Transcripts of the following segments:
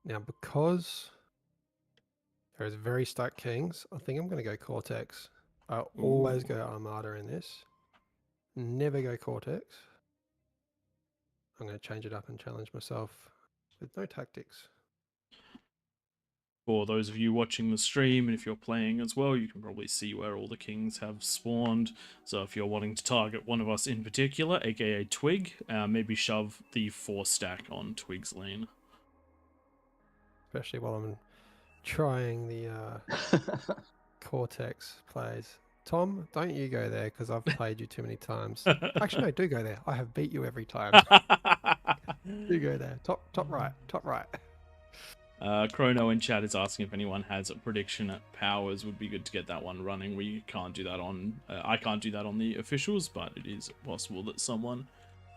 Now, because there's very stacked kings, I think I'm going to go Cortex. I always go Armada in this. Never go Cortex. I'm going to change it up and challenge myself with no tactics. For those of you watching the stream, and if you're playing as well, you can probably see where all the kings have spawned. So if you're wanting to target one of us in particular, aka Twig, maybe shove the 4-stack on Twig's lane. Especially while I'm trying the Cortex plays. Tom, don't you go there because I've played you too many times. Actually, no, do go there. I have beat you every time. Do go there. Top right. Top right. Chrono in chat is asking if anyone has a prediction at Powers. Would be good to get that one running. We can't do that on... I can't do that on the officials, but it is possible that someone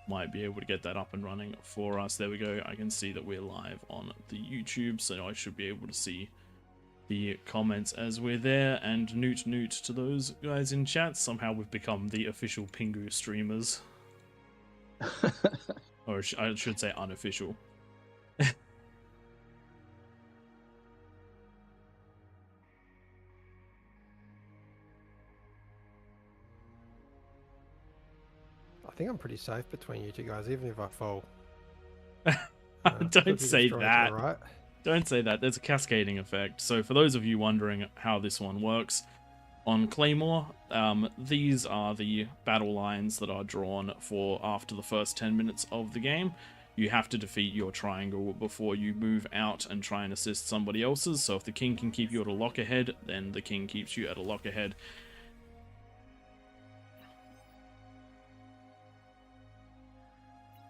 might be able to get that up and running for us. There we go. I can see that we're live on the YouTube, so I should be able to see the comments as we're there. And newt to those guys in chat. Somehow we've become the official Pingu streamers. Or I should say unofficial. I think I'm pretty safe between you two guys, even if I fall. Don't say that. Right. Don't say that. There's a cascading effect. So for those of you wondering how this one works, on Claymore, these are the battle lines that are drawn for after the first 10 minutes of the game. You have to defeat your triangle before you move out and try and assist somebody else's. So if the king can keep you at a lockerhead, then the king keeps you at a lockerhead.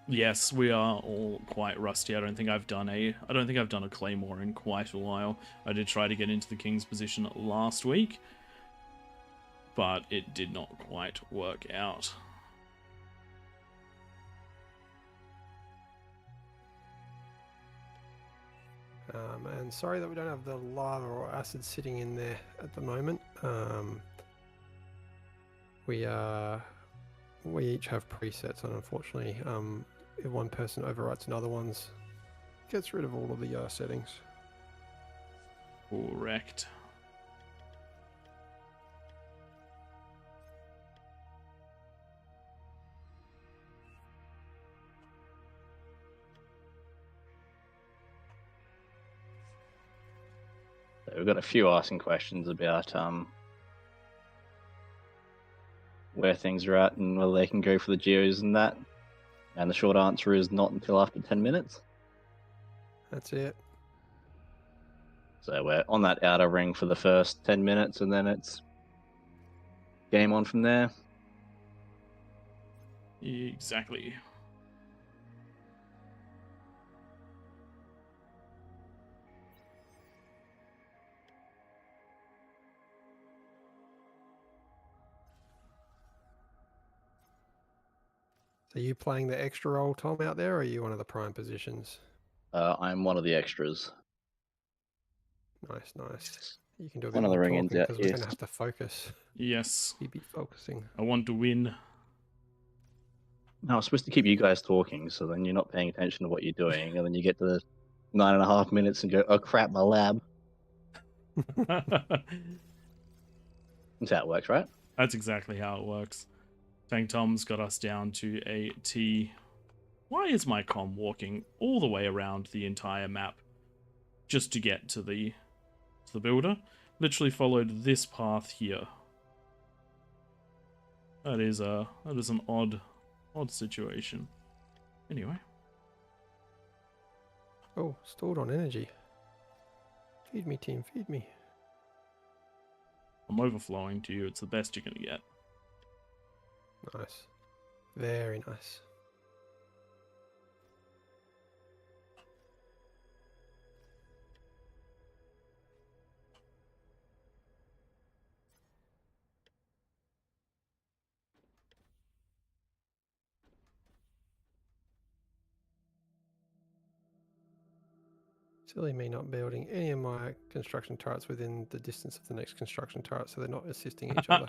Yes, we are all quite rusty. I don't think I've done a Claymore in quite a while. I did try to get into the king's position last week, but it did not quite work out. And sorry that we don't have the lava or acid sitting in there at the moment. We each have presets, and unfortunately, if one person overwrites another one's, gets rid of all of the settings. Correct. So we've got a few asking questions about where things are at and whether they can go for the geos and that. And the short answer is not until after 10 minutes. That's it. So we're on that outer ring for the first 10 minutes, and then it's game on from there. Exactly. So you playing the extra role, Tom, out there, or are you one of the prime positions? I'm one of the extras. Nice, nice. You can do a bit One of more the talking ring-ins out because we're here. going to have to focus. Yes. You be focusing. I want to win. No, I was supposed to keep you guys talking, so then you're not paying attention to what you're doing, and then you get to 9.5 minutes and go, oh crap, my lab. That's how it works, right? That's exactly how it works. Tank Tom's got us down to a T. Why is my comm walking all the way around the entire map just to get to the builder? Literally followed this path here. That is an odd situation. Anyway. Oh, stored on energy. Feed me, team, feed me. I'm overflowing to you. It's the best you're going to get. Nice. Very nice. Silly me not building any of my construction turrets within the distance of the next construction turret, so they're not assisting each other.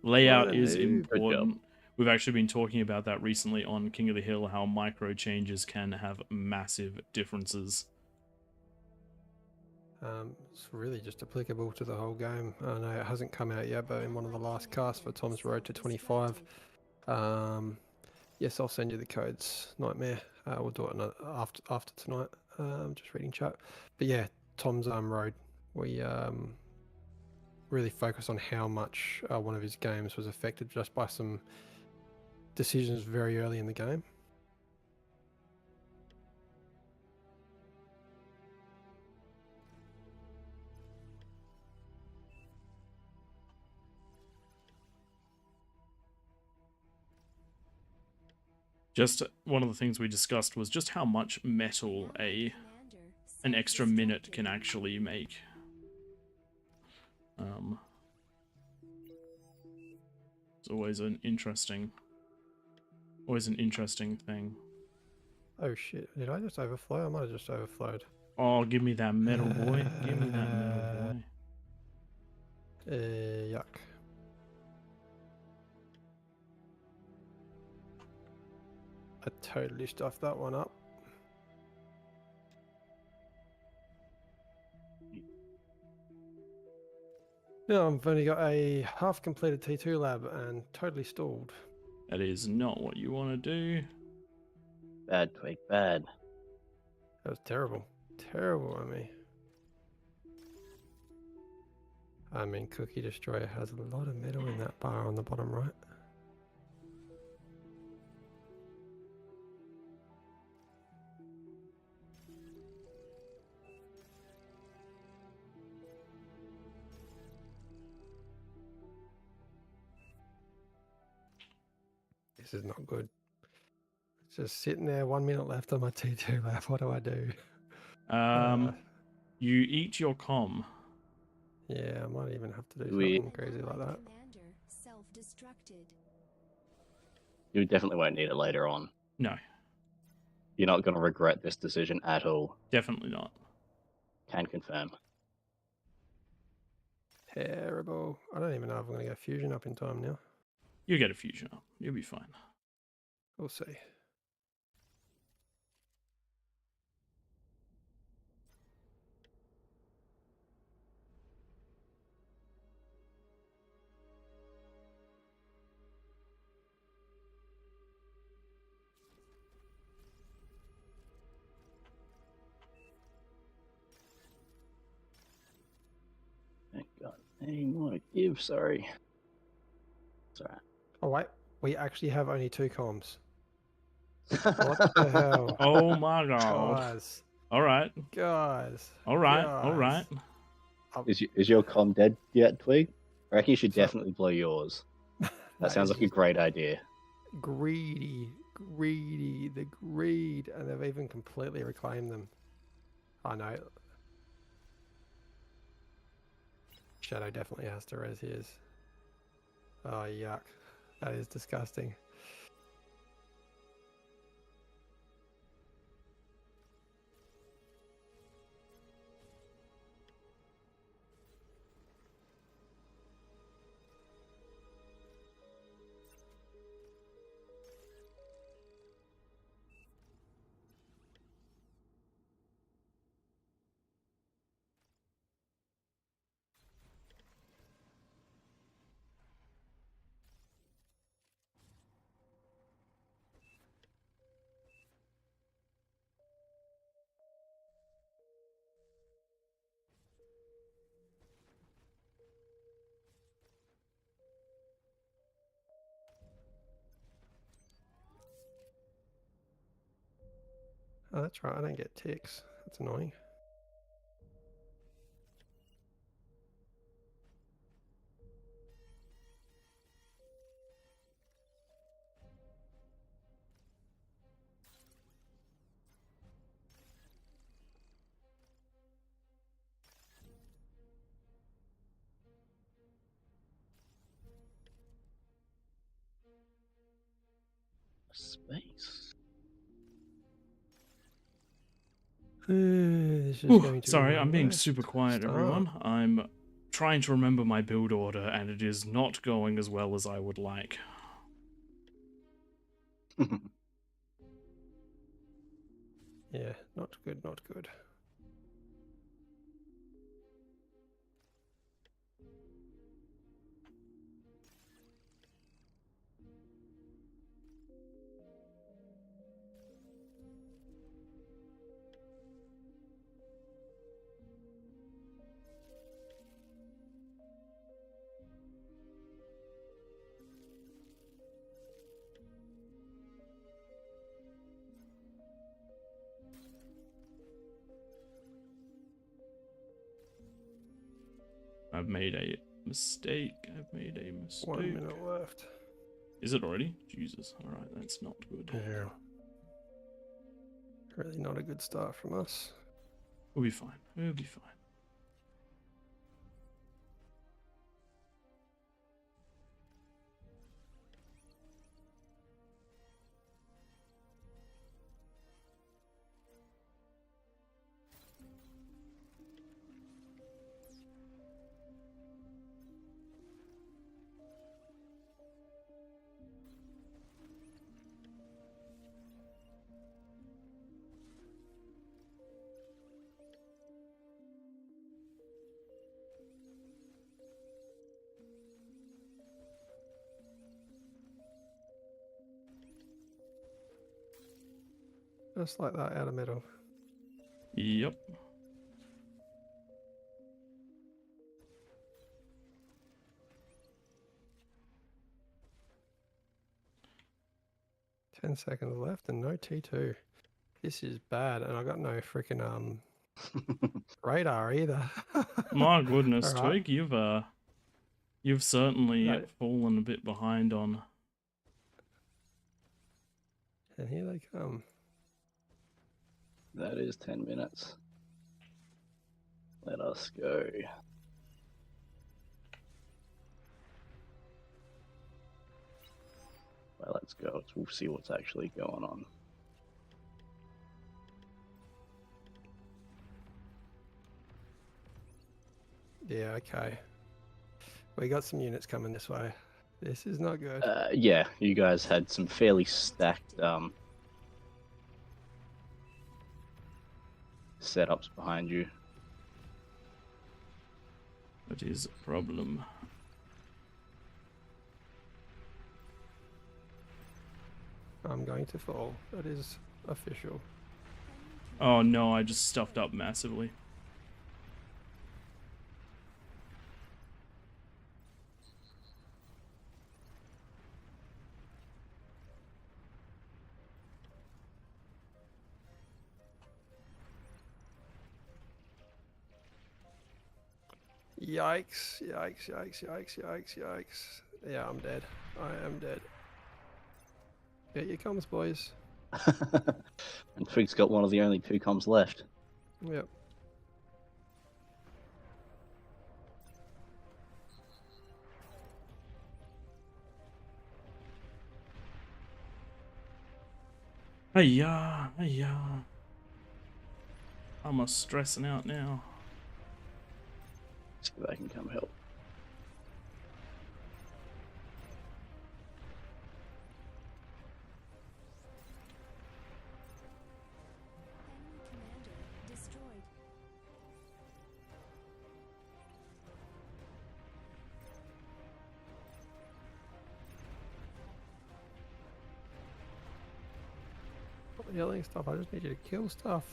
Layout is important. We've actually been talking about that recently on King of the Hill, how micro changes can have massive differences. It's really just applicable to the whole game. I know it hasn't come out yet, but in one of the last casts for Tom's Road to 25, yes, I'll send you the codes. Nightmare. We'll do it after tonight. Just reading chat. But yeah, Tom's Road. We really focus on how much one of his games was affected just by some decisions very early in the game. Just one of the things we discussed was just how much metal an extra minute can actually make. It's always an interesting thing. Oh shit, did I just overflow? I might have just overflowed. Oh, give me that metal, boy. Give me that metal, boy. Yuck. I totally stuffed that one up. No, I've only got a half-completed T2 lab and totally stalled. That is not what you want to do. Bad, Twig, bad. That was terrible. Terrible on me. I mean, Cookie Destroyer has a lot of metal in that bar on the bottom right. This is not good. It's just sitting there, 1 minute left on my T2 lab. What do I do? You eat your comm. Yeah, I might even have to do We- something crazy like that. You definitely won't need it later on. No, You're not going to regret this decision at all. definitely not. Can confirm. Terrible. I don't even know if I'm going to get fusion up in time now. You'll get a fusion up. You'll be fine. We'll see. Thank God. Any more to give, sorry. It's alright. Oh, wait. We actually have only 2 comms. What the hell? Oh my god. Guys. All right. Guys. All right. All right. Is your comm dead yet, Twig? I reckon you should So- definitely blow yours. That sounds is like a great idea. greedy, the greed, and they've even completely reclaimed them. I know. Shadow definitely has to res his. Oh, yuck. That is disgusting. Oh, that's right. I don't get ticks. That's annoying. Space. This is going to be Sorry, my I'm being worst super quiet, start. everyone. I'm trying to remember my build order, and it is not going as well as I would like. Yeah, not good, not good. I've made a mistake. I've made a mistake. 1 minute left. Is it already? Jesus. Alright, that's not good. Yeah. Really not a good start from us. We'll be fine. We'll be fine. Just like that, out of middle. Yep. Ten seconds left and no T2. This is bad, and I got no freaking radar either. My goodness, All right. Twig, you've certainly Right. fallen a bit behind on. And here they come. That is 10 minutes. Let us go. Well, let's go. We'll see what's actually going on. Yeah, okay. We got some units coming this way. This is not good. Yeah, you guys had some fairly stacked setups behind you. That is a problem. I'm going to fall. That is official. Oh no, I just stuffed up massively. Yikes, yikes, yikes, yikes, yikes, yikes. Yeah, I'm dead. I am dead. Get your comms, boys. And Twig's got one of the only 2 comms left. Yep. Hey-ya, hey-ya. I'm a stressing out now. See if I can come help. Stop yelling stuff. I just need you to kill stuff.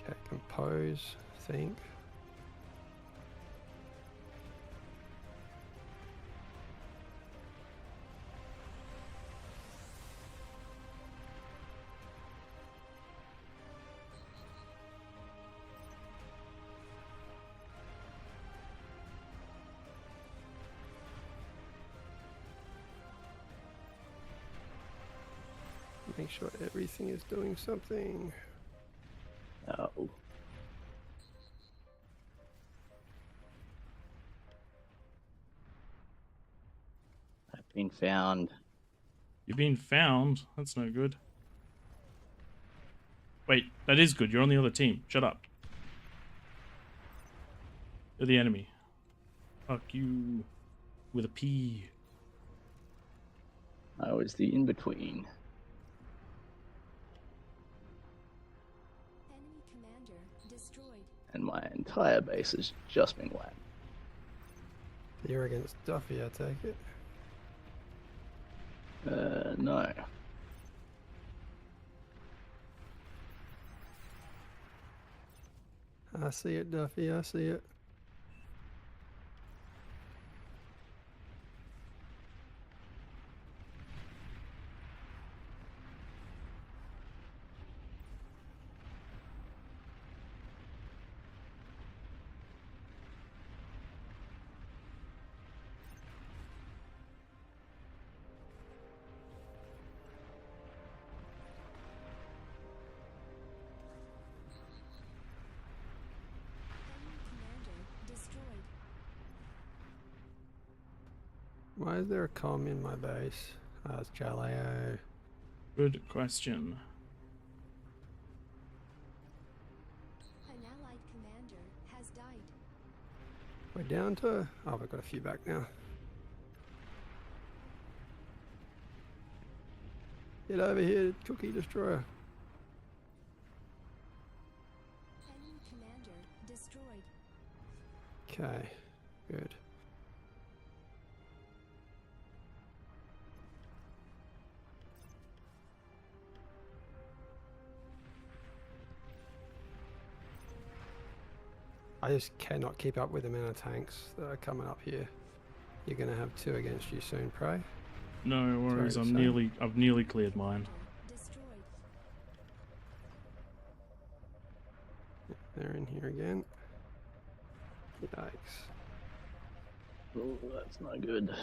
Okay, compose, think. Make sure everything is doing something. Oh. I've been found. You've been found. That's no good. Wait, that is good. You're on the other team. Shut up. You're the enemy. Fuck you. With a P. I was the in-between. Enemy commander destroyed. And my entire base has just been whacked. You're against Duffy, I take it. No. I see it, Duffy. I see it. Enemy commander destroyed. Why is there a comm in my base? Oh, it's Jaleo. Good question. An allied commander has died. We're down to... Oh, we've got a few back now. Get over here, Cookie Destroyer. Enemy commander destroyed. Okay, good. I just cannot keep up with the amount of tanks that are coming up here. You're going to have 2 against you soon, Prey. No worries, to I've say. nearly cleared mine. Destroyed. They're in here again. Yikes. Oh, that's not good.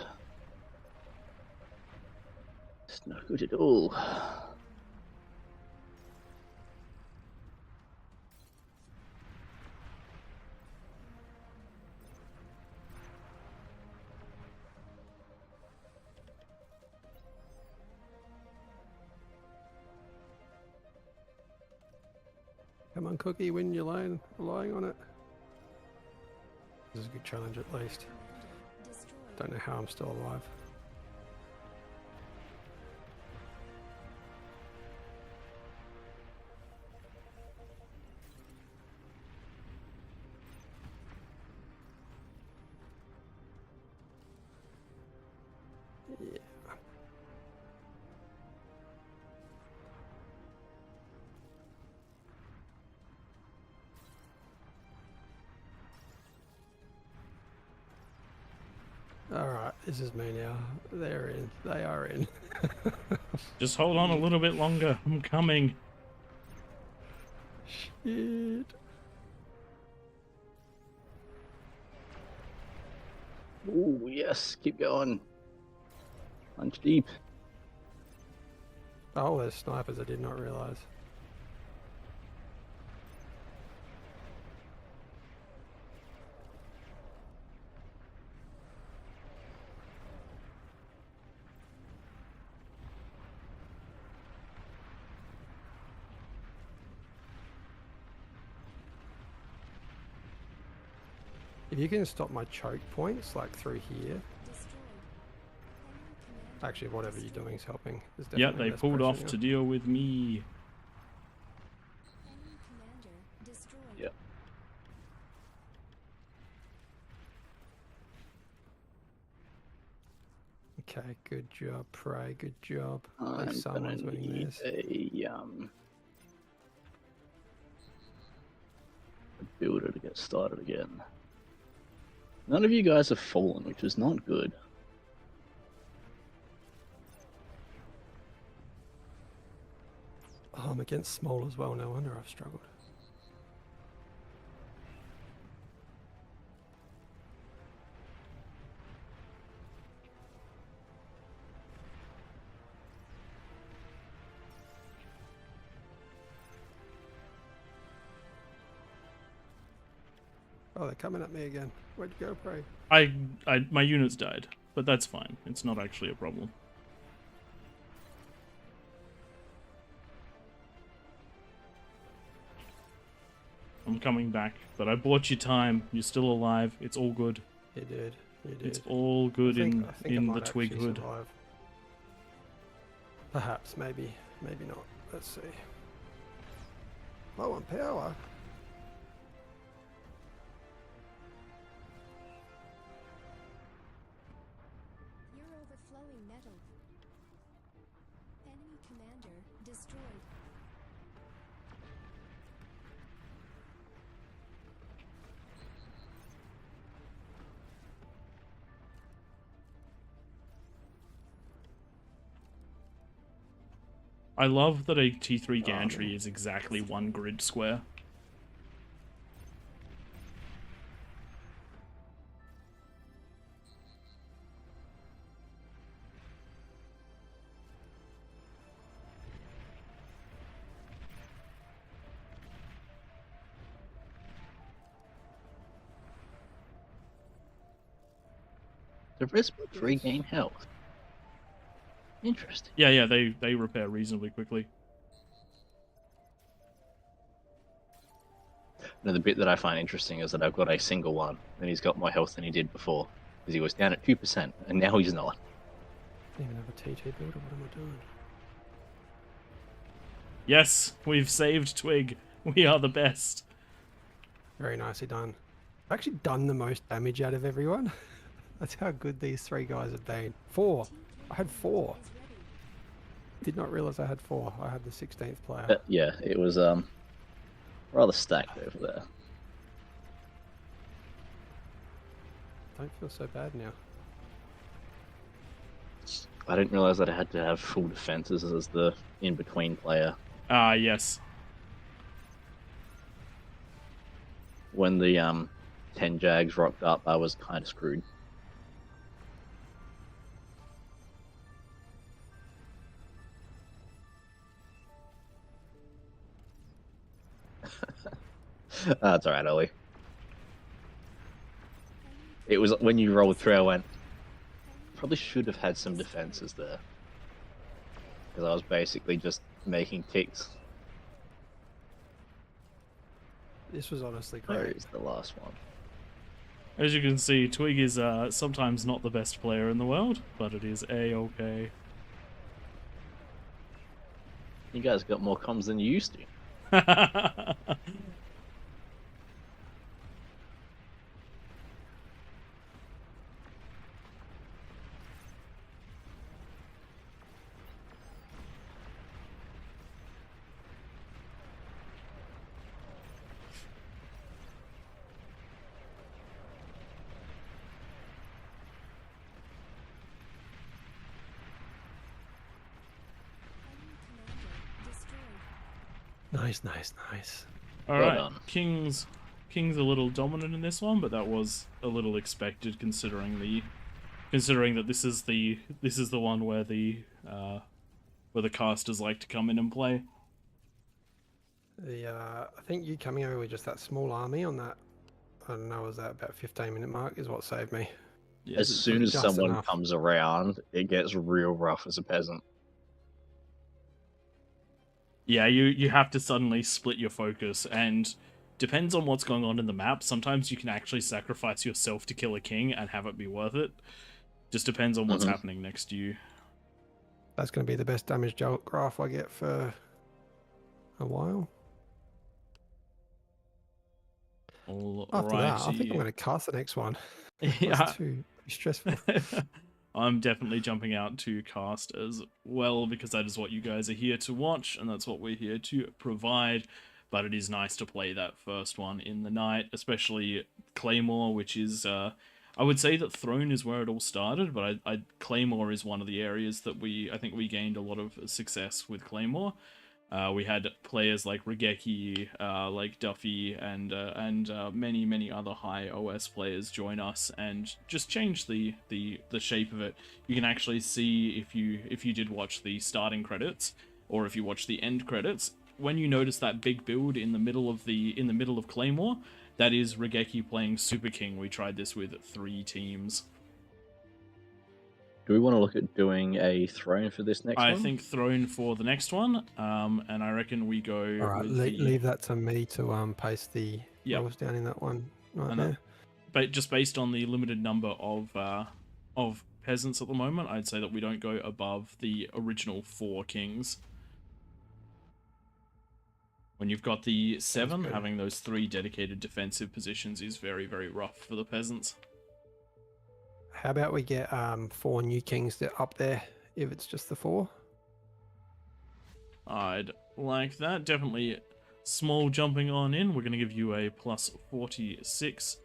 It's not good at all. Come on, Cookie, win your lane. Relying on it. This is a good challenge at least. Commander destroyed. Don't know how I'm still alive. Yeah. Alright, this is me now. They're in. They are in. Just hold on a little bit longer. I'm coming. Shit. Oh, yes, keep going. Punch deep. Oh, there's snipers. I did not realize. If you can stop my choke points, like through here, Destroyed. Enemy commander actually whatever you're doing is helping. There's Yeah, definitely they less pulled pressure off now. to deal with me. Enemy commander destroyed. Yep. Okay, good job, Prey. Good job. At I'm least gonna someone's winning need this. a builder to get started again. None of you guys have fallen, which is not good. Oh, I'm against small as well. No wonder I've struggled. Oh, they're coming at me again. Where'd you go, Prey? My units died, but that's fine. It's not actually a problem. I'm coming back, but I bought you time. You're still alive. It's all good. You did. You did. It's all good I in think I the might twig actually hood. survive. Perhaps, maybe, maybe not. Let's see. Low on power. You're overflowing metal. Enemy commander destroyed. I love that a T3 gantry man. is exactly one grid square. The rest regain health. Interesting. Yeah, they repair reasonably quickly. Now, the bit that I find interesting is that I've got a single one, and he's got more health than he did before, because he was down at 2%, and now he's not. I don't even have a T2 builder. What am I doing? Yes, we've saved Twig. We are the best. Very nicely done. I've actually done the most damage out of everyone. That's how good these 3 guys have been. 4. I had 4. Is ready. Did not realize I had 4. I had the 16th player. But yeah, it was rather stacked over there. Don't feel so bad now. I didn't realize that I had to have full defenses as the in-between player. Ah, yes. When the 10 Jags rocked up, I was kind of screwed. That's alright, Ollie. It was when you rolled through, I went, probably should have had some defenses there. Because I was basically just making ticks. This was honestly Where great. is the last one? As you can see, Twig is sometimes not the best player in the world, but it is A-okay. You guys got more comms than you used to. Enemy commander destroyed. Nice. Well Alright, done. King's a little dominant in this one, but that was a little expected considering that this is the one where the casters like to come in and play. I think you coming over with just that small army on that, I don't know, was that about 15-minute mark is what saved me. Yes, As soon as just someone enough. comes around, it gets real rough as a peasant. yeah, you have to suddenly split your focus, and depends on what's going on in the map. Sometimes you can actually sacrifice yourself to kill a king and have it be worth it. Just depends on what's happening next to you. That's going to be the best damage graph I get for a while. After that, I think I'm going to cast the next one. Yeah. That's too stressful. I'm definitely jumping out to cast as well, because that is what you guys are here to watch, and that's what we're here to provide. But it is nice to play that first one in the night, especially Claymore, which is, I would say that Throne is where it all started, but Claymore is one of the areas that I think we gained a lot of success with Claymore. We had players like Regeki, like Duffy, and many other high OS players join us and just change the shape of it. You can actually see if you did watch the starting credits or if you watch the end credits, when you notice that big build in the middle of Claymore, that is Regeki playing Super King. We tried this with 3 teams. Do we want to look at doing a throne for this next one? I think Throne for the next one, and I reckon we go All right, with leave that to me to paste the Yep. rolls down in that one right And there. but just based on the limited number of peasants at the moment, I'd say that we don't go above the original 4 kings. When you've got the 7, good. having those 3 dedicated defensive positions is very, very rough for the peasants. How about we get 4 new kings that up there if it's just the 4? I'd like that. Definitely small jumping on in. We're going to give you a plus 46.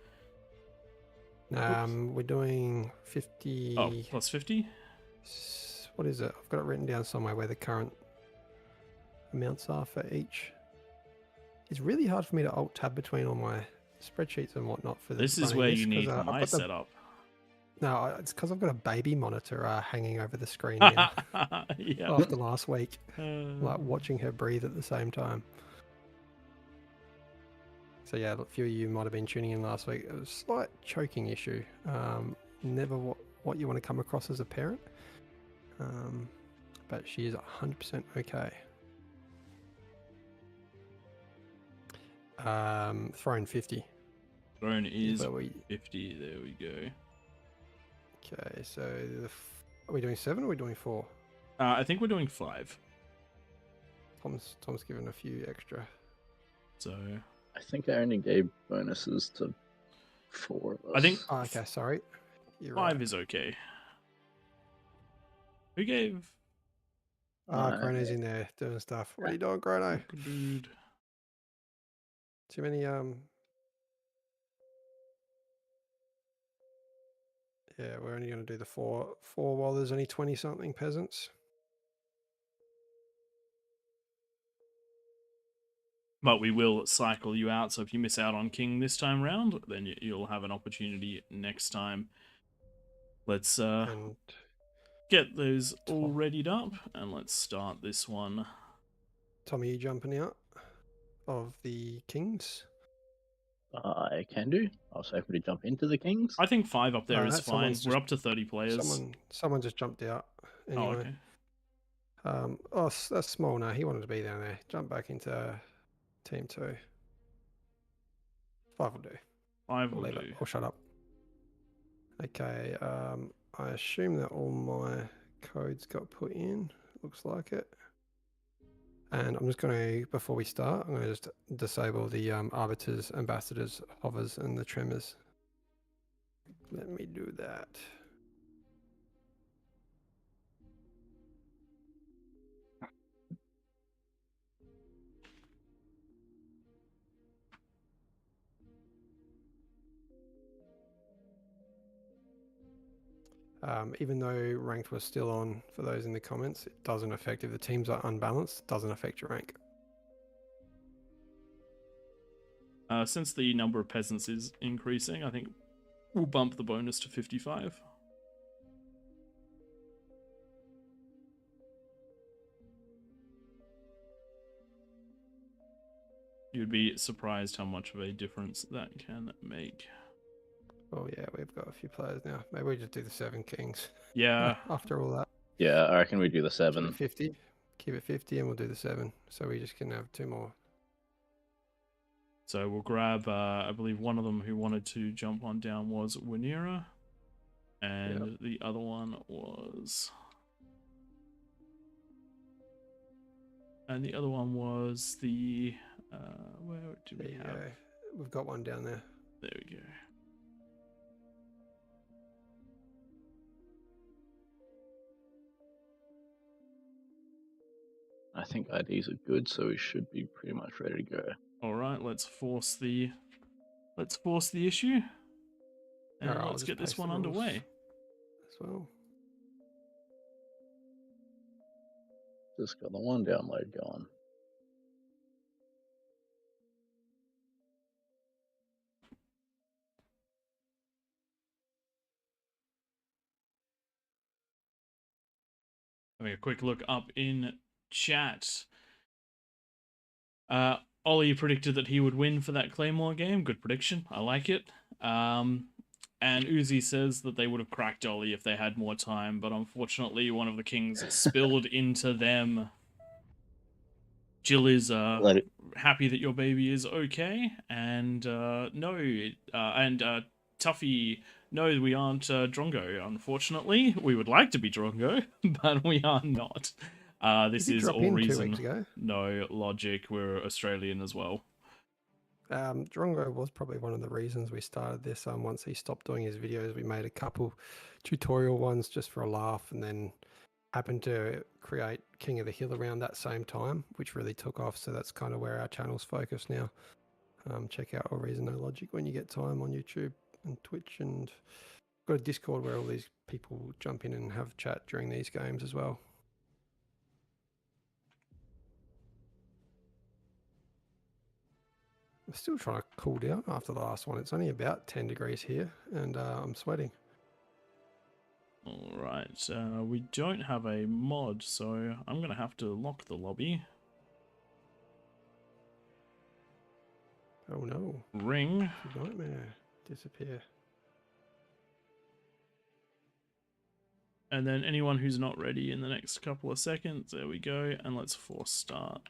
We're doing 50. Oh, plus 50? What is it? I've got it written down somewhere where the current amounts are for each. It's really hard for me to alt tab between all my spreadsheets and whatnot for This is running where this, you 'cause, need I've my got the setup. No, it's because I've got a baby monitor hanging over the screen now Yeah. after last week, like watching her breathe at the same time. So yeah, a few of you might have been tuning in last week. It was a slight choking issue. Never what you want to come across as a parent. But she is 100% okay. Throne 50. Throne is where we... 50. There we go. Okay, so are we doing 7 or are we doing 4? I think we're doing 5. Tom's given a few extra. So I think I only gave bonuses to 4 of us. I think Oh, okay, sorry. You're 5 right. is okay. Who gave? Chrono's in there doing stuff. What are you doing, Chrono? Dude. Too many Yeah, we're only going to do the 4 while there's only 20 something peasants. But we will cycle you out, so if you miss out on King this time round, then you'll have an opportunity next time. Let's And get those all readied up, and let's start this one. Tom, are you jumping out of the kings? I can do. I was hoping to jump into the kings. I think 5 up there No, is that fine. someone's We're just- up to 30 players. Someone just jumped out. Anyway. Oh, okay. That's small now. He wanted to be down there. Jump back into team 2. 5 will do. 5 We'll will leave do. it. I'll shut up. Okay. I assume that all my codes got put in. Looks like it. And I'm just going to, before we start, I'm going to just disable the arbiters, ambassadors, hovers, and the tremors. Let me do that. Even though ranked was still on for those in the comments, it doesn't affect, if the teams are unbalanced, it doesn't affect your rank. Since the number of peasants is increasing, I think we'll bump the bonus to 55. You'd be surprised how much of a difference that can make. Oh yeah, we've got a few players now. Maybe we just do the 7 kings. Yeah. After all that. Yeah, I reckon we do the Keep 7. it 50. Keep it 50 and we'll do the 7. So we just can have 2 more. So we'll grab, I believe one of them who wanted to jump on down was Winera. And the other one was... And the other one was the... where do we have? We've got one down there. There we go. I think IDs are good, so we should be pretty much ready to go. All right, let's force the issue, and Alright, let's get this one underway. As well. Just got the one download going. Having a quick look up in chat. Ollie predicted that he would win for that Claymore game. Good prediction. I like it. And Uzi says that they would have cracked Ollie if they had more time, but unfortunately one of the kings spilled into them. Jill is happy that your baby is okay, and Tuffy, no, we aren't Drongo, unfortunately. We would like to be Drongo, but we are not. This is all reason. No logic. We're Australian as well. Drongo was probably one of the reasons we started this. Once he stopped doing his videos, we made a couple tutorial ones just for a laugh, and then happened to create King of the Hill around that same time, which really took off. So that's kind of where our channel's focused now. Check out AllReasonNoLogic when you get time on YouTube and Twitch, and got a Discord where all these people jump in and have chat during these games as well. I'm still trying to cool down after the last one. It's only about 10 degrees here, and I'm sweating. Alright, we don't have a mod, so I'm going to have to lock the lobby. Oh no. Ring. Nightmare. Disappear. And then anyone who's not ready in the next couple of seconds, there we go, and let's force start.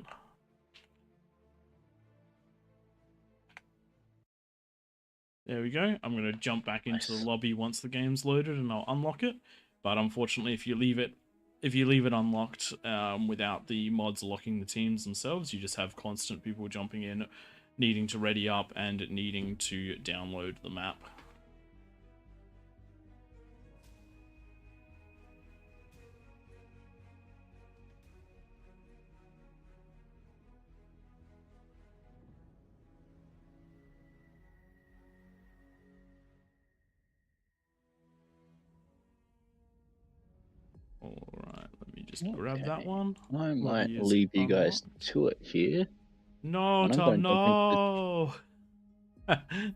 There we go. I'm going to jump back into the lobby once the game's loaded and I'll unlock it. But unfortunately, if you leave it unlocked without the mods locking the teams themselves, you just have constant people jumping in, needing to ready up and needing to download the map. Alright, let me just grab that one. I might Lobby is leave you guys unlocked. to it here. No, And I'm Tom, gonna no!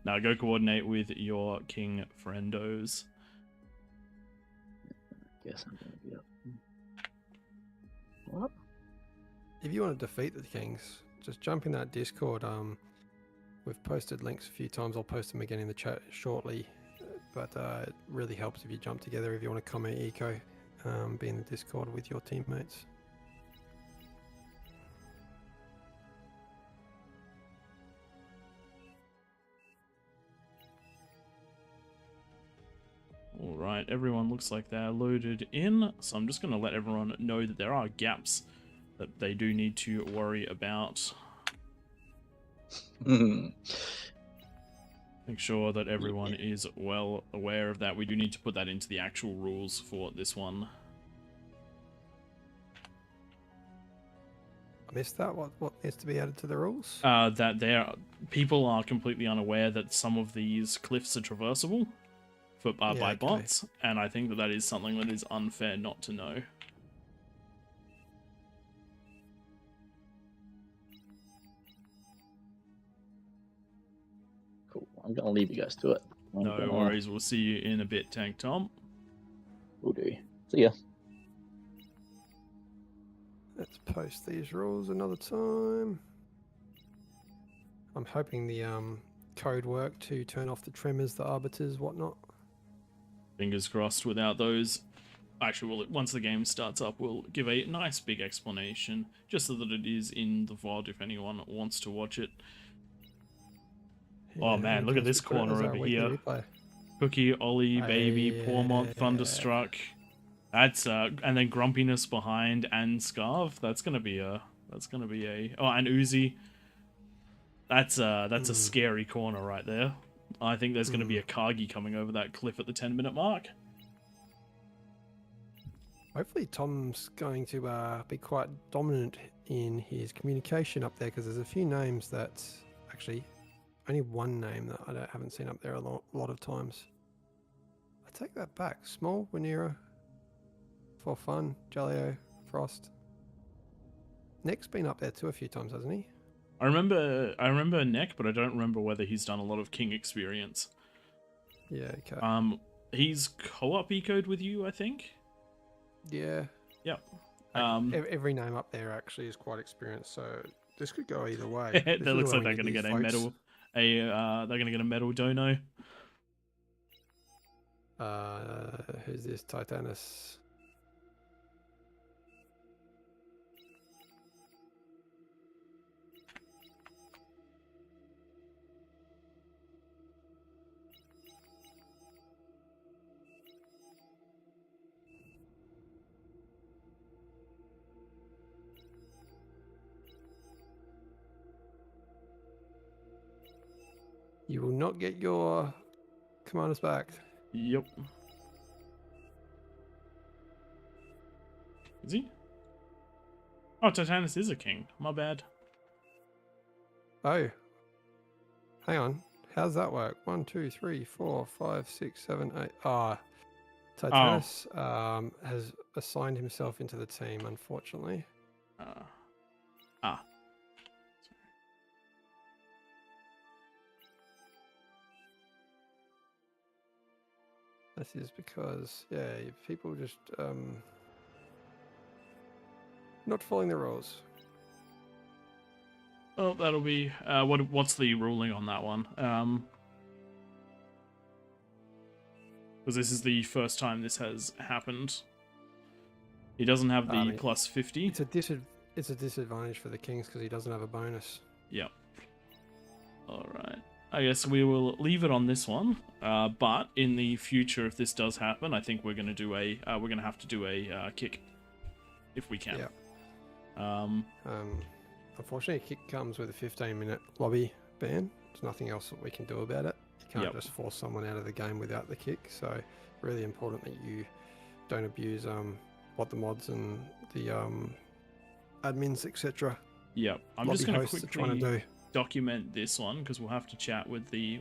Now go coordinate with your king friendos. Guess I'm gonna be up. What? If you want to defeat the Kings, just jump in that Discord. We've posted links a few times. I'll post them again in the chat shortly. But it really helps if you jump together. If you want to comment eco, be in the Discord with your teammates. Alright, everyone looks like they're loaded in, so I'm just going to let everyone know that there are gaps that they do need to worry about. Make sure that everyone is well aware of that. We do need to put that into the actual rules for this one. I missed that. What needs to be added to the rules? That people are completely unaware that some of these cliffs are traversable by okay. bots, and I think that is something that is unfair not to know. Cool. I'm gonna leave you guys to it. No worries. We'll see you in a bit, Tank Tom. Will do. See ya. Let's post these rules another time. I'm hoping the code worked to turn off the tremors, the arbiters, whatnot. Fingers crossed. Without those, actually, once the game starts up, we'll give a nice big explanation, just so that it is in the VOD if anyone wants to watch it. Yeah, Oh man, look at this corner over here. Cookie, Ollie, Baby, Pormont, Thunderstruck. That's and then Grumpiness behind and Scarf. That's gonna be a oh, and Uzi. That's a scary corner right there. I think there's gonna be a Kagi coming over that cliff at the 10-minute mark. Hopefully Tom's going to be quite dominant in his communication up there, because there's a few names that actually only one name that I haven't seen up there a lot of times. I take that back. Small, Winera, For Fun, Jaleo, Frost. Nick's been up there too a few times, hasn't he? I remember Neck, but I don't remember whether he's done a lot of King experience. Yeah, okay. He's co-op ecoed with you, I think. Yeah. Yep. Every name up there actually is quite experienced, so this could go either way. That looks like they're going to get a medal. They're going to get a medal dono. Who's this? Titanus. You will not get your commanders back. Yep. Is he? Oh, Titanus is a king. My bad. Oh. Hang on. How's that work? 1, 2, 3, 4, 5, 6, 7, 8. Ah. Titanus has assigned himself into the team, unfortunately. This is because, yeah, people just not following the rules. Well, that'll be what's the ruling on that one? Because this is the first time this has happened. He doesn't have the plus 50. It's a disadvantage for the Kings because he doesn't have a bonus. Yep. All right. I guess we will leave it on this one. But in the future, if this does happen, I think we're gonna do a we're gonna have to do a kick if we can. Yeah. Unfortunately, a kick comes with a 15-minute lobby ban. There's nothing else that we can do about it. You can't just force someone out of the game without the kick. So, really important that you don't abuse what the mods and the admins, etc. Yep. I'm just gonna quickly do. Document this one because we'll have to chat with the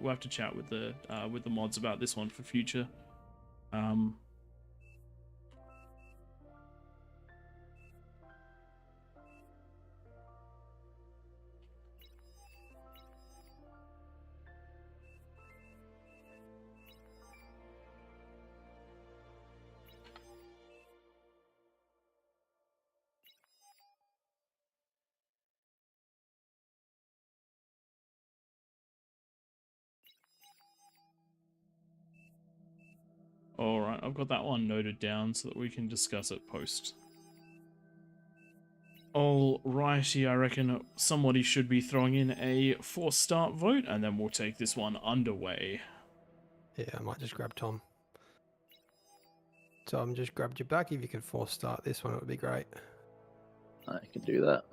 mods about this one for future. Alright, I've got that one noted down so that we can discuss it post. Alrighty, I reckon somebody should be throwing in a forced start vote, and then we'll take this one underway. Yeah, I might just grab Tom. Tom, just grabbed you back. If you could force start this one, it would be great. I can do that.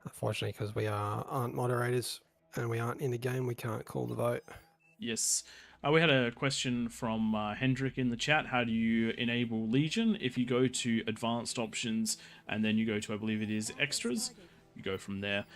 Unfortunately, because we aren't moderators and we aren't in the game, we can't call the vote. Yes. We had a question from Hendrik in the chat. How do you enable Legion? If you go to advanced options and then you go to, I believe it is extras, you go from there.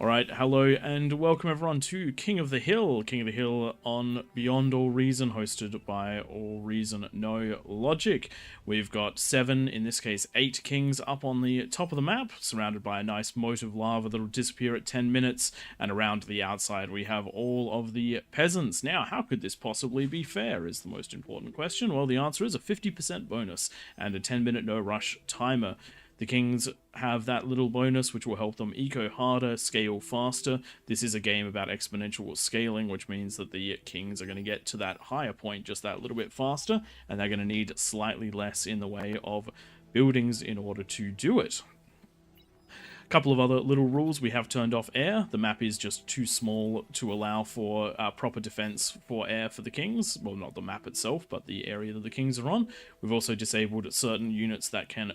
Alright, hello and welcome everyone to King of the Hill. King of the Hill on Beyond All Reason, hosted by AllReasonNoLogic. We've got 7, in this case 8 kings up on the top of the map, surrounded by a nice moat of lava that will disappear at 10 minutes, and around the outside we have all of the peasants. Now, how could this possibly be fair is the most important question. Well, the answer is a 50% bonus and a 10-minute no-rush timer. The kings have that little bonus which will help them eco harder, scale faster. This is a game about exponential scaling, which means that the kings are going to get to that higher point just that little bit faster, and they're going to need slightly less in the way of buildings in order to do it. A couple of other little rules. We have turned off air. The map is just too small to allow for proper defense for air for the kings. Well, not the map itself, but the area that the kings are on. We've also disabled certain units that can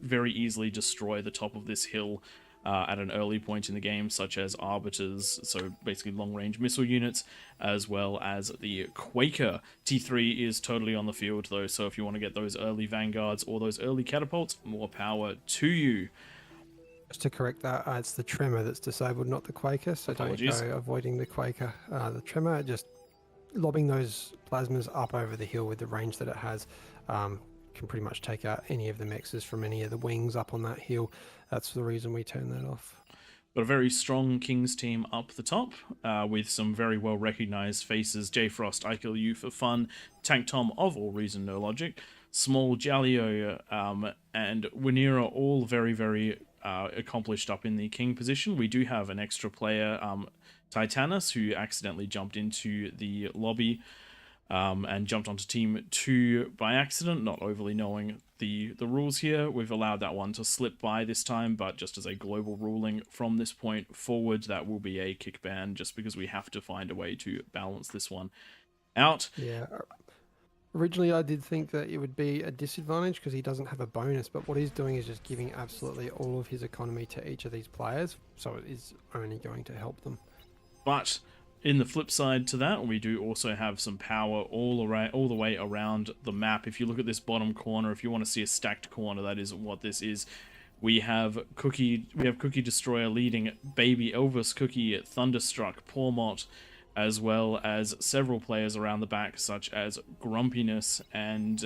very easily destroy the top of this hill at an early point in the game, such as arbiters, so basically long-range missile units, as well as the Quaker. T3 is totally on the field, though, so if you want to get those early vanguards or those early catapults, more power to you. Just to correct that, it's the Tremor that's disabled, not the Quaker, so Apologies. Don't go avoiding the Quaker. The Tremor, just lobbing those plasmas up over the hill with the range that it has, can pretty much take out any of the mexes from any of the wings up on that hill. That's the reason we turn that off. Got a very strong Kings team up the top, with some very well recognized faces. J Frost, I Kill You for Fun, Tank Tom of All Reason No Logic, Small Jalio, and Winera, all very, very accomplished up in the king position. We do have an extra player, Titanus, who accidentally jumped into the lobby and jumped onto team 2 by accident, not overly knowing the rules here. We've allowed that one to slip by this time, but just as a global ruling from this point forward, that will be a kick ban, just because we have to find a way to balance this one out. Yeah. Originally, I did think that it would be a disadvantage because he doesn't have a bonus, but what he's doing is just giving absolutely all of his economy to each of these players, so it is only going to help them. But in the flip side to that, we do also have some power all the way around the map. If you look at this bottom corner, if you want to see a stacked corner, that is what this is. We have Cookie Destroyer leading Baby Elvis, Cookie Thunderstruck, Pormot, as well as several players around the back, such as Grumpiness and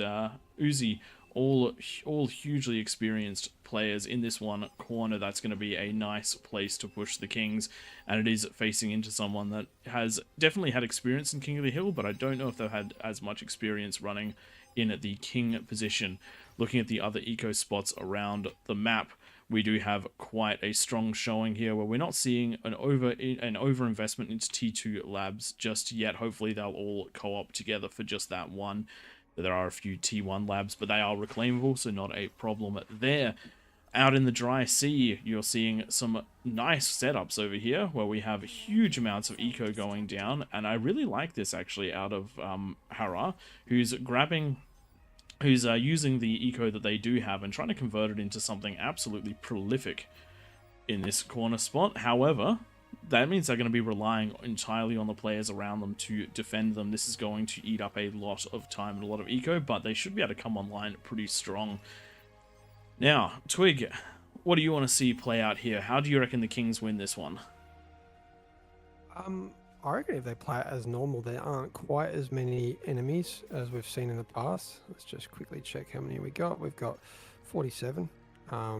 Uzi, all hugely experienced players in this one corner. That's going to be a nice place to push the Kings, and it is facing into someone that has definitely had experience in King of the Hill, but I don't know if they've had as much experience running in the king position. Looking at the other eco spots around the map, we do have quite a strong showing here where we're not seeing an over investment into T2 labs just yet. Hopefully they'll all co-op together for just that one. There are a few T1 labs, but they are reclaimable, so not a problem there. Out in the dry sea, you're seeing some nice setups over here where we have huge amounts of eco going down, and I really like this actually out of Hara, who's using the eco that they do have and trying to convert it into something absolutely prolific in this corner spot. However, that means they're going to be relying entirely on the players around them to defend them. This is going to eat up a lot of time and a lot of eco, but they should be able to come online pretty strong. Now, Twig, what do you want to see play out here? How do you reckon the Kings win this one? I reckon if they play it as normal, there aren't quite as many enemies as we've seen in the past. Let's just quickly check how many we got. We've got 47. I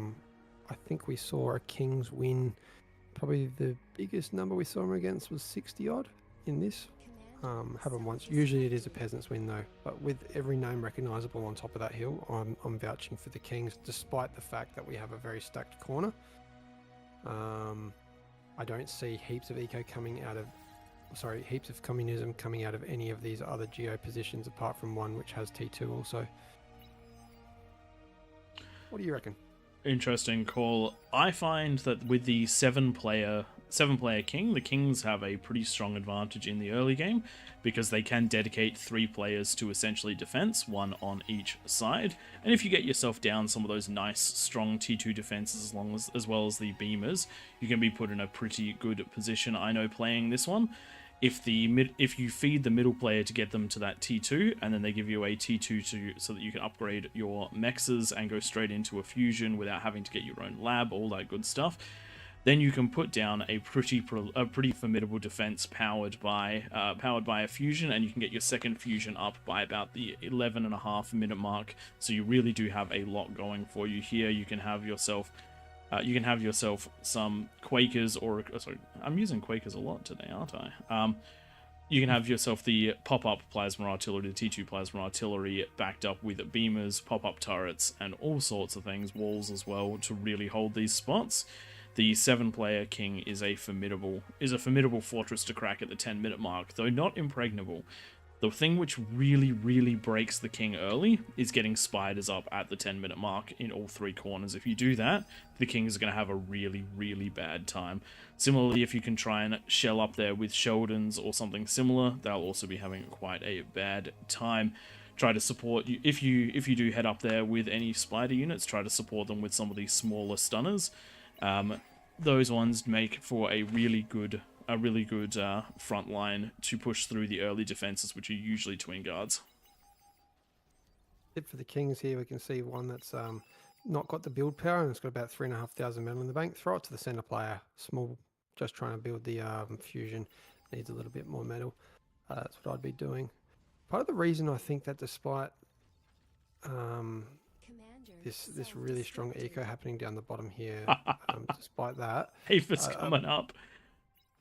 think we saw a Kings win. Probably the biggest number we saw them against was 60 odd in this. Happened once. Usually it is a peasant's win though, but with every name recognisable on top of that hill, I'm vouching for the Kings, despite the fact that we have a very stacked corner. I don't see heaps of eco coming out of, heaps of communism coming out of any of these other geo positions apart from one which has T2 also. What do you reckon? Interesting call. I find that with the seven player king, the Kings have a pretty strong advantage in the early game because they can dedicate 3 players to essentially defense, 1 on each side. And if you get yourself down some of those nice strong T2 defenses as well as the beamers, you can be put in a pretty good position. I know playing this one, if you feed the middle player to get them to that T2, and then they give you a T2 so that you can upgrade your mexes and go straight into a fusion without having to get your own lab, all that good stuff, then you can put down a pretty formidable defense powered by a fusion, and you can get your second fusion up by about the 11.5 minute mark. So you really do have a lot going for you here. You can have yourself some Quakers, or sorry, I'm using Quakers a lot today, aren't I? You can have yourself the pop-up plasma artillery, the T2 plasma artillery, backed up with beamers, pop-up turrets, and all sorts of things, walls as well, to really hold these spots. The 7-player king is a formidable fortress to crack at the 10-minute mark, though not impregnable. The thing which really, really breaks the king early is getting spiders up at the 10-minute mark in all 3 corners. If you do that, the Kings are going to have a really, really bad time. Similarly, if you can try and shell up there with Sheldons or something similar, they'll also be having quite a bad time. Try to support you if you do head up there with any spider units. Try to support them with some of these smaller stunners. Those ones make for a really good front line to push through the early defenses, which are usually twin guards. Tip for the Kings here, we can see one that's not got the build power and it's got about 3,500 metal in the bank. Throw it to the center player. Small, just trying to build the fusion. Needs a little bit more metal. That's what I'd be doing. Part of the reason I think that despite this really strong eco happening down the bottom here, despite that, Aphis coming up.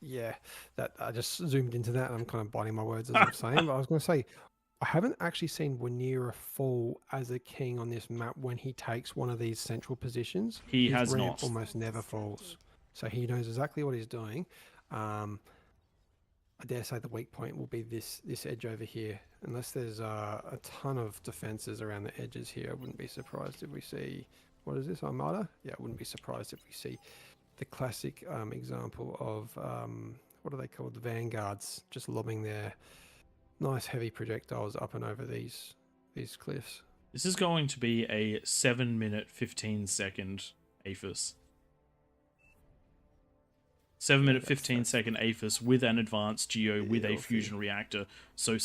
Yeah, that I just zoomed into that and I'm kind of biting my words as I'm saying, but I was going to say, I haven't actually seen Wanira fall as a king on this map when he takes one of these central positions. His has ramp not. Almost never falls. So he knows exactly what he's doing. I dare say the weak point will be this edge over here. Unless there's a ton of defenses around the edges here, I wouldn't be surprised if we see, what is this, Armada? Yeah, I wouldn't be surprised if we see the classic example of, what are they called? The vanguards, just lobbing their nice heavy projectiles up and over these cliffs. This is going to be a 7-minute 15-second Aphis. 7-minute 15-second Aphis with an advanced geo with a fusion reactor. So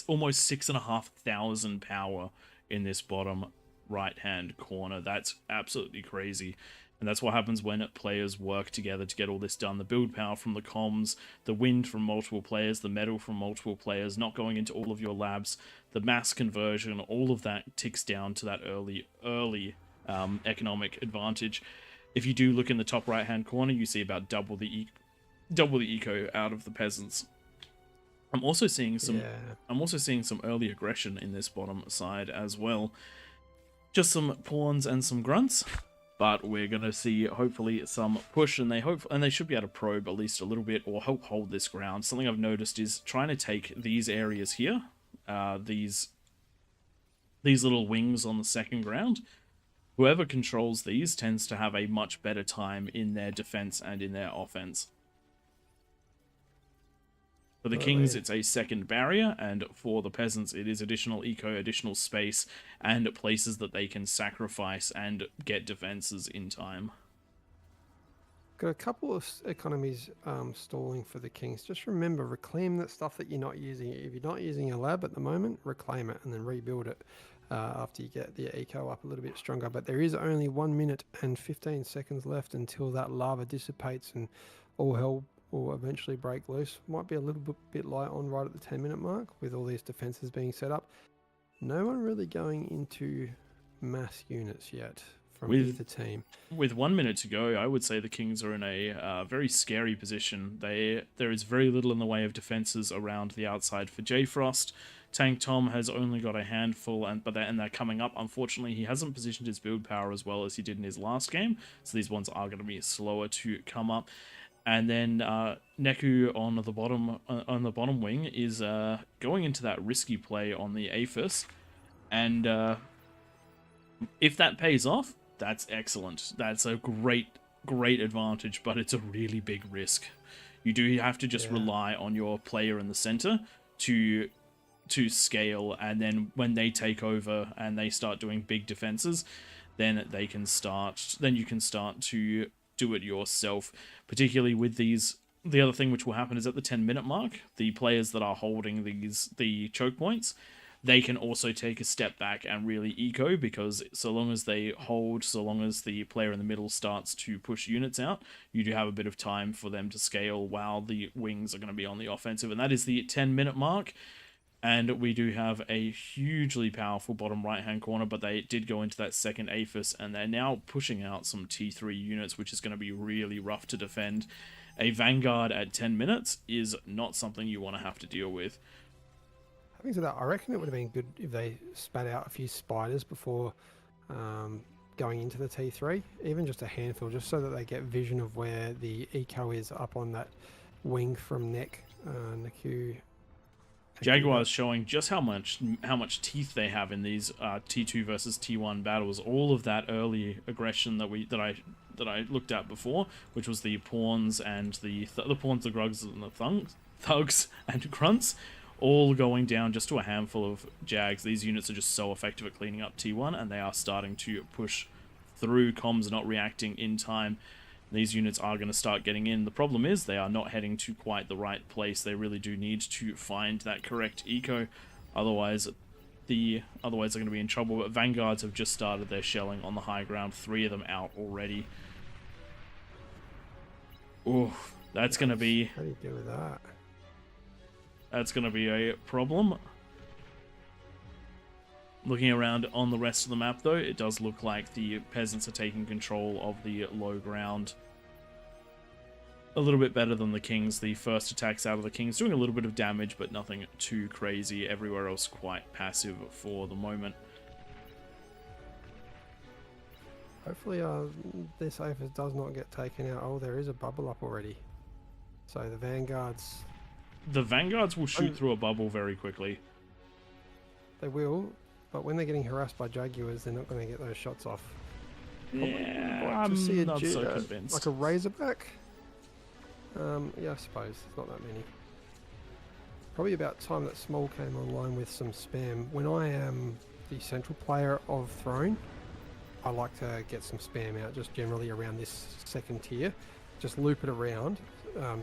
almost 6,500 power in this bottom right-hand corner. That's absolutely crazy. And that's what happens when players work together to get all this done. The build power from the comms, the wind from multiple players, the metal from multiple players, not going into all of your labs, the mass conversion, all of that ticks down to that early economic advantage. If you do look in the top right-hand corner, you see about double the eco out of the peasants. I'm also seeing some early aggression in this bottom side as well. Just some pawns and some grunts, but we're gonna see hopefully some push, and they should be able to probe at least a little bit or help hold this ground. Something I've noticed is trying to take these areas here, these little wings on the second ground. Whoever controls these tends to have a much better time in their defense and in their offense. For the kings, it's a second barrier, and for the peasants, it is additional eco, additional space, and places that they can sacrifice and get defenses in time. Got a couple of economies stalling for the kings. Just remember, reclaim that stuff that you're not using. If you're not using a lab at the moment, reclaim it and then rebuild it after you get the eco up a little bit stronger. But there is only 1 minute and 15 seconds left until that lava dissipates and all hell will eventually break loose. Might be a little bit light on right at the 10-minute mark with all these defenses being set up. No one really going into mass units yet from either team. With 1 minute to go, I would say the kings are in a very scary position. There is very little in the way of defenses around the outside for J-Frost. Tank Tom has only got a handful, and they're coming up. Unfortunately, he hasn't positioned his build power as well as he did in his last game, so these ones are going to be slower to come up. And then Neku on the bottom wing is going into that risky play on the Aphis, and if that pays off, that's excellent. That's a great advantage, but it's a really big risk. You do have to just rely on your player in the center to scale, and then when they take over and they start doing big defenses, then you can start to do it yourself. Particularly with these, the other thing which will happen is at the 10-minute mark, the players that are holding the choke points, they can also take a step back and really eco, because so long as they hold, so long as the player in the middle starts to push units out, you do have a bit of time for them to scale while the wings are going to be on the offensive. And that is the 10-minute mark. And we do have a hugely powerful bottom right-hand corner, but they did go into that second Aphis, and they're now pushing out some T3 units, which is going to be really rough to defend. A Vanguard at 10 minutes is not something you want to have to deal with. Having said that, I reckon it would have been good if they spat out a few spiders before going into the T3, even just a handful, just so that they get vision of where the eco is up on that wing from Neku. Jaguar's showing just how much teeth they have in these T2 versus T1 battles. All of that early aggression that I looked at before, which was the pawns and the pawns, the grugs, and the thugs and grunts, all going down just to a handful of Jags. These units are just so effective at cleaning up T1, and they are starting to push through. Comms not reacting in time. These units are going to start getting in. The problem is they are not heading to quite the right place. They really do need to find that correct eco. Otherwise they're going to be in trouble. But Vanguards have just started their shelling on the high ground. 3 of them out already. Oh, that's going to be... How do you deal with that? That's going to be a problem. Looking around on the rest of the map, though, it does look like the peasants are taking control of the low ground a little bit better than the kings. The first attacks out of the kings doing a little bit of damage, but nothing too crazy. Everywhere else quite passive for the moment. Hopefully this Aphis does not get taken out. Oh, there is a bubble up already. So the Vanguards... The Vanguards will shoot through a bubble very quickly. They will. But when they're getting harassed by Jaguars, they're not going to get those shots off. Yeah, I'm not so convinced. Like a Razorback? Yeah, I suppose. It's not that many. Probably about time that Small came online with some spam. When I am the central player of Throne, I like to get some spam out, just generally around this second tier. Just loop it around,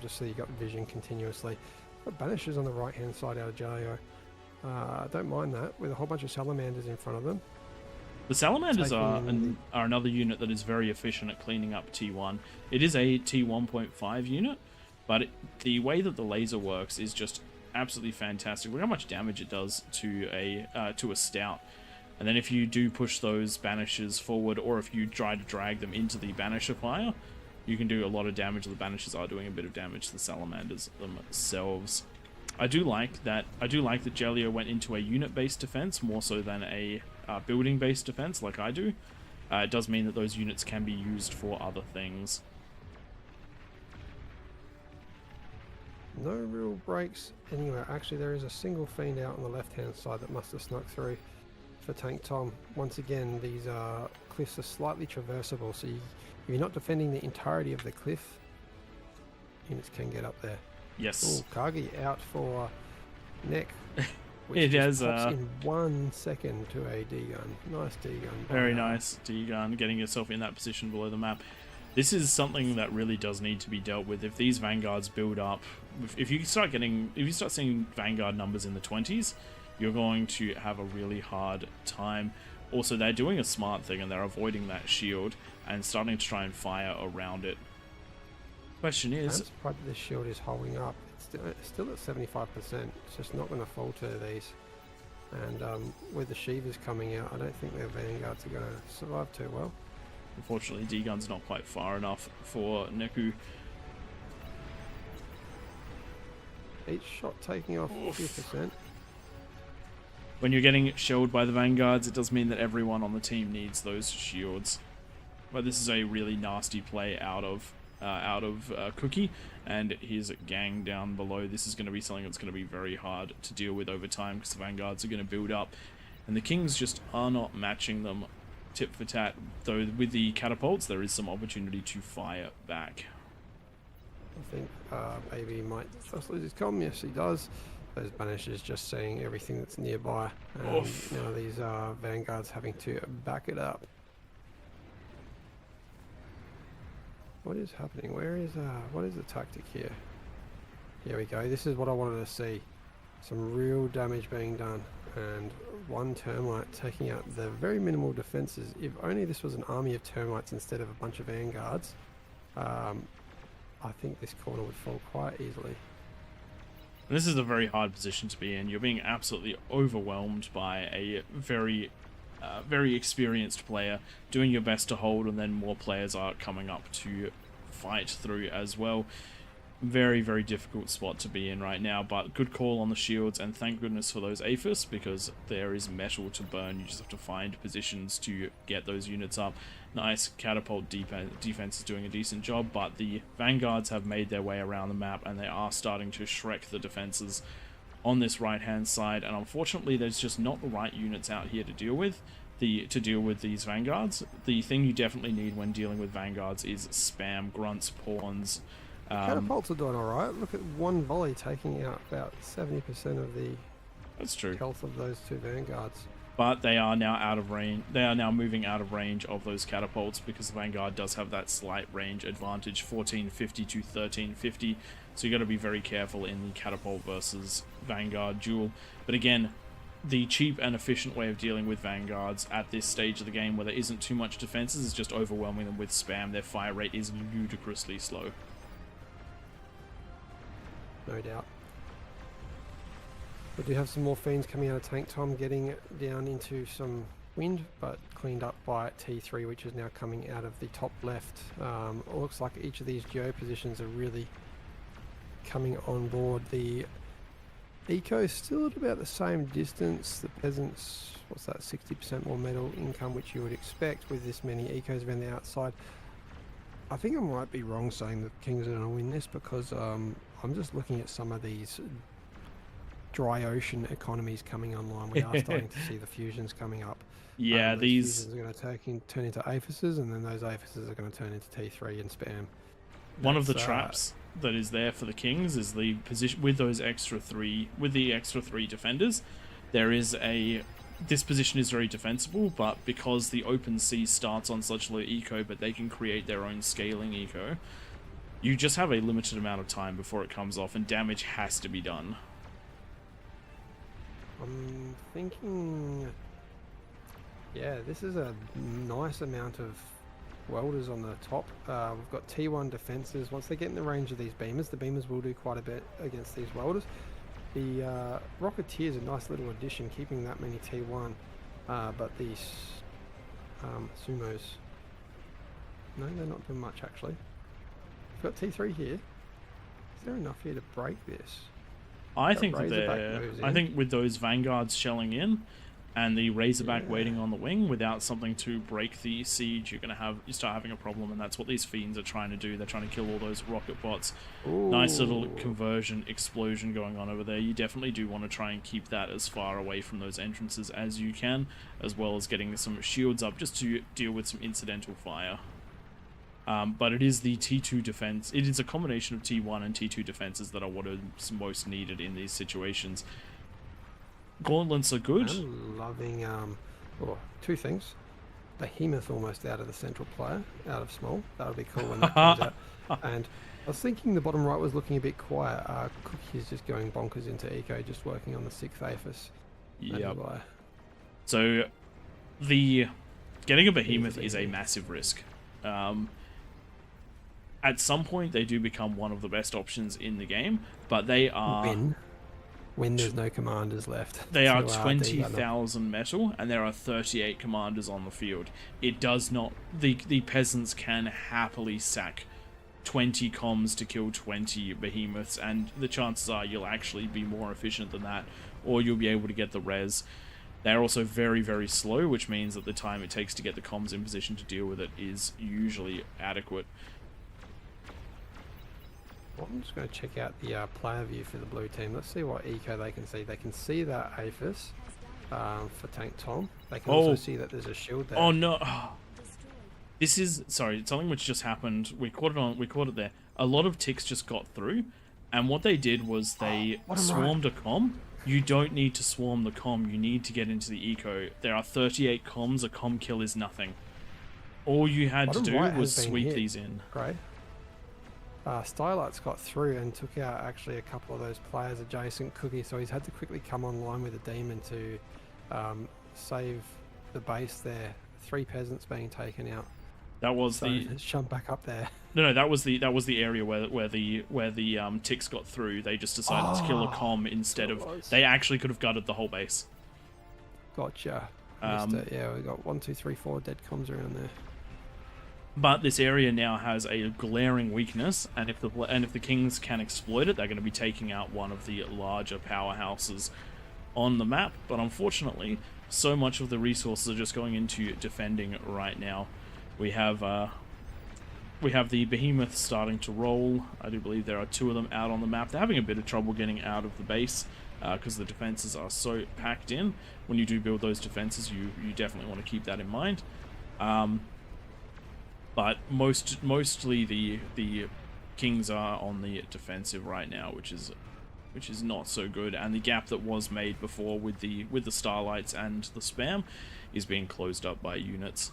just so you got vision continuously. Got Banishers on the right-hand side out of Jaleo. I don't mind that, with a whole bunch of Salamanders in front of them. The Salamanders are, taking are another unit that is very efficient at cleaning up T1. It is a T1.5 unit, but the way that the laser works is just absolutely fantastic. Look how much damage it does to a stout. And then if you do push those banishes forward, or if you try to drag them into the banisher fire, you can do a lot of damage. The banishes are doing a bit of damage to the salamanders themselves. I do like that Jellia went into a unit-based defense more so than a building-based defense like I do. It does mean that those units can be used for other things. No real breaks anywhere. Actually, there is a single fiend out on the left-hand side that must have snuck through for Tank Tom. Once again, these cliffs are slightly traversable, so if you're not defending the entirety of the cliff, units can get up there. Yes. Oh, Kagi out for neck. It just has pops in 1 second to a D-gun. Nice D-gun. Very nice D-gun, getting yourself in that position below the map. This is something that really does need to be dealt with. If these vanguards build up, if you start seeing vanguard numbers in the 20s, you're going to have a really hard time. Also, they're doing a smart thing and they're avoiding that shield and starting to try and fire around it. Question is, I'm surprised this shield is holding up. It's still at 75%. It's just not going to falter these. And with the Shivas coming out, I don't think their vanguards are going to survive too well. unfortunately, D-gun's not quite far enough for Neku. Each shot taking off 50%. When you're getting shelled by the vanguards, it does mean that everyone on the team needs those shields. But this is a really nasty play out of Cookie and his gang down below. This is going to be something that's going to be very hard to deal with over time because the vanguards are going to build up, and the Kings just are not matching them tit for tat. Though with the catapults, there is some opportunity to fire back. I think Baby might just lose his comm. Yes, he does. Those Banishers just seeing everything that's nearby, and now these vanguards having to back it up. What is happening? Where is what is the tactic here? Here we go. This is what I wanted to see. Some real damage being done, and one termite taking out the very minimal defenses. If only this was an army of termites instead of a bunch of vanguards, I think this corner would fall quite easily. This is a very hard position to be in. You're being absolutely overwhelmed by a very experienced player, doing your best to hold, and then more players are coming up to fight through as well. Very, very difficult spot to be in right now, but good call on the shields, and thank goodness for those Aphis, because there is metal to burn. You just have to find positions to get those units up. Nice catapult defense is doing a decent job, but the vanguards have made their way around the map, and they are starting to Shrek the defenses on this right-hand side, and unfortunately there's just not the right units out here to deal with these vanguards. The thing you definitely need when dealing with vanguards is spam, grunts, pawns. Catapults are doing alright. Look at one volley taking out about 70% of the That's true. health of those two vanguards. But they are now out of range. They are now moving out of range of those catapults because the vanguard does have that slight range advantage, 1450 to 1350. So you got to be very careful in the catapult versus vanguard duel. But again, the cheap and efficient way of dealing with vanguards at this stage of the game, where there isn't too much defenses, is just overwhelming them with spam. Their fire rate is ludicrously slow. No doubt. We do have some more fiends coming out of Tank Tom, getting down into some wind, but cleaned up by T3, which is now coming out of the top left. It looks like each of these geo positions are really coming on board. The eco is still at about the same distance. The peasants, what's that, 60% more metal income, which you would expect with this many ecos around the outside. I think I might be wrong saying the Kings are going to win this, because I'm just looking at some of these dry ocean economies coming online. We are starting to see the fusions coming up. Yeah, these fusions are going to turn into Aphises, and then those Aphises are going to turn into T3 and spam. One of the traps that is there for the Kings is the position with those extra three defenders. This position is very defensible, but because the open sea starts on such low eco, but they can create their own scaling eco, you just have a limited amount of time before it comes off, and damage has to be done. I'm thinking Yeah, this is a nice amount of welders on the top. We've got T1 defenses. Once they get in the range of these beamers, the beamers will do quite a bit against these welders. The Rocketeer is a nice little addition, keeping that many T1. But these Sumos, no, they're not doing much actually. We've got T3 here. Is there enough here to break this? I think that I think with those Vanguards shelling in, and the Razorback waiting on the wing without something to break the siege, you start having a problem, and that's what these fiends are trying to do. They're trying to kill all those rocket bots. Ooh. Nice little conversion explosion going on over there. You definitely do want to try and keep that as far away from those entrances as you can, as well as getting some shields up just to deal with some incidental fire. But it is the T2 defense. It is a combination of T1 and T2 defenses that are what is most needed in these situations. Gauntlets are good. I'm loving two things. Behemoth almost out of the central player, out of small. That'll be cool when that comes out. And I was thinking the bottom right was looking a bit quiet. Cookie is just going bonkers into eco, just working on the 6th Aphis. Yep. So the getting a Behemoth is a massive risk. At some point they do become one of the best options in the game, but they are when there's no commanders left. They are 20,000 metal, and there are 38 commanders on the field. It does not... The peasants can happily sack 20 comms to kill 20 behemoths, and the chances are you'll actually be more efficient than that, or you'll be able to get the res. They're also very, very slow, which means that the time it takes to get the comms in position to deal with it is usually adequate. Well, I'm just going to check out the player view for the blue team. Let's see what eco they can see. They can see that Aphis for Tank Tom. They can also see that there's a shield there. Oh no! This is something which just happened. We caught it there. A lot of ticks just got through, and what they did was they swarmed a comm. You don't need to swarm the comm. You need to get into the eco. There are 38 comms. A comm kill is nothing. All you had to do was sweep these in. Great. Stylart's got through and took out actually a couple of those players adjacent Cookie, so he's had to quickly come online with a demon to save the base there. 3 peasants being taken out. That was jump back up there. No, that was the area where the ticks got through. They just decided to kill a comm instead of. They actually could have gutted the whole base. Gotcha. Yeah, we got 1, 2, 3, 4 dead comms around there. But this area now has a glaring weakness, and if the Kings can exploit it, they're going to be taking out one of the larger powerhouses on the map. But unfortunately, so much of the resources are just going into defending right now. We have the Behemoth starting to roll. I do believe there are 2 of them out on the map. They're having a bit of trouble getting out of the base because the defenses are so packed in. When you do build those defenses, you definitely want to keep that in mind. But mostly the Kings are on the defensive right now, which is not so good. And the gap that was made before with the Starlights and the spam is being closed up by units.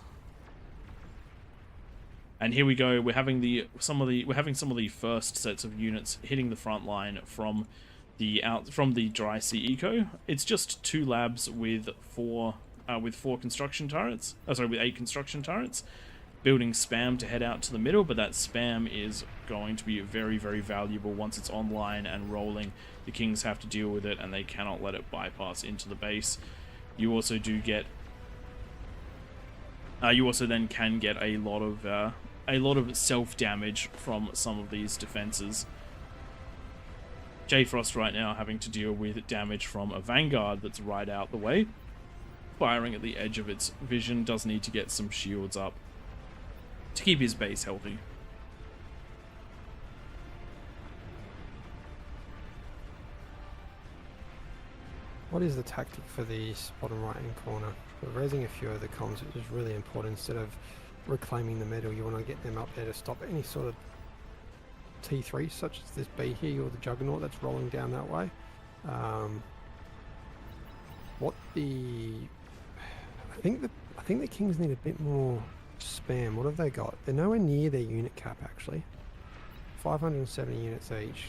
And here we go. We're having some of the first sets of units hitting the front line from the dry sea eco. It's just 2 labs with 4 construction turrets. With 8 construction turrets. Building spam to head out to the middle, but that spam is going to be very, very valuable once it's online and rolling. The Kings have to deal with it, and they cannot let it bypass into the base. You also do get. You also then can get a lot of self damage from some of these defenses. J-Frost right now having to deal with damage from a Vanguard that's right out the way, firing at the edge of its vision. Does need to get some shields up to keep his base healthy. What is the tactic for the bottom right hand corner? We're raising a few of the comms, which is really important. Instead of reclaiming the middle, you want to get them up there to stop any sort of T3 such as this B here or the Juggernaut that's rolling down that way. I think the Kings need a bit more spam. What have they got? They're nowhere near their unit cap actually. 570 units each.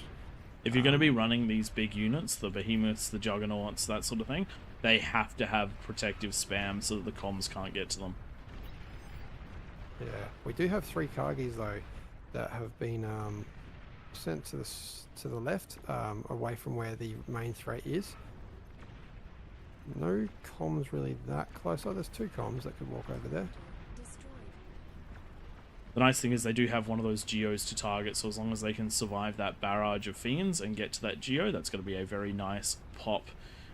If you're going to be running these big units, the Behemoths, the Juggernauts, that sort of thing, they have to have protective spam so that the comms can't get to them. Yeah, we do have 3 Kargis though that have been sent to the left, away from where the main threat is. No comms really that close. Oh, there's 2 comms that could walk over there. Destroyed. The nice thing is they do have one of those geos to target, so as long as they can survive that barrage of fiends and get to that geo, that's going to be a very nice pop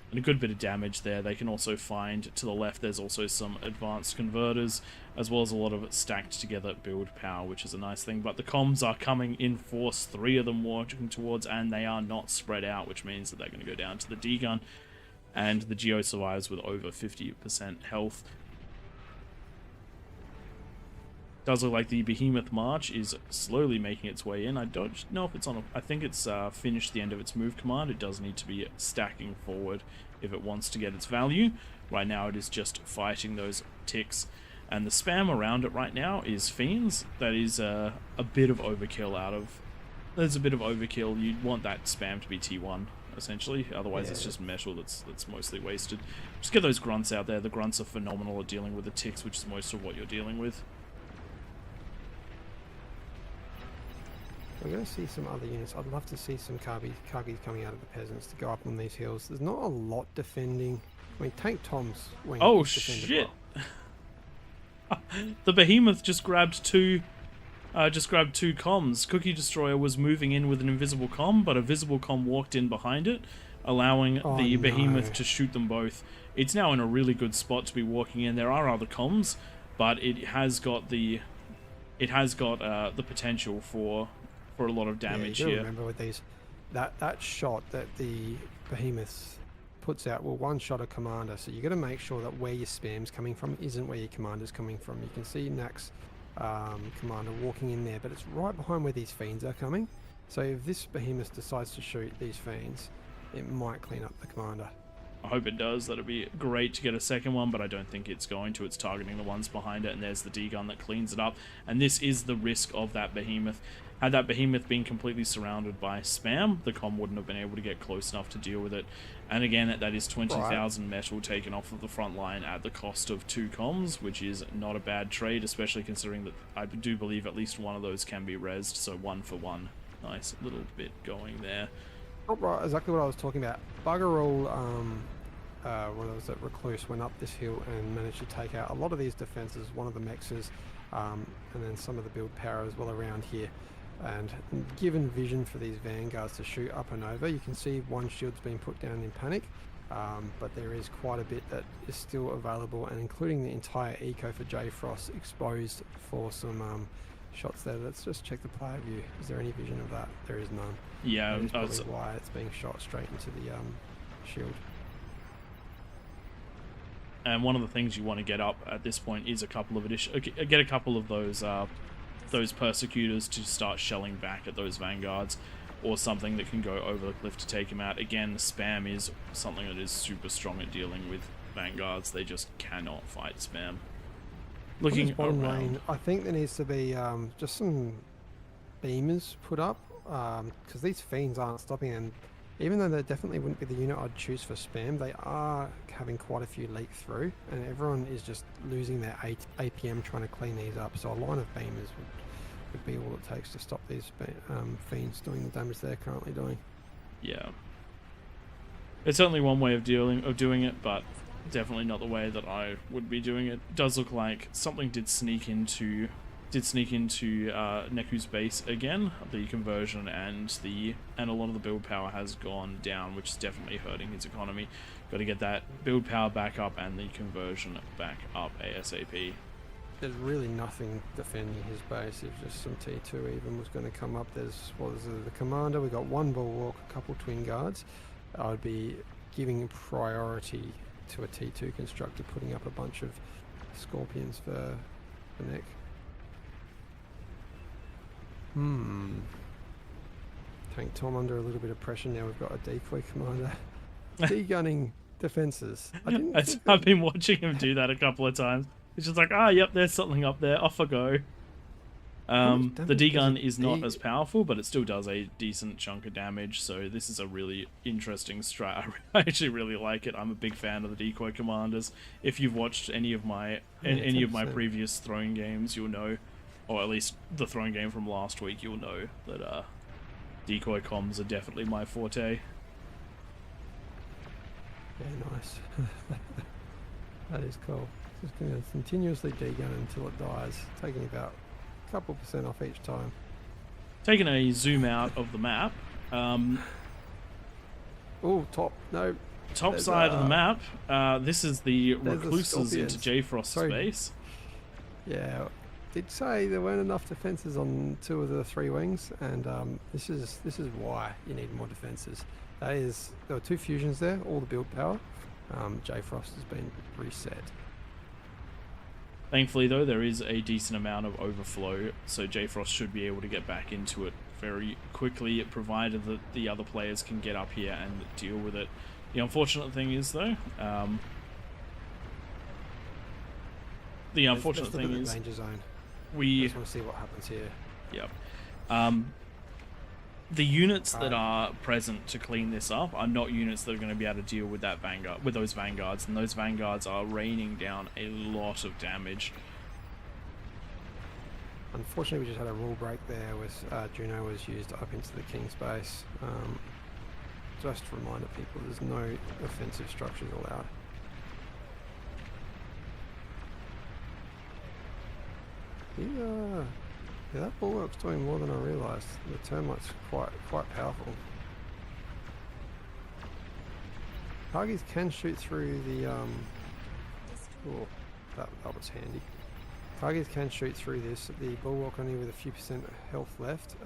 and a good bit of damage there. They can also find to the left there's also some advanced converters, as well as a lot of stacked together build power, which is a nice thing. But the comms are coming in force, 3 of them walking towards, and they are not spread out, which means that they're going to go down to the D-gun, and the geo survives with over 50% health. Does look like the Behemoth March is slowly making its way in. I don't know if it's on I think it's finished the end of its move command. It does need to be stacking forward if it wants to get its value. Right now it is just fighting those ticks. And the spam around it right now is fiends. That is a bit of overkill out of... There's a bit of overkill. You'd want that spam to be T1, essentially. Otherwise it's just metal that's mostly wasted. Just get those grunts out there. The grunts are phenomenal at dealing with the ticks, which is most of what you're dealing with. We're going to see some other units. I'd love to see some Kargis coming out of the peasants to go up on these hills. There's not a lot defending. I mean, Tank Tom's wing. Oh is defended shit! well. The Behemoth just grabbed two comms. Cookie Destroyer was moving in with an invisible comm, but a visible comm walked in behind it, allowing the Behemoth to shoot them both. It's now in a really good spot to be walking in. There are other comms, but it has got the potential for a lot of damage you here. Remember with these, that shot that the Behemoth puts out will one-shot a commander, so you got to make sure that where your spam's coming from isn't where your commander's coming from. You can see Nack's commander walking in there, but it's right behind where these fiends are coming. So if this Behemoth decides to shoot these fiends, it might clean up the commander. I hope it does. That'd be great to get a second one, but I don't think it's going to. It's targeting the ones behind it, and there's the D-gun that cleans it up. And this is the risk of that Behemoth. Had that Behemoth been completely surrounded by spam, the comm wouldn't have been able to get close enough to deal with it. And again, that is 20,000 metal taken off of the front line at the cost of 2 comms, which is not a bad trade, especially considering that I do believe at least one of those can be rezzed, so 1 for 1. Nice little bit going there. Oh, right, exactly what I was talking about. Bugger all, what was it, Recluse went up this hill and managed to take out a lot of these defenses, one of the mexes, and then some of the build power as well around here. And given vision for these vanguards to shoot up and over, you can see one shield's been put down in panic, but there is quite a bit that is still available, and including the entire eco for J Frost exposed for some shots there. Let's just check the player view. Is there any vision of that? There is none. Yeah, that is probably why it's being shot straight into the shield. And one of the things you want to get up at this point is a couple of get a couple of those persecutors to start shelling back at those vanguards, or something that can go over the cliff to take him out. Again, spam is something that is super strong at dealing with vanguards. They just cannot fight spam. Looking bottom around, lane, I think there needs to be just some beamers put up, because these fiends aren't stopping, and even though they definitely wouldn't be the unit I'd choose for spam, they are having quite a few leak through, and everyone is just losing their APM trying to clean these up. So a line of beamers would be all it takes to stop these fiends doing the damage they're currently doing. Yeah, it's certainly one way of doing it, but definitely not the way that I would be doing it. Does look like something did sneak into Neku's base again. The conversion and a lot of the build power has gone down, which is definitely hurting his economy. Got to get that build power back up and the conversion back up ASAP. There's really nothing defending his base. If just some T2 even was going to come up, there's the commander. We got 1 bulwark, a couple twin guards. I would be giving priority to a T2 constructor, putting up a bunch of scorpions for Nick. Tank Tom under a little bit of pressure now. We've got a decoy commander de-gunning defenses. I've been watching him do that a couple of times. It's just like, yep, there's something up there. Off I go. The D gun is not D- as powerful, but it still does a decent chunk of damage. So this is a really interesting strat. I actually really like it. I'm a big fan of the decoy commanders. If you've watched any of my any of my 10%. previous throwing games, you'll know, or at least the throwing game from last week, you'll know that decoy comms are definitely my forte. Yeah, nice. That is cool. Just going to continuously D-gun until it dies, taking about a couple % off each time. Taking a zoom out of the map, Oh, top. No. top There's, side of the map, this is the there's the recluses into scorpions. J-Frost Sorry. space. Yeah. Did say there weren't enough defenses on 2 of the 3 wings, and this is why you need more defenses. There were 2 fusions there, all the build power. J-Frost has been reset. Thankfully, though, there is a decent amount of overflow, so J-Frost should be able to get back into it very quickly, provided that the other players can get up here and deal with it. The unfortunate thing is, though, Let's look at the danger zone. I we just want to see what happens here. yep. The units that are present to clean this up are not units that are going to be able to deal with that vanguard, with those vanguards, and those vanguards are raining down a lot of damage. Unfortunately, we just had a rule break there with Juno was used up into the King's base. Just to remind people, there's no offensive structures allowed. Yeah, that bulwark's doing more than I realised. The termite's quite powerful. Targets can shoot through the oh, that was handy. Targets can shoot through this. The bulwark only with a few % health left.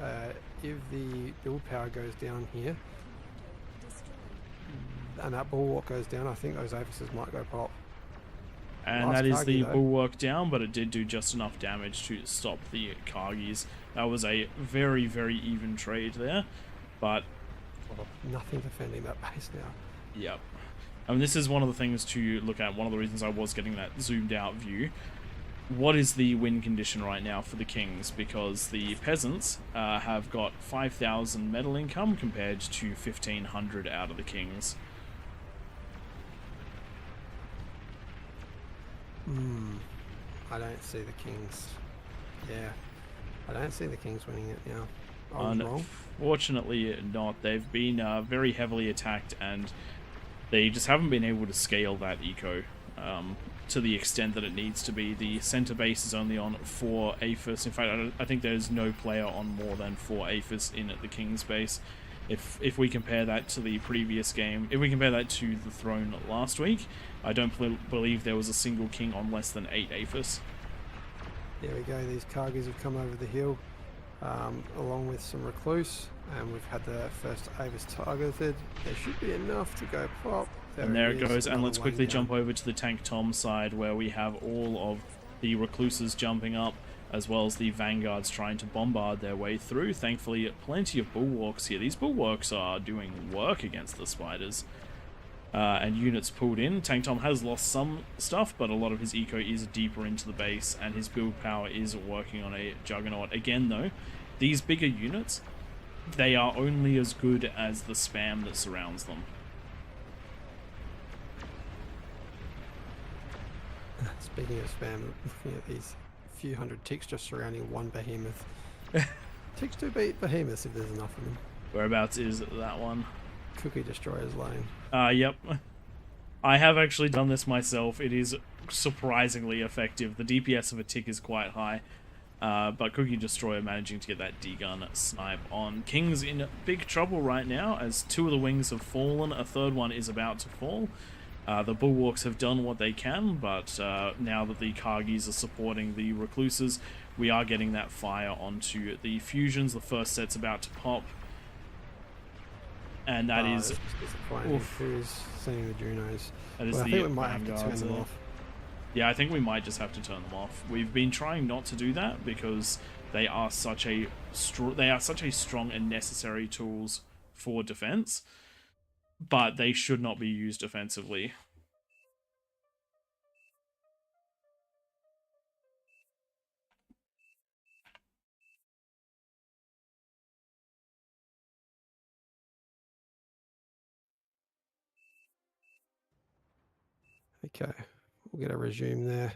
If the build power goes down here, and that bulwark goes down, I think those avises might go pop. And Last that is Kargi, the though. bulwark down, but it did do just enough damage to stop the Kargis. That was a very, very even trade there, but Well, nothing defending that base now. yep. I mean, this is one of the things to look at. One of the reasons I was getting that zoomed out view. What is the win condition right now for the Kings? Because the peasants have got 5,000 metal income compared to 1,500 out of the Kings. I don't see the Kings. Yeah, I don't see the Kings winning it now. I was wrong. Unfortunately not. They've been very heavily attacked, and they just haven't been able to scale that eco to the extent that it needs to be. The center base is only on 4 APHIS. In fact, I think there's no player on more than 4 APHIS in at the King's base. If we compare that to the previous game, if we compare that to the throne last week, I don't believe there was a single king on less than 8 APHIS. There we go. These Kargis have come over the hill, along with some recluse, and we've had the first Avis targeted. There should be enough to go pop. And there it is, goes, and another let's one quickly down. jump over to the Tank Tom side, where we have all of the recluses jumping up, as well as the vanguards trying to bombard their way through. Thankfully, plenty of bulwarks here. These bulwarks are doing work against the spiders. And units pulled in. Tank Tom has lost some stuff, but a lot of his eco is deeper into the base, and his build power is working on a juggernaut. Again, though, these bigger units, they are only as good as the spam that surrounds them. Speaking of spam, looking at these few hundred ticks just surrounding one behemoth. Ticks do beat behemoths if there's enough of them. Whereabouts is that one? Cookie Destroyer's lane. Yep. I have actually done this myself. It is surprisingly effective. The DPS of a tick is quite high, but Cookie Destroyer managing to get that D-gun snipe on. King's in big trouble right now, as 2 of the wings have fallen. A 3rd one is about to fall. The bulwarks have done what they can, but now that the Kargis are supporting the recluses, we are getting that fire onto the fusions. The first set's about to pop. And that is... That's disappointing. Oof. Who's seeing the Junos? That is Well, I the think we might have to turn vanguards them there. off. Yeah, I think we might just have to turn them off. We've been trying not to do that because they are such a strong and necessary tools for defense, but they should not be used offensively. Okay, we'll get a resume there.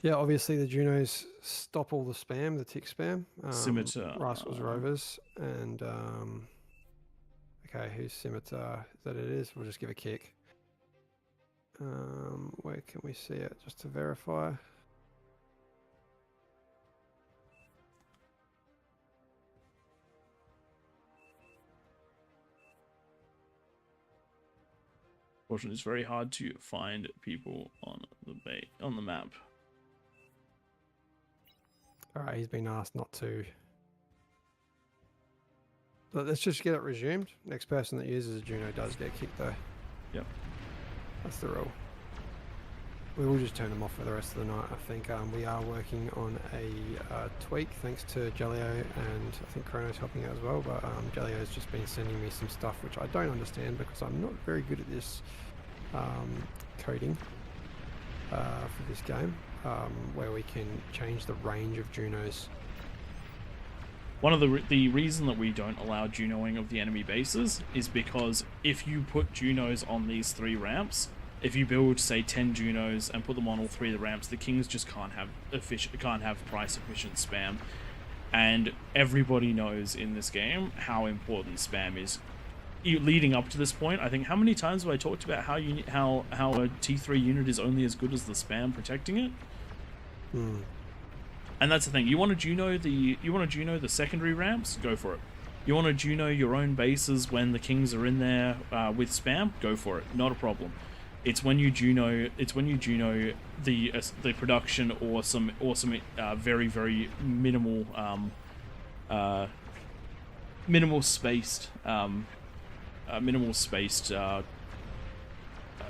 Yeah, obviously the Junos stop all the spam, the tick spam. Scimitar. Rascals Rovers and okay, who's Scimitar? Is that it is? We'll just give a kick. Where can we see it? Just to verify. Fortunately, it's very hard to find people on the map. All right, he's been asked not to. But let's just get it resumed. Next person that uses a Juno does get kicked though. Yep. That's the rule. We will just turn them off for the rest of the night. I think we are working on a tweak thanks to Jellio, and I think Chrono's helping out as well. But Jellio's just been sending me some stuff which I don't understand because I'm not very good at this coding for this game, where we can change the range of Junos. One of the reason that we don't allow Junoing of the enemy bases is because if you put Junos on these 3 ramps, if you build say 10 Junos and put them on all 3 of the ramps, the Kings just can't have price efficient spam, and everybody knows in this game how important spam is. Leading up to this point, I think how many times have I talked about how a T3 unit is only as good as the spam protecting it? And that's the thing. You want to Juno the secondary ramps? Go for it. You want to Juno your own bases when the Kings are in there with spam? Go for it. Not a problem. It's when you Juno the production or some very very minimal spaced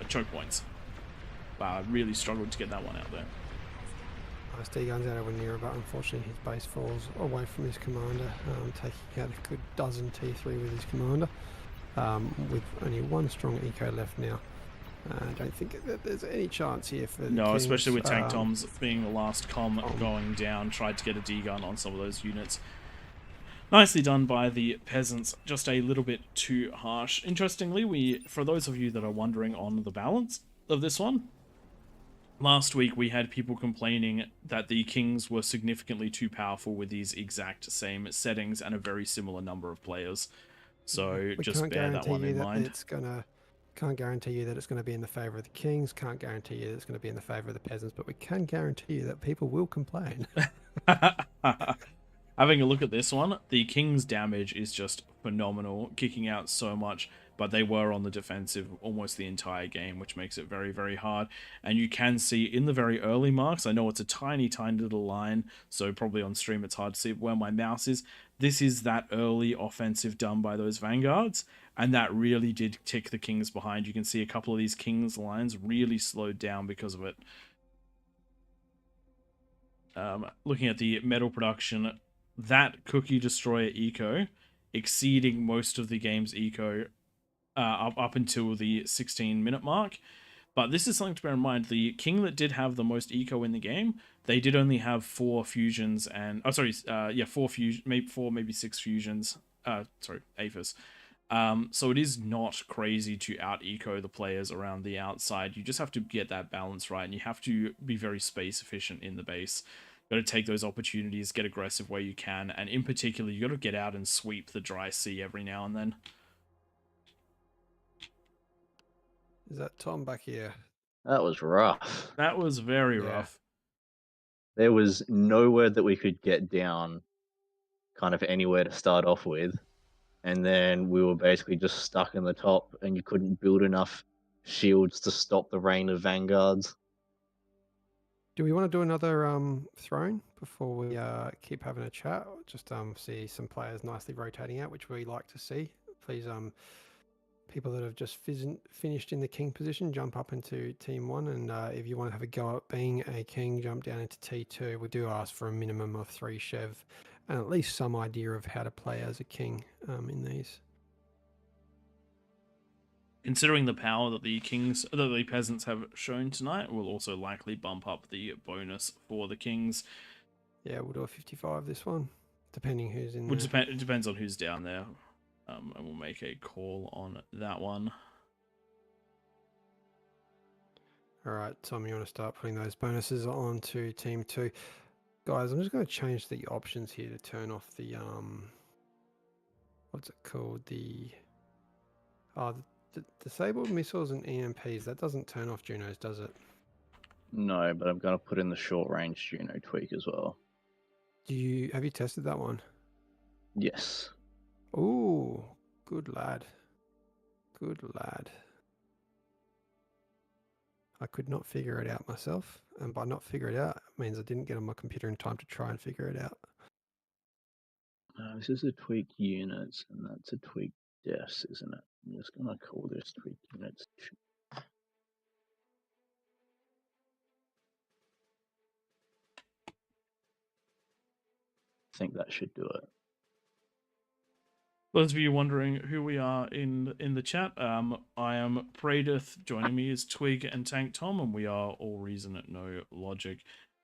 choke points. Wow, I really struggled to get that one out there. Nice D-guns out over near, but unfortunately his base falls away from his commander, taking out a good dozen T3 with his commander, with only 1 strong eco left now. I don't think that there's any chance here for the Kings, especially with Tank Toms being the last com going down. Tried to get a D-gun on some of those units. Nicely done by the peasants, just a little bit too harsh. Interestingly, for those of you that are wondering on the balance of this one, last week we had people complaining that the Kings were significantly too powerful with these exact same settings and a very similar number of players. So just bear that one in mind. Can't guarantee you that it's going to be in the favour of the Kings, can't guarantee you that it's going to be in the favour of the peasants, but we can guarantee you that people will complain. Having a look at this one, the King's damage is just phenomenal, kicking out so much, but they were on the defensive almost the entire game, which makes it very, very hard. And you can see in the very early marks, I know it's a tiny, tiny little line, so probably on stream it's hard to see where my mouse is. This is that early offensive done by those Vanguards, and that really did tick the Kings behind. You can see a couple of these Kings lines really slowed down because of it. Looking at the metal production, that Cookie Destroyer eco exceeding most of the game's eco up until the 16-minute mark. But this is something to bear in mind. The King that did have the most eco in the game, they did only have 4 fusions and... Oh, sorry. 4 fusions, maybe 6 fusions. Sorry, APHIS. So it is not crazy to out-eco the players around the outside. You just have to get that balance right, and you have to be very space efficient in the base. Got to take those opportunities, get aggressive where you can, and in particular, you got to get out and sweep the dry sea every now and then. Is that Tom back here? That was rough. That was very rough. There was nowhere that we could get down kind of anywhere to start off with. And then we were basically just stuck in the top, and you couldn't build enough shields to stop the rain of Vanguards. Do we want to do another throne before we keep having a chat? Just see some players nicely rotating out, which we like to see. Please, people that have just finished in the king position, jump up into team 1, and if you want to have a go at being a king, jump down into T2. We do ask for a minimum of 3 Chev and at least some idea of how to play as a king in these. Considering the power that the peasants have shown tonight, we'll also likely bump up the bonus for the Kings. Yeah, we'll do a 55 this one, depending who's in there. It depends on who's down there, and we'll make a call on that one. All right, Tom, you want to start putting those bonuses on to Team 2. Guys, I'm just going to change the options here to turn off the, what's it called? The disabled missiles and EMPs. That doesn't turn off Junos, does it? No, but I'm going to put in the short range Juno tweak as well. Have you tested that one? Yes. Ooh, good lad. Good lad. I could not figure it out myself, and by not figure it out, it means I didn't get on my computer in time to try and figure it out. This is a tweak units, and that's a tweak deaths, isn't it? I'm just going to call this tweak units. I think that should do it. Those of you wondering who we are in the chat, I am Pradith. Joining me is Twig and Tank Tom, and we are All Reason No Logic.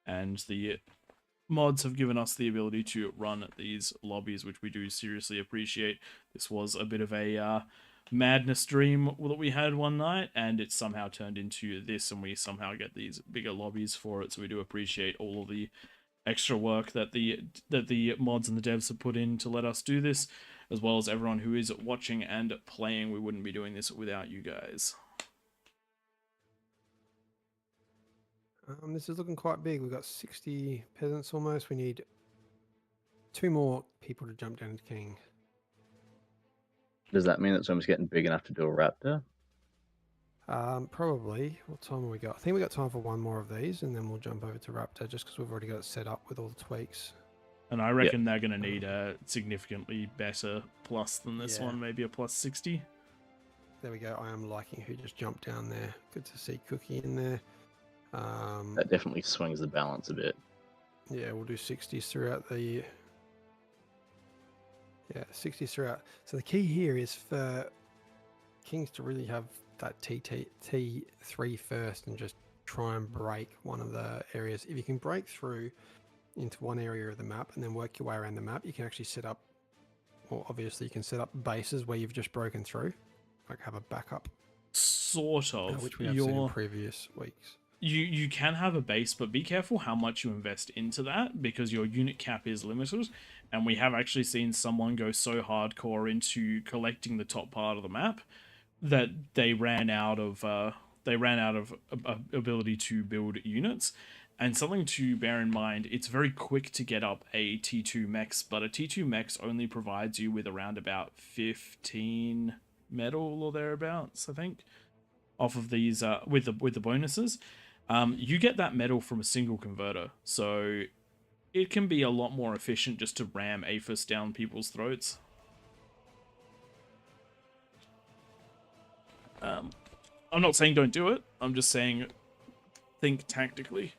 And the mods have given us the ability to run these lobbies, which we do seriously appreciate. This was a bit of a madness dream that we had one night, and it somehow turned into this, and we somehow get these bigger lobbies for it. So we do appreciate all of the extra work that the mods and the devs have put in to let us do this, as well as everyone who is watching and playing. We wouldn't be doing this without you guys. This is looking quite big. We've got 60 peasants almost. We need 2 more people to jump down to king. Does that mean that someone's getting big enough to do a raptor? Probably. What time have we got? I think we got time for 1 more of these, and then we'll jump over to Raptor, just because we've already got it set up with all the tweaks. And I reckon they're going to need a significantly better plus than this one, maybe a plus 60. There we go. I am liking who just jumped down there. Good to see Cookie in there. That definitely swings the balance a bit. Yeah, we'll do 60s throughout the... Yeah, 60s throughout. So the key here is for kings to really have that T3 first and just try and break one of the areas. If you can break through into one area of the map and then work your way around the map, you can actually set up, well, obviously you can set up bases where you've just broken through, like have a backup. Sort of. Which we have seen in previous weeks. You can have a base, but be careful how much you invest into that, because your unit cap is limited, and we have actually seen someone go so hardcore into collecting the top part of the map that they ran out of ability to build units. And something to bear in mind, it's very quick to get up a T2 mechs, but a T2 mechs only provides you with around about 15 metal or thereabouts, I think, off of these with the bonuses. You get that metal from a single converter, so it can be a lot more efficient just to ram APHIS down people's throats. I'm not saying don't do it, I'm just saying think tactically.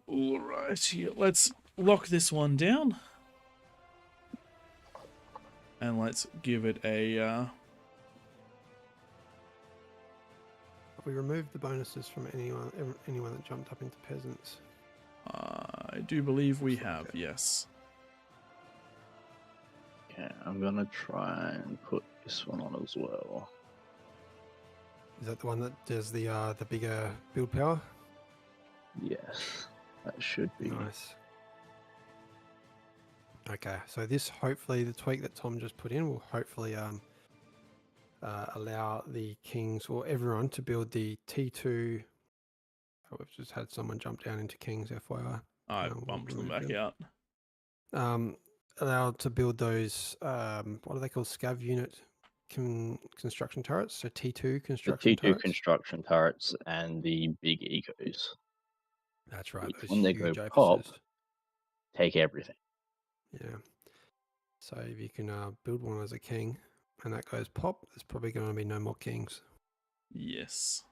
Alright, let's lock this one down. And let's give it a... We removed the bonuses from anyone that jumped up into peasants. I do believe we have, yes. Yeah, I'm going to try and put this one on as well. Is that the one that does the bigger build power? Yes, that should be. Nice. Okay, so this, hopefully, the tweak that Tom just put in will hopefully allow the kings or everyone to build the T2. Oh, we've just had someone jump down into kings, FYI. I bumped them back out. Allowed to build those, what are they called? Scav unit construction turrets. So T2 construction the T2 turrets. construction turrets and the big ecos. That's right. Those When they go huge pop, APHISs. take everything. Yeah. So if you can build one as a king and that goes pop, there's probably going to be no more kings. Yes.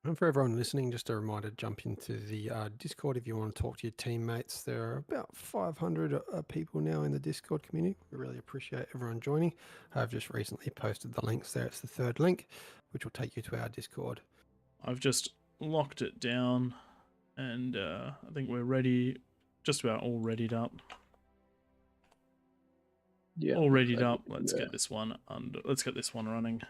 And for everyone listening, just a reminder, jump into the Discord if you want to talk to your teammates. There are about 500 people now in the Discord community. We really appreciate everyone joining. I've just recently posted the links there. It's the 3rd link, which will take you to our Discord. I've just locked it down, and I think we're ready, just about all readied up. Yeah. All readied okay, up. we can Let's do get this one under. Let's get this one running.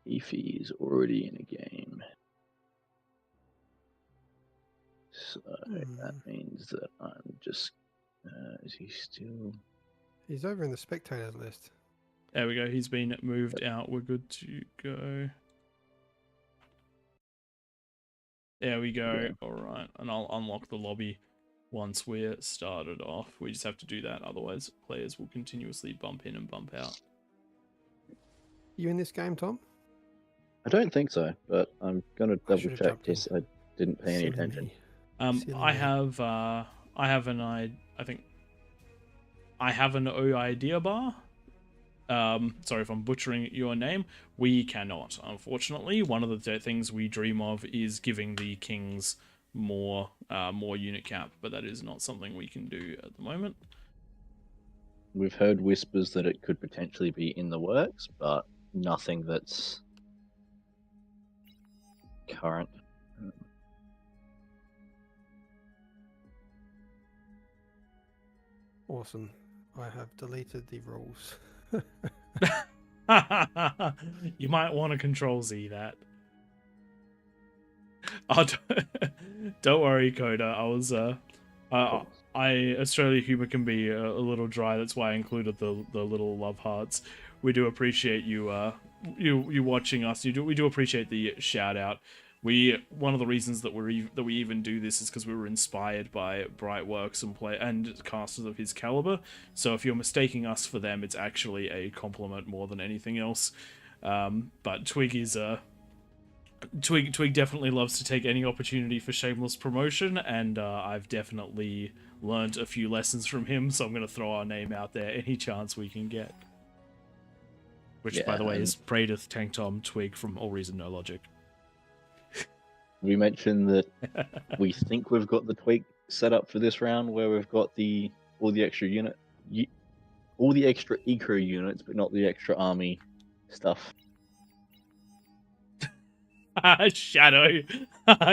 that. Ify is already in a game. So that means that I'm just. Is he still? He's over in the spectators list. There we go. He's been moved out. We're good to go. There we go. Yeah. All right. And I'll unlock the lobby once we're started off. We just have to do that. Otherwise, players will continuously bump in and bump out. You in this game, Tom? I don't think so, but I'm gonna I double should've check jumped in. because I didn't pay any Silly attention. me. Silly I me. have I think I have an idea bar. Sorry if I'm butchering your name. We cannot, unfortunately. One of the things we dream of is giving the kings more unit cap, but that is not something we can do at the moment. We've heard whispers that it could potentially be in the works, but nothing that's current. Awesome. I have deleted the rules. You might want to Control Z that. Oh, don't worry, Coda. I was Australia humor can be a little dry. That's why I included the little love hearts. We do appreciate you you watching us. We do appreciate the shout out. One of the reasons that we even do this is because we were inspired by Brightworks and casters of his caliber. So if you're mistaking us for them, it's actually a compliment more than anything else. But Twig is Twig definitely loves to take any opportunity for shameless promotion, and I've definitely learned a few lessons from him. So I'm going to throw our name out there any chance we can get. Which, Yeah, by the way, and- is Praedith Tank Tom Twig from All Reason No Logic. We mentioned that we think we've got the tweak set up for this round, where we've got all the extra eco units, but not the extra army stuff. Shadow,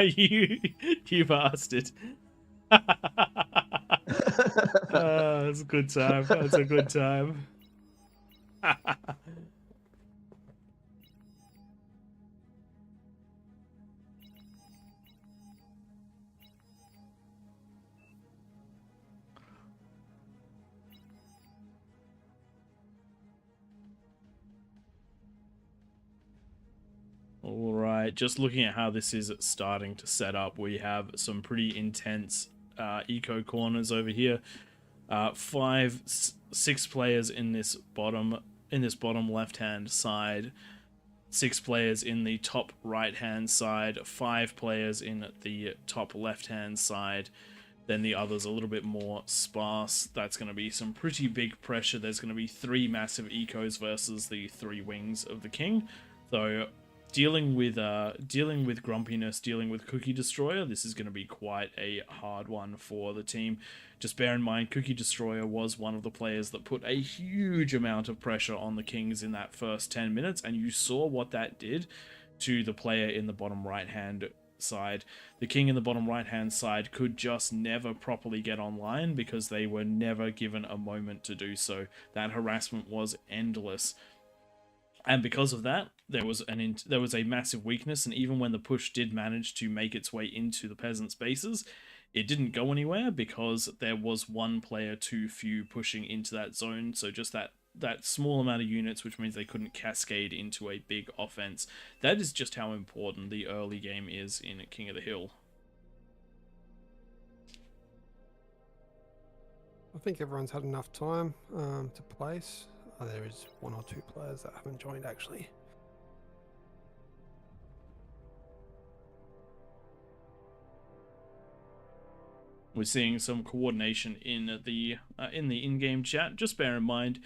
you bastard. That's a good time. That's a good time. All right, just looking at how this is starting to set up, we have some pretty intense eco corners over here. 6 players in this bottom left hand side, 6 players in the top right hand side, 5 players in the top left hand side. Then the others a little bit more sparse. That's going to be some pretty big pressure. There's going to be 3 massive ecos versus the 3 wings of the king. So dealing with grumpiness, dealing with Cookie Destroyer, this is going to be quite a hard one for the team. Just bear in mind, Cookie Destroyer was one of the players that put a huge amount of pressure on the Kings in that first 10 minutes, and you saw what that did to the player in the bottom right-hand side. The King in the bottom right-hand side could just never properly get online because they were never given a moment to do so. That harassment was endless. And because of that, there was a massive weakness, and even when the push did manage to make its way into the peasants' bases, it didn't go anywhere because there was 1 player too few pushing into that zone. So just that small amount of units, which means they couldn't cascade into a big offense. That is just how important the early game is in King of the Hill. I think everyone's had enough time to place. There is 1 or 2 players that haven't joined actually. We're seeing some coordination in the in-game chat. Just bear in mind,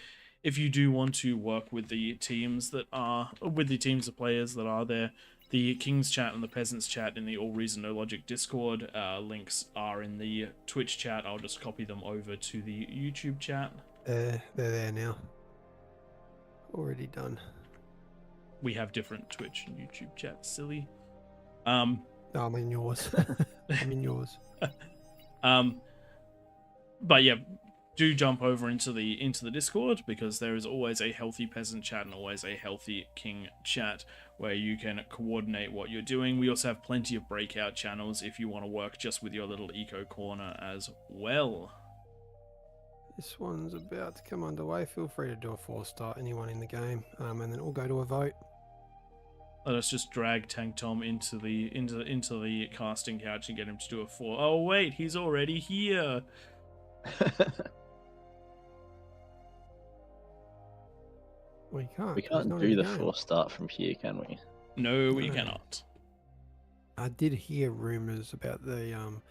if you do want to work with the teams of players that are there, the King's chat and the Peasants chat in the All Reason No Logic Discord links are in the Twitch chat. I'll just copy them over to the YouTube chat. They're there now. Already done. We have different Twitch and YouTube chats, silly. No, I'm in yours. I'm in yours. But yeah, do jump over into the Discord, because there is always a healthy peasant chat and always a healthy king chat where you can coordinate what you're doing. We also have plenty of breakout channels if you want to work just with your little eco corner as well. This one's about to come underway. Feel free to do a 4-star, anyone in the game, and then we'll go to a vote. Let us just drag Tank Tom into the casting couch and get him to do a 4. Oh wait, he's already here. We can't. We 'cause he's can't not do in the game. 4-star from here, can we? No, we No. cannot. I did hear rumors about the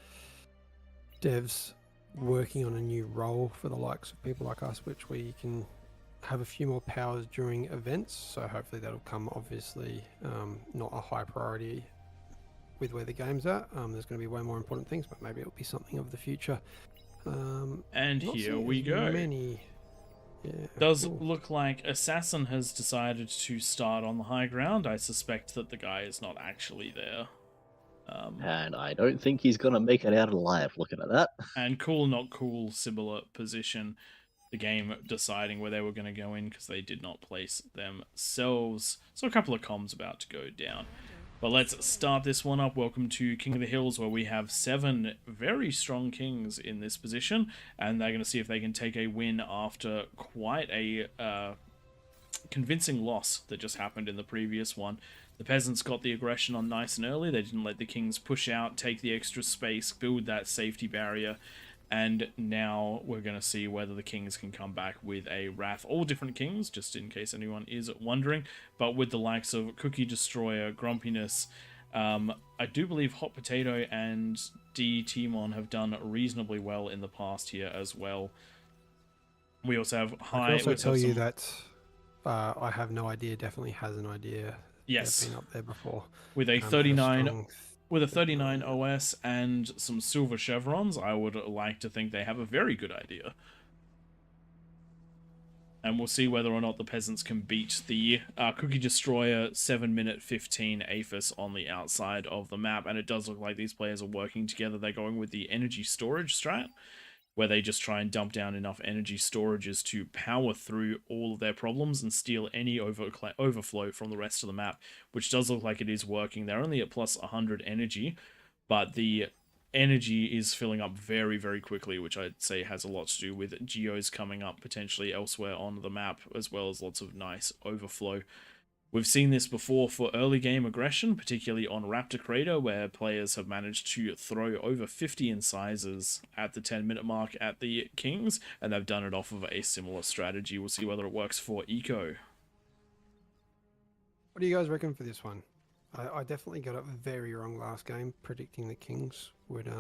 devs working on a new role for the likes of people like us, which we can have a few more powers during events. So hopefully that'll come. Obviously, not a high priority with where the game's at. There's going to be way more important things, but maybe it'll be something of the future. And Not here seeing we as go. Many. Yeah. Does Cool. look like Assassin has decided to start on the high ground. I suspect that the guy is not actually there. And I don't think he's gonna make it out alive. Looking at that. And Cool Not Cool, similar position. The game deciding where they were going to go in because they did not place themselves. So a couple of comms about to go down. But let's start this one up. Welcome to King of the Hills, where we have 7 very strong kings in this position, and they're going to see if they can take a win after quite a convincing loss that just happened in the previous one. The peasants got the aggression on nice and early. They didn't let the kings push out, take the extra space, build that safety barrier. And now we're going to see whether the kings can come back with a wrath. All different kings, just in case anyone is wondering. But with the likes of Cookie Destroyer, Grumpiness, I do believe Hot Potato and D. Timon have done reasonably well in the past here as well. We also have I high... can also we tell have you some- that I have no idea. Definitely has an idea. Yes. They've been up there before. With a and 39... strong With a 39 OS and some silver chevrons, I would like to think they have a very good idea. And we'll see whether or not the peasants can beat the Cookie Destroyer 7-minute 15 Aphis on the outside of the map. And it does look like these players are working together. They're going with the energy storage strat, where they just try and dump down enough energy storages to power through all of their problems and steal any overflow from the rest of the map, which does look like it is working. They're only at plus 100 energy, but the energy is filling up very, very quickly, which I'd say has a lot to do with geos coming up potentially elsewhere on the map, as well as lots of nice overflow. We've seen this before for early game aggression, particularly on Raptor Crater, where players have managed to throw over 50 incisors at the 10-minute mark at the Kings, and they've done it off of a similar strategy. We'll see whether it works for Eco. What do you guys reckon for this one? I definitely got it very wrong last game, predicting the Kings would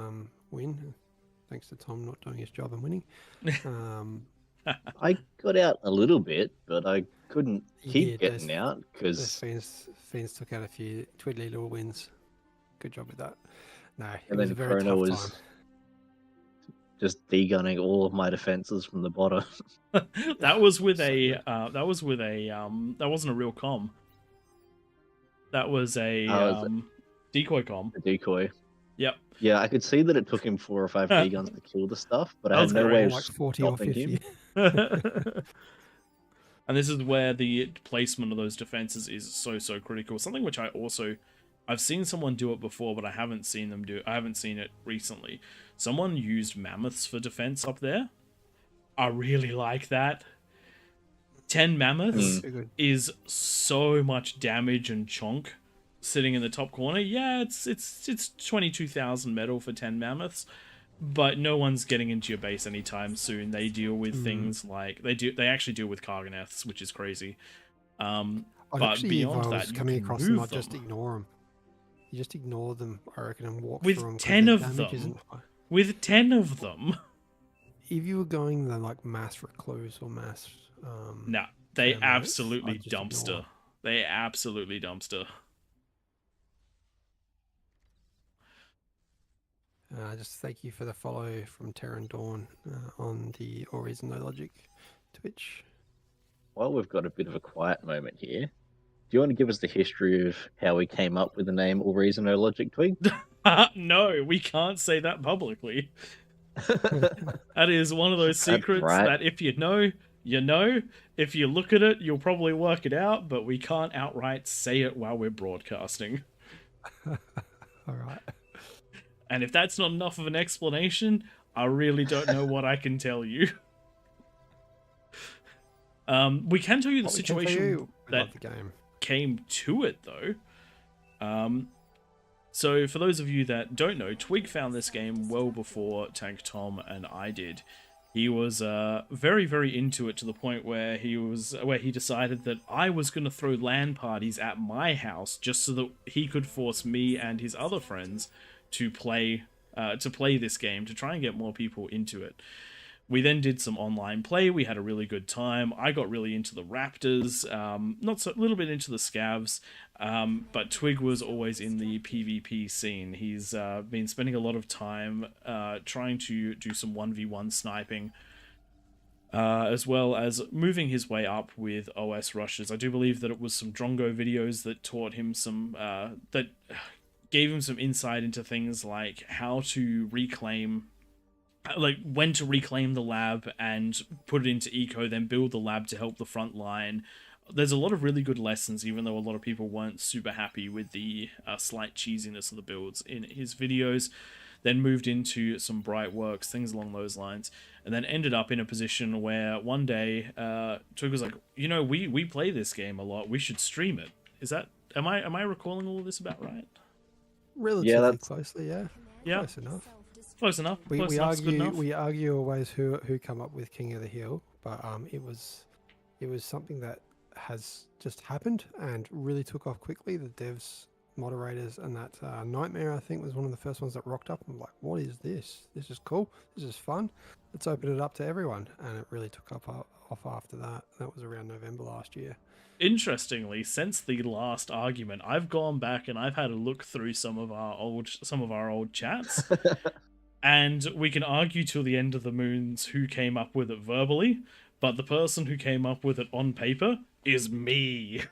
win, thanks to Tom not doing his job and winning. I got out a little bit, but I couldn't You keep did, getting those- out Those because. Fiends took out a few twiddly little wins. Good job with that. No, it And was then a very Chrono tough was time. just degunning all of my defenses from the bottom. That was with So a good. that wasn't a real comm. That was a was decoy comm. The decoy. Yep. Yeah, I could see that it took him 4 or 5 D-guns to kill the stuff, but I That had was no great. way of Like 40 or stopping 50. him. And this is where the placement of those defenses is so critical. Something which I've seen someone do it before, but I haven't seen it recently. Someone used mammoths for defense up there. I really like that. 10 mammoths Very good. is so much damage and chonk sitting in the top corner. Yeah, it's 22,000 metal for 10 mammoths, but no one's getting into your base anytime soon. They deal with things like they actually deal with Karganeths, which is crazy. I'd But actually, beyond if I that, was you coming can across them, move I'd just them. ignore them. You just ignore them, I reckon, and walk With through them. 10 of damage them? isn't high. With 10 of them, If you were going the like mass recluse or mass, nah, they Termites, absolutely I'd just dumpster. ignore. They absolutely dumpster. just thank you for the follow from Terran Dawn on the AllReasonNoLogic Twitch. While we've got a bit of a quiet moment here, you want to give us the history of how we came up with the name All Reason No Logic, Twig? No, we can't say that publicly. That is one of those secrets right. that if you know, you know. If you look at it, you'll probably work it out, but we can't outright say it while we're broadcasting. All right. And if that's not enough of an explanation, I really don't know what I can tell you. We can tell you the situation that the game. came to it, though. So for those of you that don't know, Twig found this game well before Tank Tom and I did. He was very, very into it to the point where he decided that I was going to throw LAN parties at my house just so that he could force me and his other friends to play this game, to try and get more people into it. We then did some online play. We had a really good time. I got really into the Raptors, a little bit into the Scavs, but Twig was always in the PvP scene. He's been spending a lot of time trying to do some 1v1 sniping, as well as moving his way up with OS rushes. I do believe that it was some Drongo videos that taught him that gave him some insight into things like how to reclaim, like when to reclaim the lab and put it into eco, then build the lab to help the front line. There's a lot of really good lessons, even though a lot of people weren't super happy with the slight cheesiness of the builds in his videos. Then moved into some bright works, things along those lines, and then ended up in a position where one day Twig was like, you know, we play this game a lot, we should stream it. Am I recalling all of this about right? Relatively closely, yeah. Yeah. Close enough. Close enough. We argue always who come up with King of the Hill, but it was something that has just happened and really took off quickly. The devs, moderators, and that Nightmare, I think, was one of the first ones that rocked up. I'm like, what is this? This is cool. This is fun. Let's open it up to everyone. And it really took off after that. That was around November last year. Interestingly, since the last argument, I've gone back and I've had a look through some of our old chats. And we can argue till the end of the moons who came up with it verbally, but the person who came up with it on paper is me.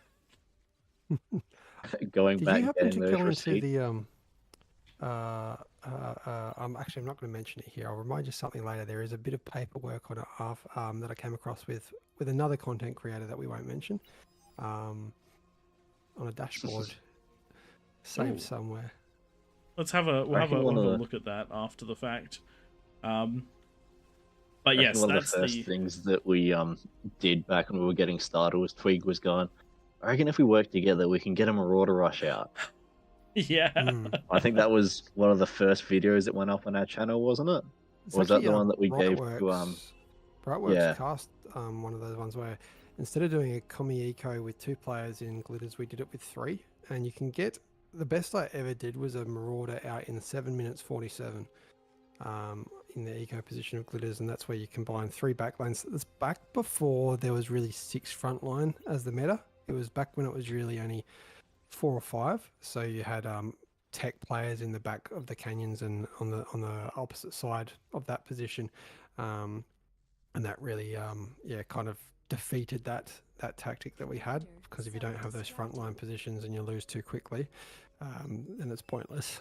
Going back, you happen to those go receipts? into the I'm not going to mention it here. I'll remind you something later. There is a bit of paperwork on it that I came across with another content creator that we won't mention, on a dashboard saved somewhere. Let's have a look at that after the fact. But yes, one of that's the first things that we did back when we were getting started was Twig was going, I reckon if we work together, we can get a Marauder Rush out. Yeah. I think that was one of the first videos that went up on our channel, wasn't it? Or was that the one that we gave to Brightworks cast one of those ones where instead of doing a commie eco with 2 players in glitters, we did it with 3, and you can get the best I ever did was a Marauder out in 7 minutes 47 in the eco position of glitters, and that's where you combine 3 backlines. It's back before there was really 6 frontline as the meta. It was back when it was really only 4 or 5. So you had tech players in the back of the canyons and on the opposite side of that position, and that really kind of defeated that tactic that we had, because if you don't have those frontline positions and you lose too quickly, then it's pointless.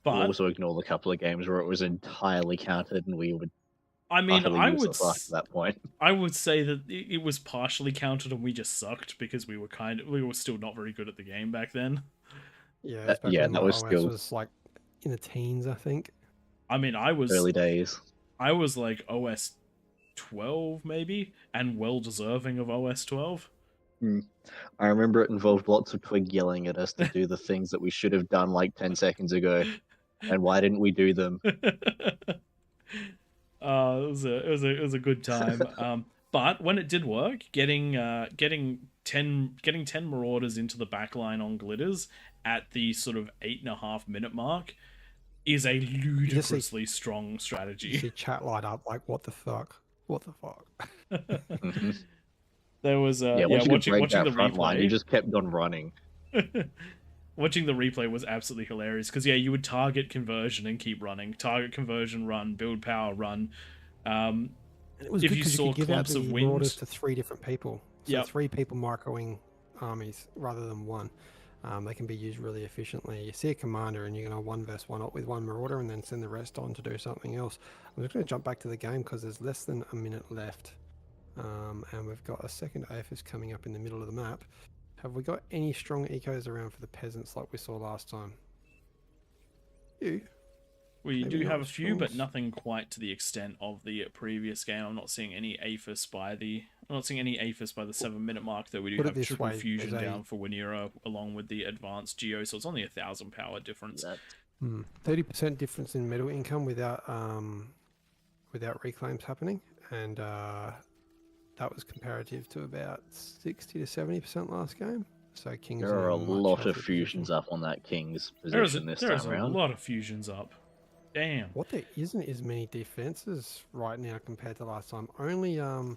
But we'll also ignore the couple of games where it was entirely countered and we would. I mean, after that point. I would say that it was partially counted and we just sucked because we were still not very good at the game back then. Yeah, that was still was like in the teens, I think. I mean, I was early days. I was like OS 12 maybe, and well deserving of OS 12. I remember it involved lots of Twig yelling at us to do the things that we should have done like 10 seconds ago, and why didn't we do them? It was a good time. But when it did work, getting 10 Marauders into the backline on glitters at the sort of 8.5 minute mark is a ludicrously strong strategy. You see chat light up like, what the fuck? What the fuck? There was watching the replay. Line, you just kept on running. Watching the replay was absolutely hilarious because you would target conversion and keep running. Target conversion, run. Build power, run. And it was if good you because saw you could give out clumps the of wind orders to 3 different people. So 3 people microing armies rather than one. They can be used really efficiently. You see a commander and you're going to 1v1 up with one marauder and then send the rest on to do something else. I'm just going to jump back to the game because there's less than a minute left. And we've got a second AFIS coming up in the middle of the map. Have we got any strong ecos around for the peasants like we saw last time? We Maybe do not have a few, but strongs. nothing quite to the extent of the previous game. I'm not seeing any AFIS by the 7-minute mark, though we do Put it have this triple way, fusion there's a- down for Wanira along with the advanced Geo, so it's only 1,000 power difference. That 30% difference in metal income without reclaims happening, and that was comparative to about 60 to 70% last game. So Kings there are in a much lot of healthier fusions position. up on that King's There's position this a time around. lot of fusions up. Damn. What there isn't as many defenses right now compared to last time. Only Hot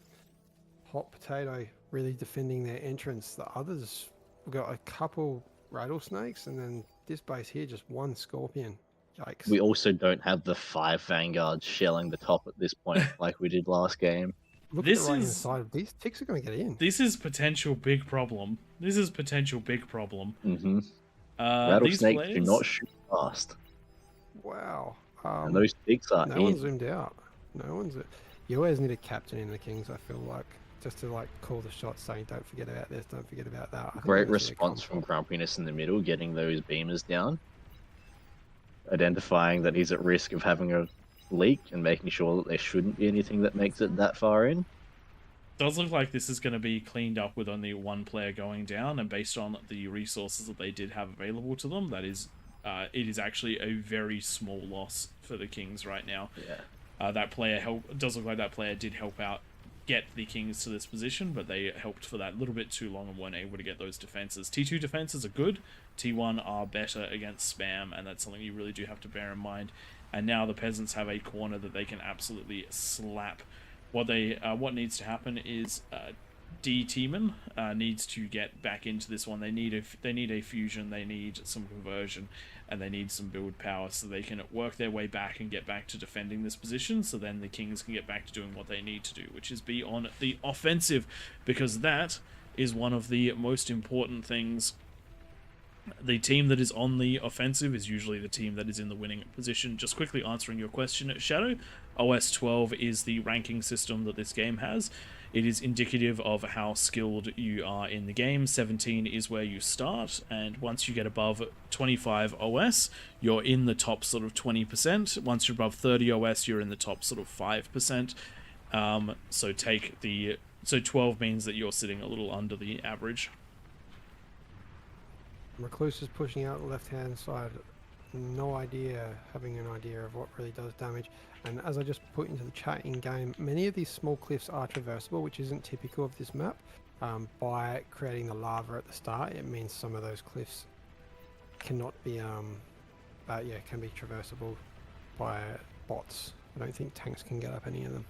Potato really defending their entrance. The others, we've got a couple rattlesnakes, and then this base here just one scorpion. Yikes. We also don't have the 5 vanguards shelling the top at this point like we did last game. Look This at the right hand is- side. These ticks are going to get in. This is potential big problem. Mm-hmm. Rattlesnakes These do players, not shoot fast. Wow. And those ticks are No one in. zoomed out. No one's. You always need a captain in the Kings, I feel like, just to like call the shots, saying don't forget about this, don't forget about that. I think Great that's where it response comes from Grumpiness in the middle, getting those beamers down. Identifying that he's at risk of having a leak and making sure that there shouldn't be anything that makes it that far in. does look like this is going to be cleaned up with only one player going down, and based on the resources that they did have available to them, that is, it is actually a very small loss for the Kings right now. Yeah. That player does look like that player did help out get the Kings to this position, but they helped for that little bit too long and weren't able to get those defenses. T2 defenses are good, T1 are better against spam, and that's something you really do have to bear in mind. And now the peasants have a corner that they can absolutely slap. What needs to happen is D-Teeman needs to get back into this one. They need a fusion, they need some conversion, and they need some build power so they can work their way back and get back to defending this position, so then the Kings can get back to doing what they need to do, which is be on the offensive, because that is one of the most important things. The team that is on the offensive is usually the team that is in the winning position. Just quickly answering your question, Shadow, OS 12 is the ranking system that this game has. It is indicative of how skilled you are in the game. 17 is where you start, and once you get above 25 OS, you're in the top sort of 20%. Once you're above 30 OS, you're in the top sort of 5%. So 12 means that you're sitting a little under the average. Recluse is pushing out the left-hand side. No idea, having an idea of what really does damage. And as I just put into the chat in-game, many of these small cliffs are traversable, which isn't typical of this map. By creating the lava at the start, it means some of those cliffs cannot be, can be traversable by bots. I don't think tanks can get up any of them.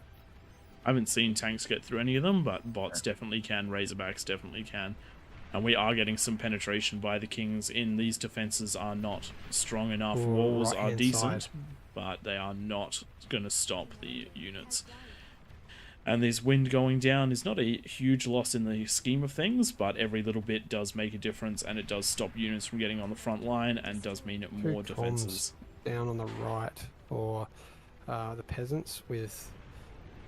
I haven't seen tanks get through any of them, but bots definitely can, Razorbacks definitely can. And we are getting some penetration by the Kings in. These defenses are not strong enough. Ooh, Walls are right-hand decent, side. but they are not going to stop the units. And this wind going down is not a huge loss in the scheme of things, but every little bit does make a difference, and it does stop units from getting on the front line and does mean more Two defenses. comms down on the right for the peasants, with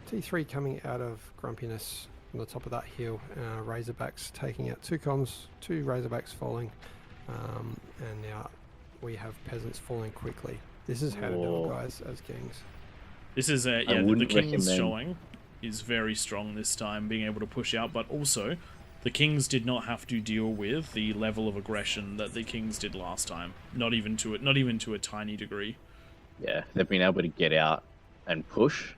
T3 coming out of Grumpiness on the top of that hill. Razorbacks taking out two comms, two Razorbacks falling, and now we have peasants falling quickly. This is how to do Whoa. it, guys, as Kings. This is the wouldn't Kings recommend- showing is very strong this time, being able to push out, but also the Kings did not have to deal with the level of aggression that the Kings did last time. Not even to a tiny degree. Yeah, they've been able to get out and push.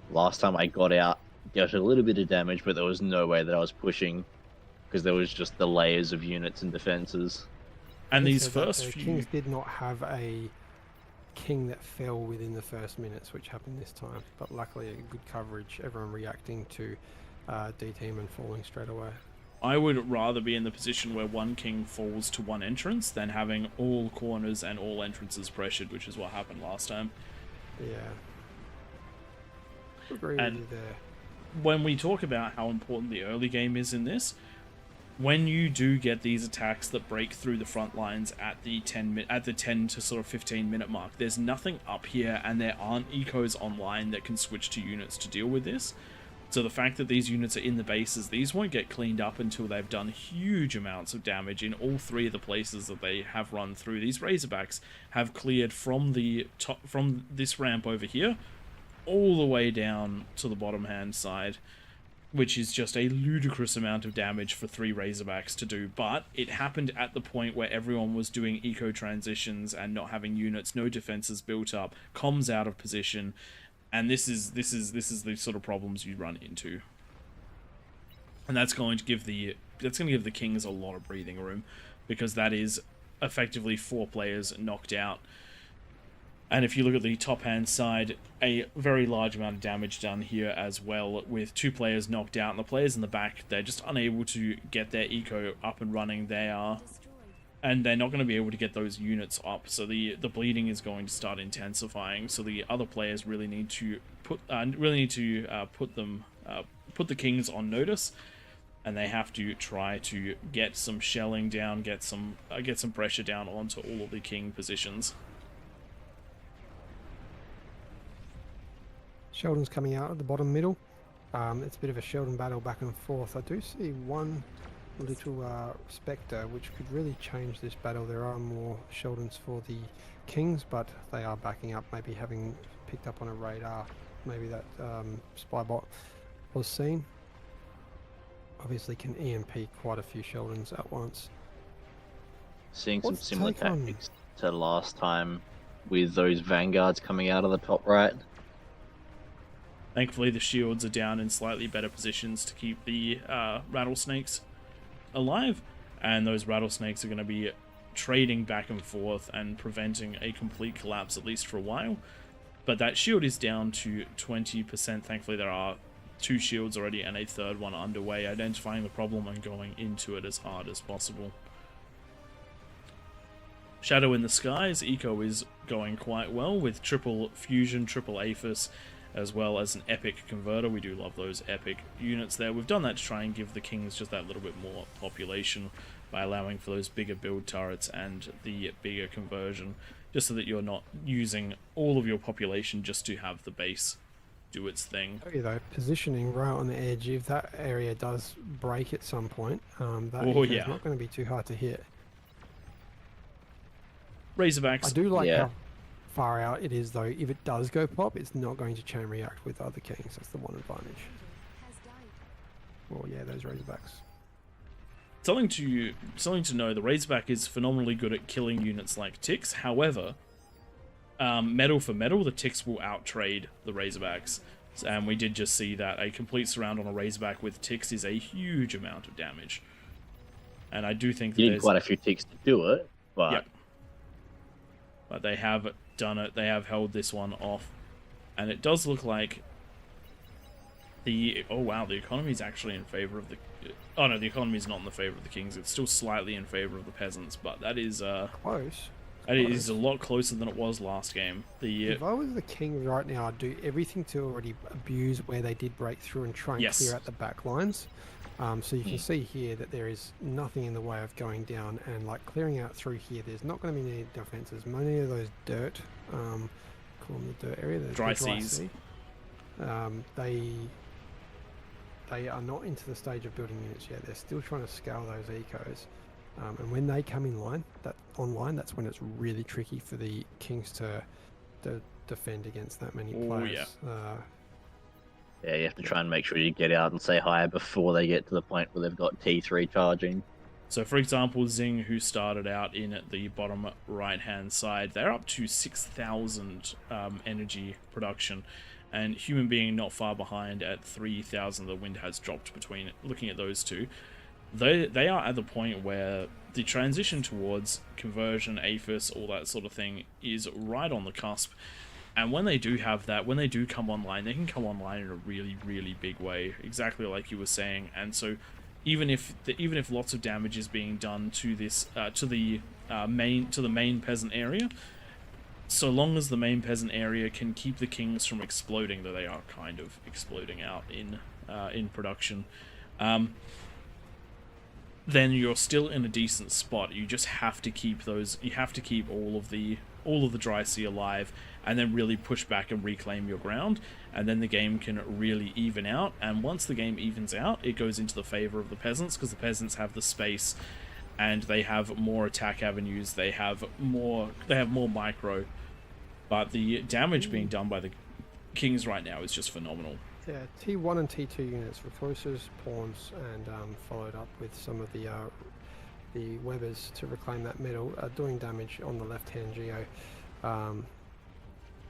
Last time I got out, dealt a little bit of damage, but there was no way that I was pushing because there was just the layers of units and defenses. And Having these said that, first the few... Kings did not have a king that fell within the first minutes, which happened this time. But luckily, a good coverage, everyone reacting to D-Team and falling straight away. I would rather be in the position where one king falls to one entrance than having all corners and all entrances pressured, which is what happened last time. Yeah. Agree And- with you there. When we talk about how important the early game is in this, when you do get these attacks that break through the front lines at the 10 to sort of 15-minute mark, there's nothing up here, and there aren't ecos online that can switch to units to deal with this. So the fact that these units are in the bases, these won't get cleaned up until they've done huge amounts of damage in all three of the places that they have run through. These Razorbacks have cleared from the top, from this ramp over here, all the way down to the bottom hand side, which is just a ludicrous amount of damage for 3 Razorbacks to do. But it happened at the point where everyone was doing eco transitions and not having units, no defenses built up, comms out of position. And this is the sort of problems you run into, and that's going to give the Kings a lot of breathing room, because that is effectively 4 players knocked out. And if you look at the top hand side, a very large amount of damage done here as well, with 2 players knocked out, and the players in the back, they're just unable to get their eco up and running. And they're not going to be able to get those units up, so the bleeding is going to start intensifying. So the other players really need to put the Kings on notice, and they have to try to get some shelling down, get some pressure down onto all of the King positions. Sheldon's coming out at the bottom middle. It's a bit of a Sheldon battle back and forth. I do see one little Spectre, which could really change this battle. There are more Sheldons for the Kings, but they are backing up, maybe having picked up on a radar. Maybe that spy bot was seen. Obviously can EMP quite a few Sheldons at once. Seeing some similar tactics to last time with those Vanguards coming out of the top right. Thankfully the shields are down in slightly better positions to keep the Rattlesnakes alive, and those Rattlesnakes are going to be trading back and forth and preventing a complete collapse, at least for a while. But that shield is down to 20%. Thankfully there are 2 shields already and a 3rd one underway, identifying the problem and going into it as hard as possible. Shadow in the Skies eco is going quite well, with triple fusion, triple Aphis, as well as an epic converter. We do love those epic units there. We've done that to try and give the Kings just that little bit more population by allowing for those bigger build turrets and the bigger conversion, just so that you're not using all of your population just to have the base do its thing. Okay, though, positioning right on the edge, if that area does break at some point, is not going to be too hard to hit. Razorbacks. I do like how far out it is, though. If it does go pop, it's not going to chain react with other Kings. That's the one advantage. Well, yeah, those Razorbacks. Something to know, the Razorback is phenomenally good at killing units like ticks. However, metal for metal, the ticks will outtrade the Razorbacks. And we did just see that a complete surround on a Razorback with ticks is a huge amount of damage. And I do think that you need quite a few ticks to do it, but... Yep. But they have done it. They have held this one off. And it does look like the... Oh, wow. The economy is actually in favor of the... Oh, no. The economy is not in the favor of the Kings. It's still slightly in favor of the peasants. But that is... Close. That is a lot closer than it was last game. If I was the King right now, I'd do everything to already abuse where they did break through and try and clear out the back lines. So you can see here that there is nothing in the way of going down and like clearing out through here. There's not going to be any defenses. Many of those dirt, call them the dirt area, the dry seas. They are not into the stage of building units yet. They're still trying to scale those ecos. And when they come in line, that's when it's really tricky for the Kings to defend against that many players. Yeah, you have to try and make sure you get out and say hi before they get to the point where they've got T3 charging. So, for example, Zing, who started out in at the bottom right-hand side, they're up to 6,000 energy production, and Human Being not far behind at 3,000. The wind has dropped between looking at those two. They are at the point where the transition towards conversion, APHIS, all that sort of thing is right on the cusp. And when they do have that, when they do come online, they can come online in a really, really big way, exactly like you were saying. And so, even if lots of damage is being done to this to the main peasant area, so long as the main peasant area can keep the Kings from exploding, though they are kind of exploding out in production. then you're still in a decent spot. You just have to keep those. You have to keep all of the dry sea alive, and then really push back and reclaim your ground, and then the game can really even out. And once the game evens out, it goes into the favor of the peasants, because the peasants have the space, and they have more attack avenues. They have more micro, but the damage being done by the kings right now is just phenomenal. Yeah, T1 and T2 units, recluses, pawns, and followed up with some of the webbers to reclaim that middle, doing damage on the left-hand geo,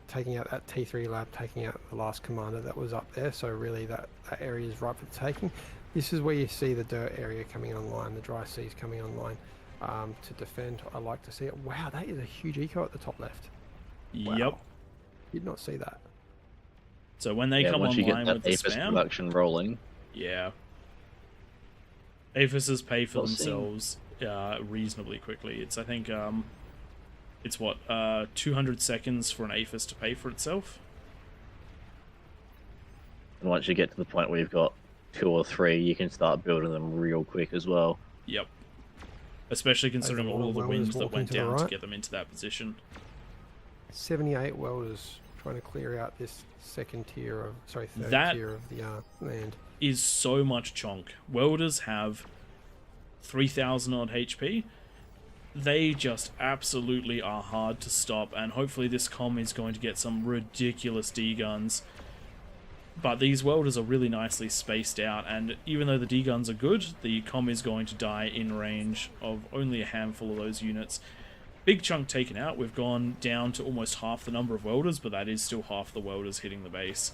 taking out that T3 lab, taking out the last commander that was up there. So really, that area is ripe for the taking. This is where you see the dirt area coming online, the dry seas coming online to defend. I like to see it. Wow, that is a huge eco at the top left. Wow. Yep. Did not see that. So when they come once you online get with that the Aphis spam, production rolling, yeah, Aphises pay for We'll see. themselves reasonably quickly. It's, I think, it's what, 200 seconds for an Aphis to pay for itself. and once you get to the point where you've got 2 or 3, you can start building them real quick as well. Yep. Especially considering There's a lot all of the welders winds that walking went to the down to right. get them into that position. 78 welders trying to clear out this third tier of That- the land. Is so much chonk. Welders have 3,000 odd HP. They just absolutely are hard to stop, and hopefully this comm is going to get some ridiculous D-guns. But these welders are really nicely spaced out, and even though the D-guns are good, the comm is going to die in range of only a handful of those units. Big chunk taken out. We've gone down to almost half the number of welders, but that is still half the welders hitting the base.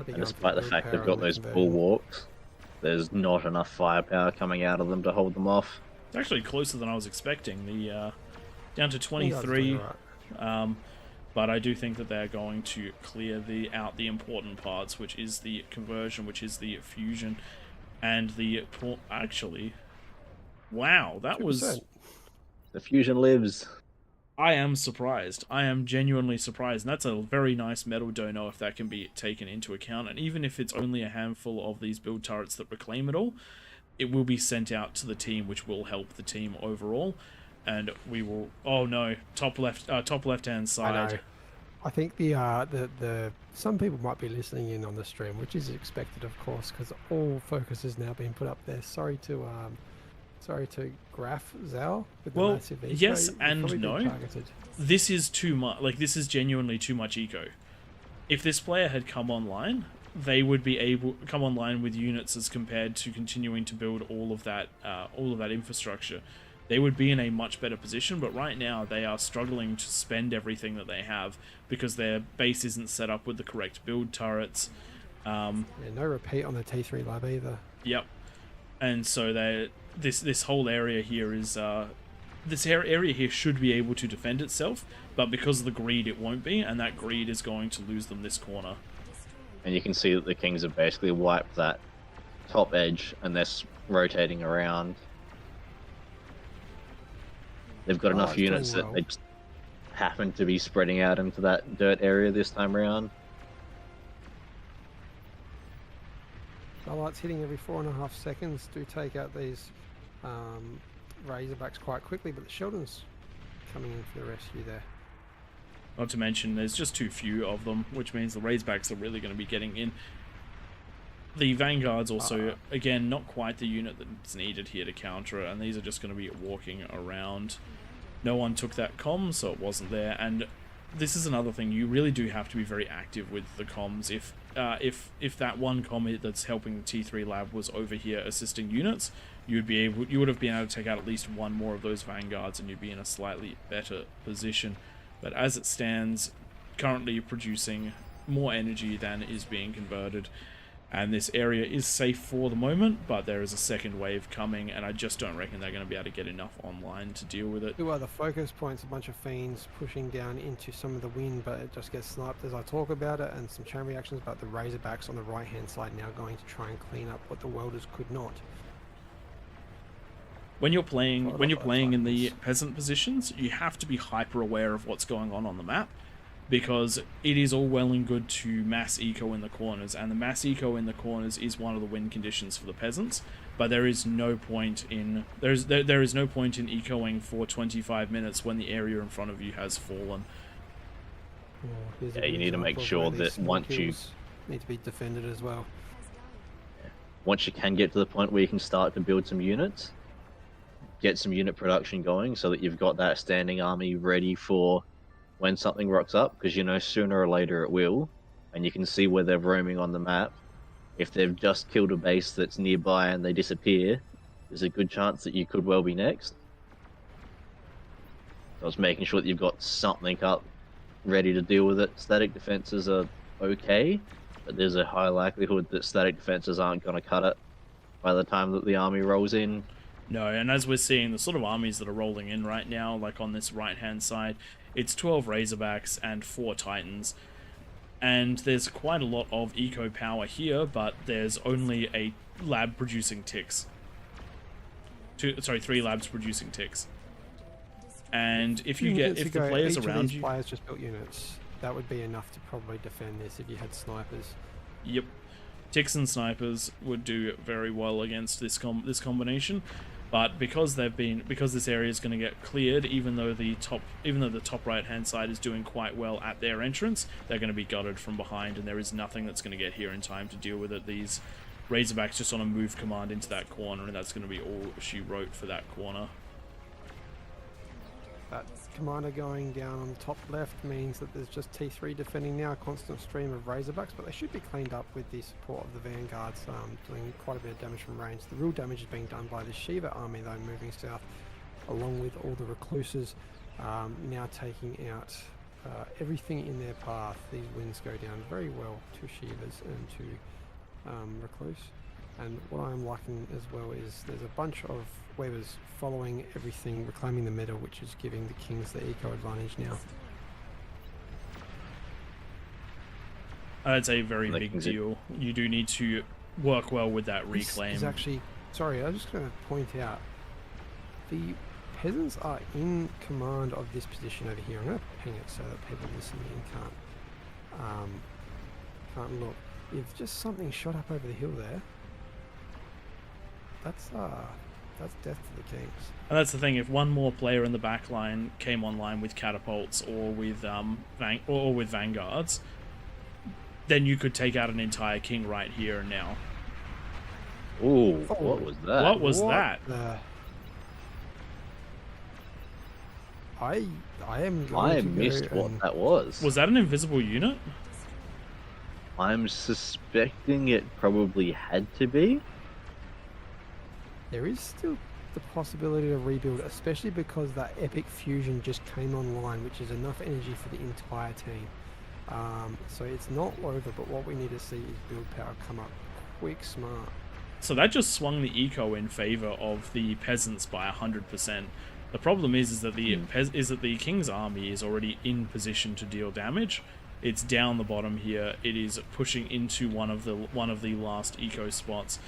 And despite the fact they've got those bulwarks, there's not enough firepower coming out of them to hold them off. It's actually closer than I was expecting. The down to 23, but I do think that they're going to clear out the important parts, which is the conversion, which is the fusion, and the actually. Wow, that 2%. was. The fusion lives. I am surprised. I am genuinely surprised, and that's a very nice metal dono if that can be taken into account. And even if it's only a handful of these build turrets that reclaim it all, it will be sent out to the team, which will help the team overall. And we will. Oh no, top left hand side. I think the some people might be listening in on the stream, which is expected, of course, because all focus has now been put up there. Sorry to graph Zal with the Well, massive eco. yes You've and probably been no. targeted. This is too much. Like, this is genuinely too much eco. If this player had come online, they would be able to come online with units as compared to continuing to build all of that infrastructure. They would be in a much better position, but right now they are struggling to spend everything that they have because their base isn't set up with the correct build turrets. Yeah, no repeat on the T3 lab either. Yep. And so this whole area here is this area here should be able to defend itself, but because of the greed it won't be, and that greed is going to lose them this corner. And you can see that the Kings have basically wiped that top edge, and they're rotating around. They've got enough it's doing units that well. they just happen to be spreading out into that dirt area this time around. Starlight's hitting every 4.5 seconds. Do take out these Razorbacks quite quickly, but the Sheldon's coming in for the rescue there. Not to mention, there's just too few of them, which means the Razorbacks are really going to be getting in. The Vanguard's also, again, not quite the unit that's needed here to counter it, and these are just going to be walking around. No one took that comm, so it wasn't there, and this is another thing. You really do have to be very active with the comms. If that one comm that's helping the T3 lab was over here assisting units, you would have been able to take out at least one more of those Vanguards, and you'd be in a slightly better position. But as it stands, currently producing more energy than is being converted, and this area is safe for the moment, but there is a second wave coming, and I just don't reckon they're going to be able to get enough online to deal with it. Two other focus points, a bunch of fiends pushing down into some of the wind, but it just gets sniped as I talk about it, and some chain reactions, but the Razorbacks on the right hand side now going to try and clean up what the welders could not. When you're playing in the peasant positions, you have to be hyper aware of what's going on the map, because it is all well and good to mass eco in the corners, and the mass eco in the corners is one of the win conditions for the peasants. But there is no point in there is no point in ecoing for 25 minutes when the area in front of you has fallen. Oh, here's a Yeah, you good need to make example of sure where these that small once you hills need to be defended as well. once you can get to the point where you can start to build some units, get some unit production going so that you've got that standing army ready for when something rocks up, because you know sooner or later it will, and you can see where they're roaming on the map. If they've just killed a base that's nearby and they disappear, there's a good chance that you could well be next. So it's making sure that you've got something up ready to deal with it. Static defenses are okay, but there's a high likelihood that static defenses aren't going to cut it by the time that the army rolls in. No, and as we're seeing, the sort of armies that are rolling in right now, like on this right-hand side, it's 12 Razorbacks and 4 Titans. And there's quite a lot of eco power here, but there's only a lab producing ticks. 3 labs producing ticks. And if you get, if the players around you... players just built units, that would be enough to probably defend this if you had snipers. Yep. Ticks and snipers would do very well against this combination, but because this area is going to get cleared, even though the top right hand side is doing quite well at their entrance, they're going to be gutted from behind, and there is nothing that's going to get here in time to deal with it. These Razorbacks just on a move command into that corner, and that's going to be all she wrote for that corner. That commander going down on the top left means that there's just T3 defending now, a constant stream of Razorbacks, but they should be cleaned up with the support of the Vanguards, doing quite a bit of damage from range. The real damage is being done by the Shiva army though, moving south, along with all the Recluses, now taking out everything in their path. These wins go down very well to Shivas and to Recluse. And what I'm liking as well is there's a bunch of Webbers following everything, reclaiming the middle, which is giving the Kings the eco advantage now. That's a very big deal. You do need to work well with that reclaim. This is actually, sorry, I was just going to point out, the peasants are in command of this position over here. I'm going to ping it so that people listening can't look. If just something shot up over the hill there, that's death to the Kings. And that's the thing, if one more player in the back line came online with catapults or with vanguards, then you could take out an entire king right here and now. Ooh, what was that? What was that? I missed what that was. Was that an invisible unit? I'm suspecting it probably had to be. There is still the possibility to rebuild, especially because that epic fusion just came online, which is enough energy for the entire team. So it's not over, but what we need to see is build power come up quick, smart. So that just swung the eco in favor of the peasants by 100%. The problem is that the King's army is already in position to deal damage. It's down the bottom here. It is pushing into one of the last eco spots.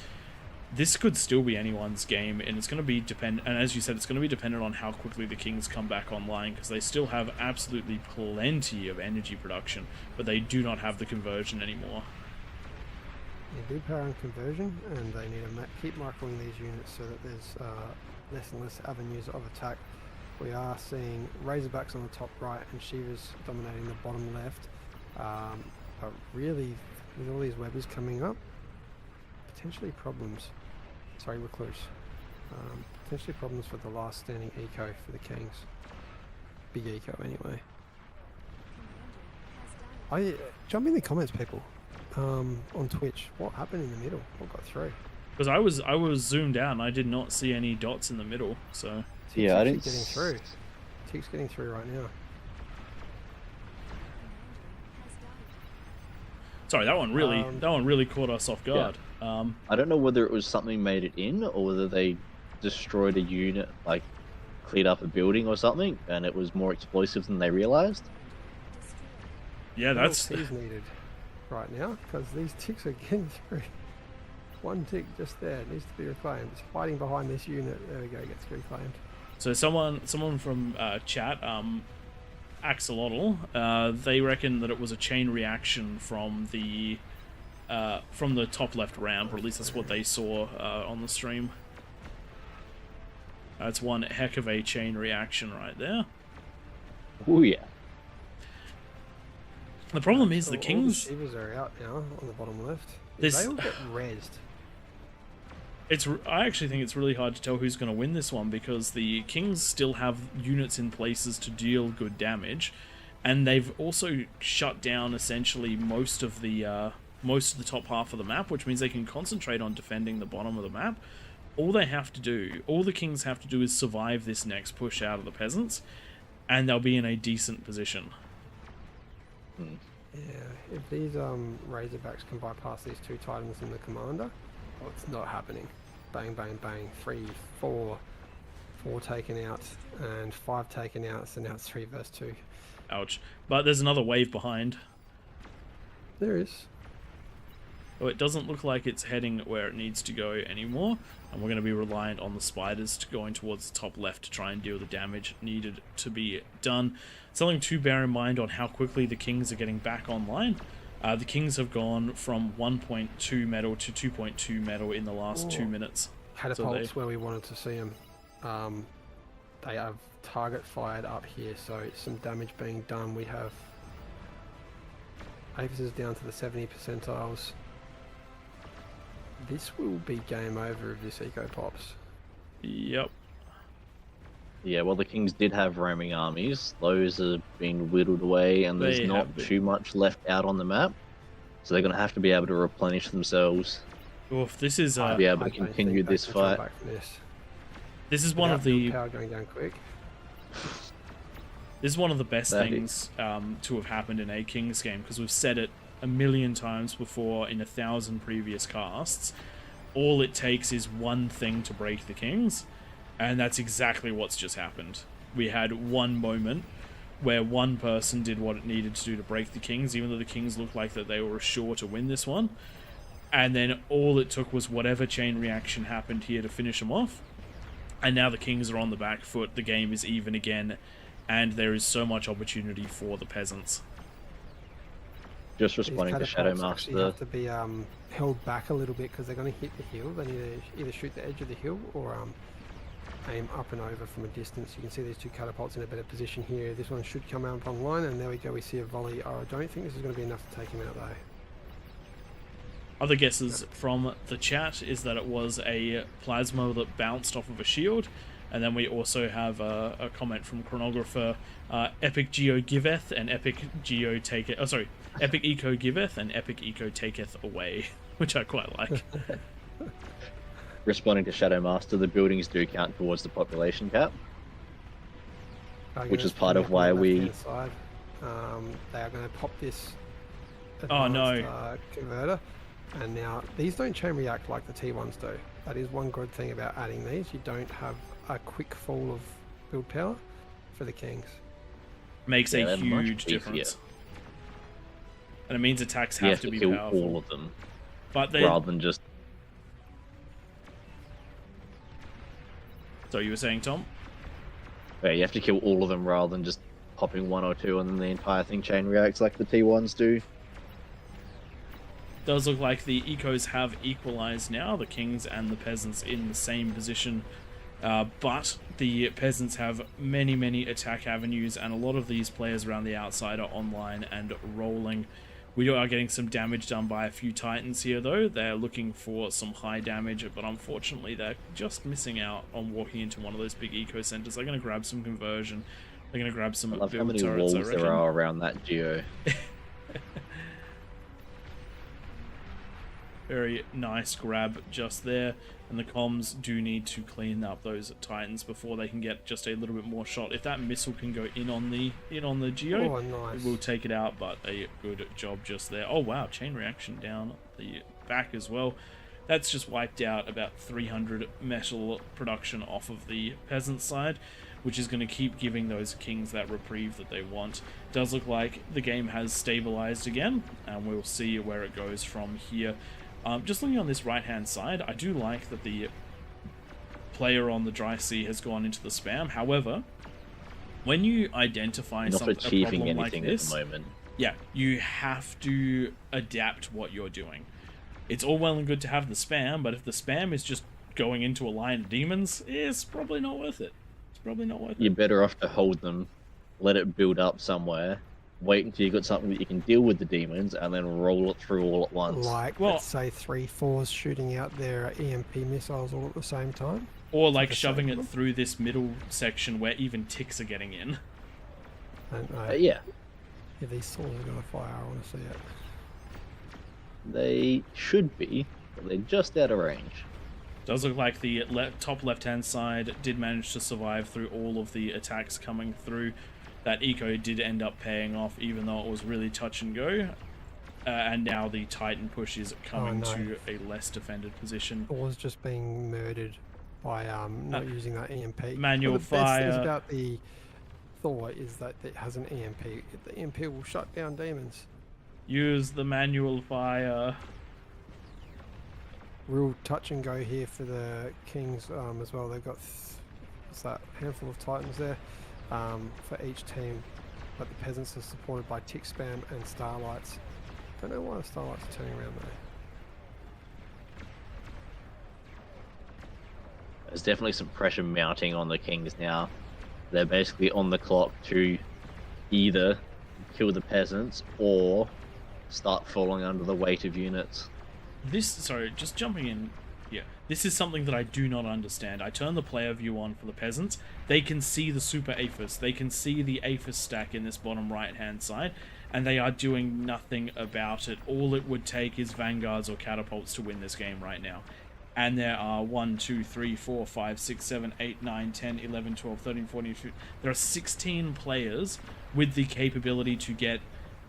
This could still be anyone's game, and it's going to be dependent. And as you said, it's going to be dependent on how quickly the Kings come back online, because they still have absolutely plenty of energy production, but they do not have the conversion anymore. They do power and conversion, and they need to keep microing these units so that there's less and less avenues of attack. We are seeing Razorbacks on the top right and Shivas dominating the bottom left, but really, with all these Webbers coming up, potentially problems. Sorry, Recluse. Potentially problems for the last standing eco for the Kings. Big eco anyway. Jump in the comments, people. On Twitch, what happened in the middle? What got through? Because I was zoomed out and I did not see any dots in the middle. So yeah, I didn't. Getting through. Tick's getting through right now. Sorry, that one really caught us off guard. Yeah. I don't know whether it was something made it in, or whether they destroyed a unit, like cleared up a building or something, and it was more explosive than they realized. Yeah, that's needed right now, because these ticks are getting through. One tick just there needs to be reclaimed. It's hiding behind this unit. There we go, gets reclaimed. So someone from chat Axolotl, they reckon that it was a chain reaction from the top left ramp, or at least that's what they saw on the stream. That's one heck of a chain reaction right there. Oh yeah. The problem is So the all Kings. the Shivas are out now on the bottom left. This- They all get rezzed. I actually think it's really hard to tell who's going to win this one, because the Kings still have units in places to deal good damage, and they've also shut down essentially most of the top half of the map, which means they can concentrate on defending the bottom of the map. All the Kings have to do is survive this next push out of the peasants, and they'll be in a decent position. Yeah, if these Razorbacks can bypass these 2 Titans and the Commander, well, it's not happening. Bang, bang, bang. 3, 4 taken out, and 5 taken out, so now it's 3 versus 2. Ouch. But there's another wave behind. There is. Oh, it doesn't look like it's heading where it needs to go anymore, and we're going to be reliant on the spiders going towards the top left to try and deal the damage needed to be done. Something to bear in mind on how quickly the Kings are getting back online. The Kings have gone from 1.2 metal to 2.2 metal in the last 2 minutes. Catapults where we wanted to see them. They have target fired up here, so some damage being done. We have Avis is down to the 70 percentiles. This will be game over if this eco pops. Yep. Yeah, well, the Kings did have roaming armies. Those are being whittled away, and there's They not have been. too much left out on the map. So they're going to have to be able to replenish themselves Oof, this is to be able I to don't continue think they this can come fight. back from this. this is one of Without build the power going down quick. This is one of the best That things to have happened in a Kings game, because we've said it a million times before in 1,000 previous casts. All it takes is one thing to break the Kings, and that's exactly what's just happened. We had one moment where one person did what it needed to do to break the Kings, even though the Kings looked like that they were sure to win this one. And then all it took was whatever chain reaction happened here to finish them off. And now the Kings are on the back foot, the game is even again, and there is so much opportunity for the peasants. Just These responding to catapults Shadow actually Master. have to be held back a little bit because they're going to hit the hill. They need to either shoot the edge of the hill or aim up and over from a distance. You can see these 2 catapults in a better position here. This one should come out online, and there we go. We see a volley. Oh, I don't think this is going to be enough to take him out though. Other guesses from the chat is that it was a plasma that bounced off of a shield, and then we also have a comment from Chronographer, Epic Geo giveth and Epic Geo taketh. Oh, sorry, Epic Eco giveth and Epic Eco taketh away, which I quite like. Responding to Shadow Master, the buildings do count towards the population cap. Which is part of why we- Side. They are going to pop this Oh, no. advanced, converter, and now these don't chain react like the T1s do. That is one good thing about adding these. You don't have a quick fall of build power for the Kings. Makes Yeah, a they're much huge beefier. difference. And it means attacks You have have to to be kill powerful. all of them But they... rather than just. So you were saying, Tom? Yeah, you have to kill all of them rather than just popping 1 or 2 and then the entire thing chain reacts like the T1s do. Does look like the ecos have equalized now, the Kings and the peasants in the same position, but the peasants have many attack avenues, and a lot of these players around the outside are online and rolling. We are getting some damage done by a few Titans here though. They're looking for some high damage, but unfortunately they're just missing out on walking into one of those big eco centers. They're going to grab some conversion, they're going to grab some I love how build many turrets, I walls reckon. there are around that geo. Very nice grab just there, and the comms do need to clean up those Titans before they can get just a little bit more shot. If that missile can go in on the Geo, Oh, nice. it will take it out, but a good job just there. Oh wow, chain reaction down the back as well. That's just wiped out about 300 metal production off of the peasant side, which is going to keep giving those Kings that reprieve that they want. Does look like the game has stabilized again, and we'll see where it goes from here. Just looking on this right-hand side, I do like that the player on the dry sea has gone into the spam. However, when you identify Not a achieving problem like anything this, at the moment. yeah, you have to adapt what you're doing. It's all well and good to have the spam, but if the spam is just going into a line of demons, it's probably not worth it. It's probably not worth You're it. better off to hold them, let it build up somewhere, wait until you got something that you can deal with the demons, and then roll it through all at once. Like, Well- let's say 3-4s shooting out their EMP missiles all at the same time. Or like the shoving same it one. through this middle section where even ticks are getting in. I don't know. Yeah, If these swords are going to fire, I want to see it. they should be, but they're just out of range. Does look like the top left-hand side did manage to survive through all of the attacks coming through. That eco did end up paying off, even though it was really touch and go. And now the Titan push is coming no. to a less defended position. Thor's just being murdered by not using that EMP. manual Well, the best thing fire. about the Thor is that it has an EMP. The EMP will shut down demons. Use the manual fire. Real touch and go here for the Kings as well. They've got what's that, handful of Titans there for each team. But the Peasants are supported by Tick Spam and Starlights. Don't know why the Starlights are turning around though. There's definitely some pressure mounting on the Kings now. They're basically on the clock to either kill the peasants or start falling under the weight of units. Sorry, just jumping in here. This is something that I do not understand. I turn the player view on for the peasants. They can see the super aphis. They can see the aphis stack in this bottom right-hand side, and they are doing nothing about it. All it would take is vanguards or catapults to win this game right now. And there are 1, 2, 3, 4, 5, 6, 7, 8, 9, 10, 11, 12, 13, 14, 15. There are 16 players with the capability to get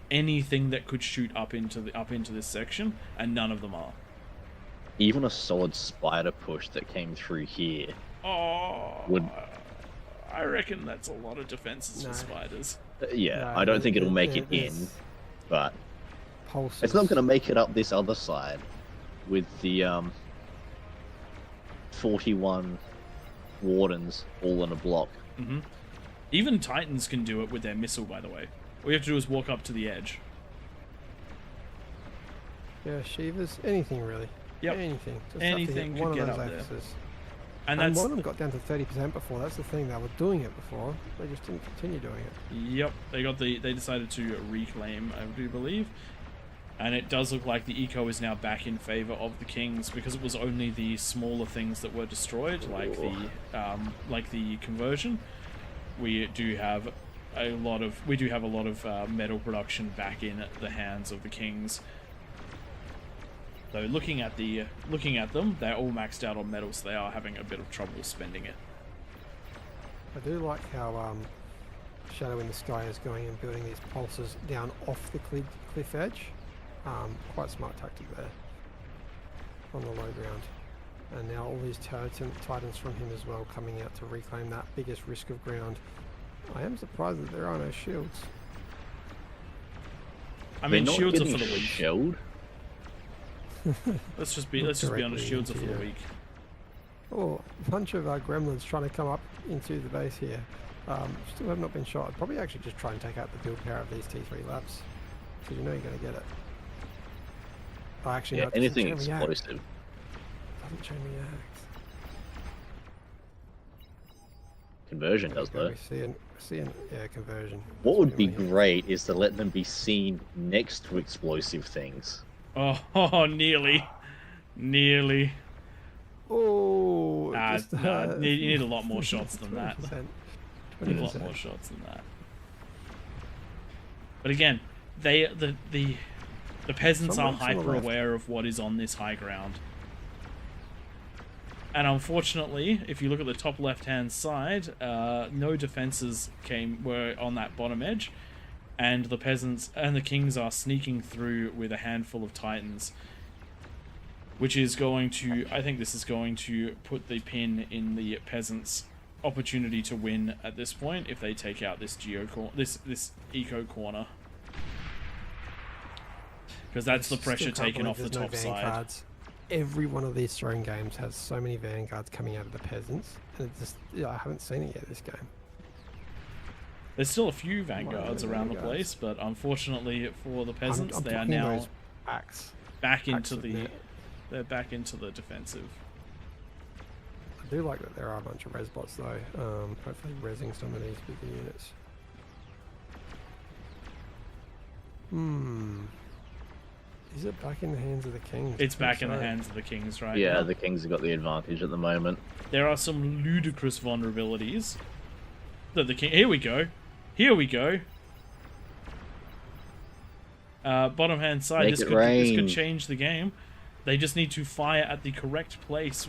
anything that could shoot up into this section, and none of them are. Even a solid spider push that came through here would... I reckon that's a lot of defenses for spiders. yeah, No, I don't think it'll make it there's in, but pulses. it's not going to make it up this other side with the 41 wardens all in a block. Mm-hmm. Even Titans can do it with their missile, by the way. All you have to do is walk up to the edge. Yeah, Shivas, anything really. Yep. Anything. Just Anything have to hit one could of get those up there. aphises. And And that's... one of them got down to 30% before. That's the thing. They were doing it before. They just didn't continue doing it. Yep, they decided to reclaim, I do believe. And it does look like the eco is now back in favor of the Kings, because it was only the smaller things that were destroyed, like the conversion. We do have a lot of metal production back in the hands of the Kings. So looking at them, they're all maxed out on metal, so they are having a bit of trouble spending it. I do like how Shadow in the Sky is going and building these pulses down off the cliff edge. Quite smart tactic there on the low ground. And now all these Titans from him as well coming out to reclaim that biggest risk of ground. I am surprised that there are no shields. I mean, They're not shields are for getting the weak. shelled. Let's just be honest, shields are for the weak. Oh, a bunch of gremlins trying to come up into the base here. Still have not been shot. I'd probably actually just try and take out the build power of these T3 labs, because you know you're going to get it. Oh, actually, Yeah, no, it doesn't anything chain react. explosive. Doesn't chain react. Conversion does There we though. go. See an conversion. What That's would be you want. great is to let them be seen next to explosive things. Oh, nearly. Oh, Nah, just, you need a lot more shots than that. 20%. You need a lot more shots than that. But again, the peasants are Someone's on the hyper left. aware of what is on this high ground. And unfortunately, if you look at the top left-hand side, no defenses were on that bottom edge, and the peasants and the Kings are sneaking through with a handful of Titans, which is going to, I think this is going to put the pin in the peasants' opportunity to win at this point if they take out this this eco corner, because that's the pressure Still can't taken off believe the there's top no side. vanguards. Every one of these throwing games has so many vanguards coming out of the peasants, and it just, I haven't seen it yet this game. There's still a few vanguards around the vanguards? place, but unfortunately for the peasants, I'm they are talking now those packs. back into packs of the net. they're back into the defensive. I do like that there are a bunch of res bots though. Hopefully resing some of these bigger units. Is it back in the hands of the kings? It's I think back in the so. hands of the kings right Yeah, now. the Kings have got the advantage at the moment. There are some ludicrous vulnerabilities that the king. Here we go. Here we go. Bottom hand side. Make This it could rain. change the game. They just need to fire at the correct place.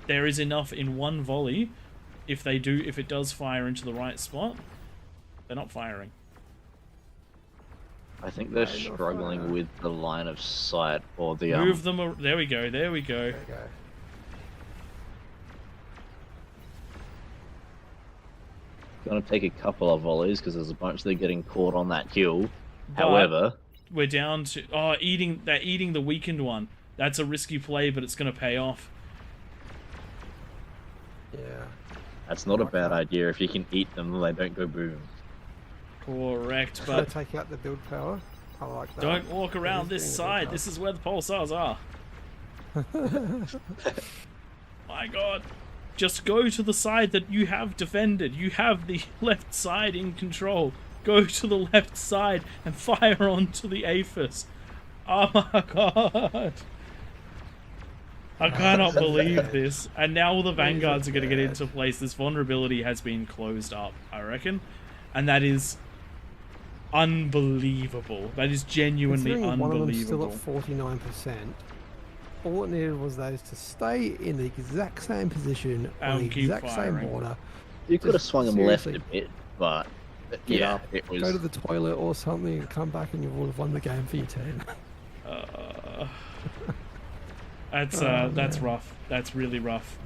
There is enough in one volley. If it does fire into the right spot, they're not firing. I think they're Line of struggling fire. with the line of sight or the Move them. There we go. There we go. There you go. Gonna take a couple of volleys because there's a bunch that are getting caught on that hill. But However, we're down to they're eating the weakened one. That's a risky play, but it's gonna pay off. Yeah. that's not a like bad that. idea. If you can eat them, they don't go boom. Correct, Should I but take out the build power? I like that. don't walk It around is this doing a side. good This is where the pulsars are. My god. Just go to the side that you have defended. You have the left side in control. Go to the left side and fire onto the Aphis. Oh my god. I cannot believe this. And now all the vanguards are going to get into place. This vulnerability has been closed up, I reckon. And that is unbelievable. That is genuinely Considering one of them's unbelievable. still at 49%. All it needed was those to stay in the exact same position on the And keep exact same firing. border. You could have Just swung them left seriously. a bit, but Get yeah, up, it was. go to the toilet or something, and come back, and you would have won the game for your team. That's rough. That's really rough.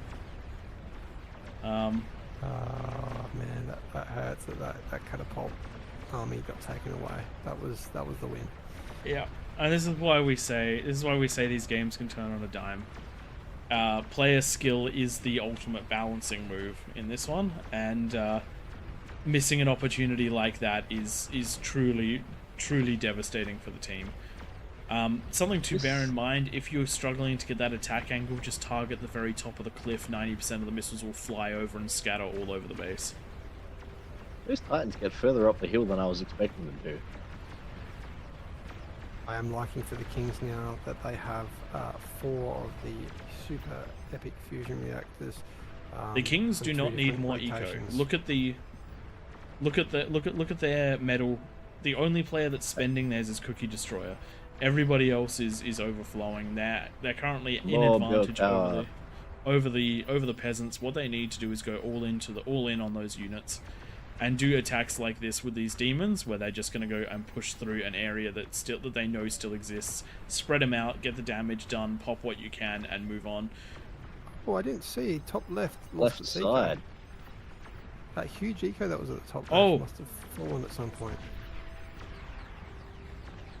Oh man, that hurts that catapult army got taken away. That was the win. Yeah, and this is why we say these games can turn on a dime. Player skill is the ultimate balancing move in this one, and missing an opportunity like that is truly devastating for the team. Something to bear in mind, if you're struggling to get that attack angle, just target the very top of the cliff. 90% of the missiles will fly over and scatter all over the base. Those Titans get further up the hill than I was expecting them to. I am liking for the Kings now that they have 4 of the super epic fusion reactors. The Kings from do 2 not need different more eco. locations. Look at their medal. The only player that's spending theirs is Cookie Destroyer. Everybody else is overflowing. They're currently in More build advantage power. over the peasants. What they need to do is go all in on those units, and do attacks like this with these demons, where they're just going to go and push through an area that they know still exists. Spread them out, get the damage done, pop what you can, and move on. Oh, I didn't see top left. Left its eco. side. That huge eco that was at the top left Oh. must have fallen at some point.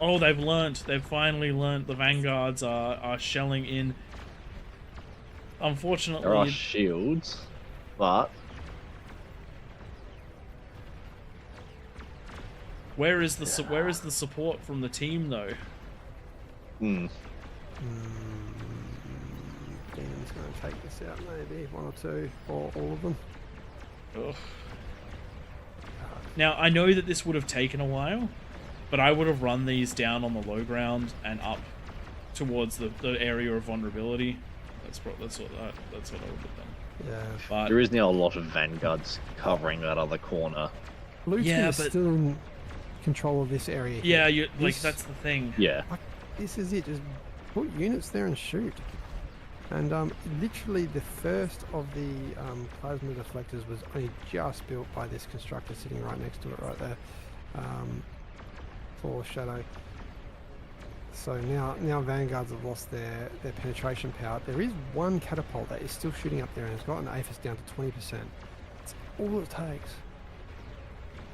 Oh, they've learnt. They've finally learnt. The vanguards are shelling in. There are Unfortunately, shields, but where is the support from the team though? Demon's going to take this out, maybe 1 or 2, or all of them. Ugh. Now I know that this would have taken a while, but I would have run these down on the low ground and up towards the area of vulnerability. That's what I would have done. Yeah. But there is now a lot of vanguards covering that other corner. Blue team Yeah, is but- still in control of this area. yeah, here. like that's the thing. Yeah, Like, this is it. Just put units there and shoot. And literally the first of the plasma deflectors was only just built by this constructor sitting right next to it, right there, for Shadow. So now Vanguards have lost their penetration power. There is one catapult that is still shooting up there, and it's got an APHIS down to 20%. That's all it takes.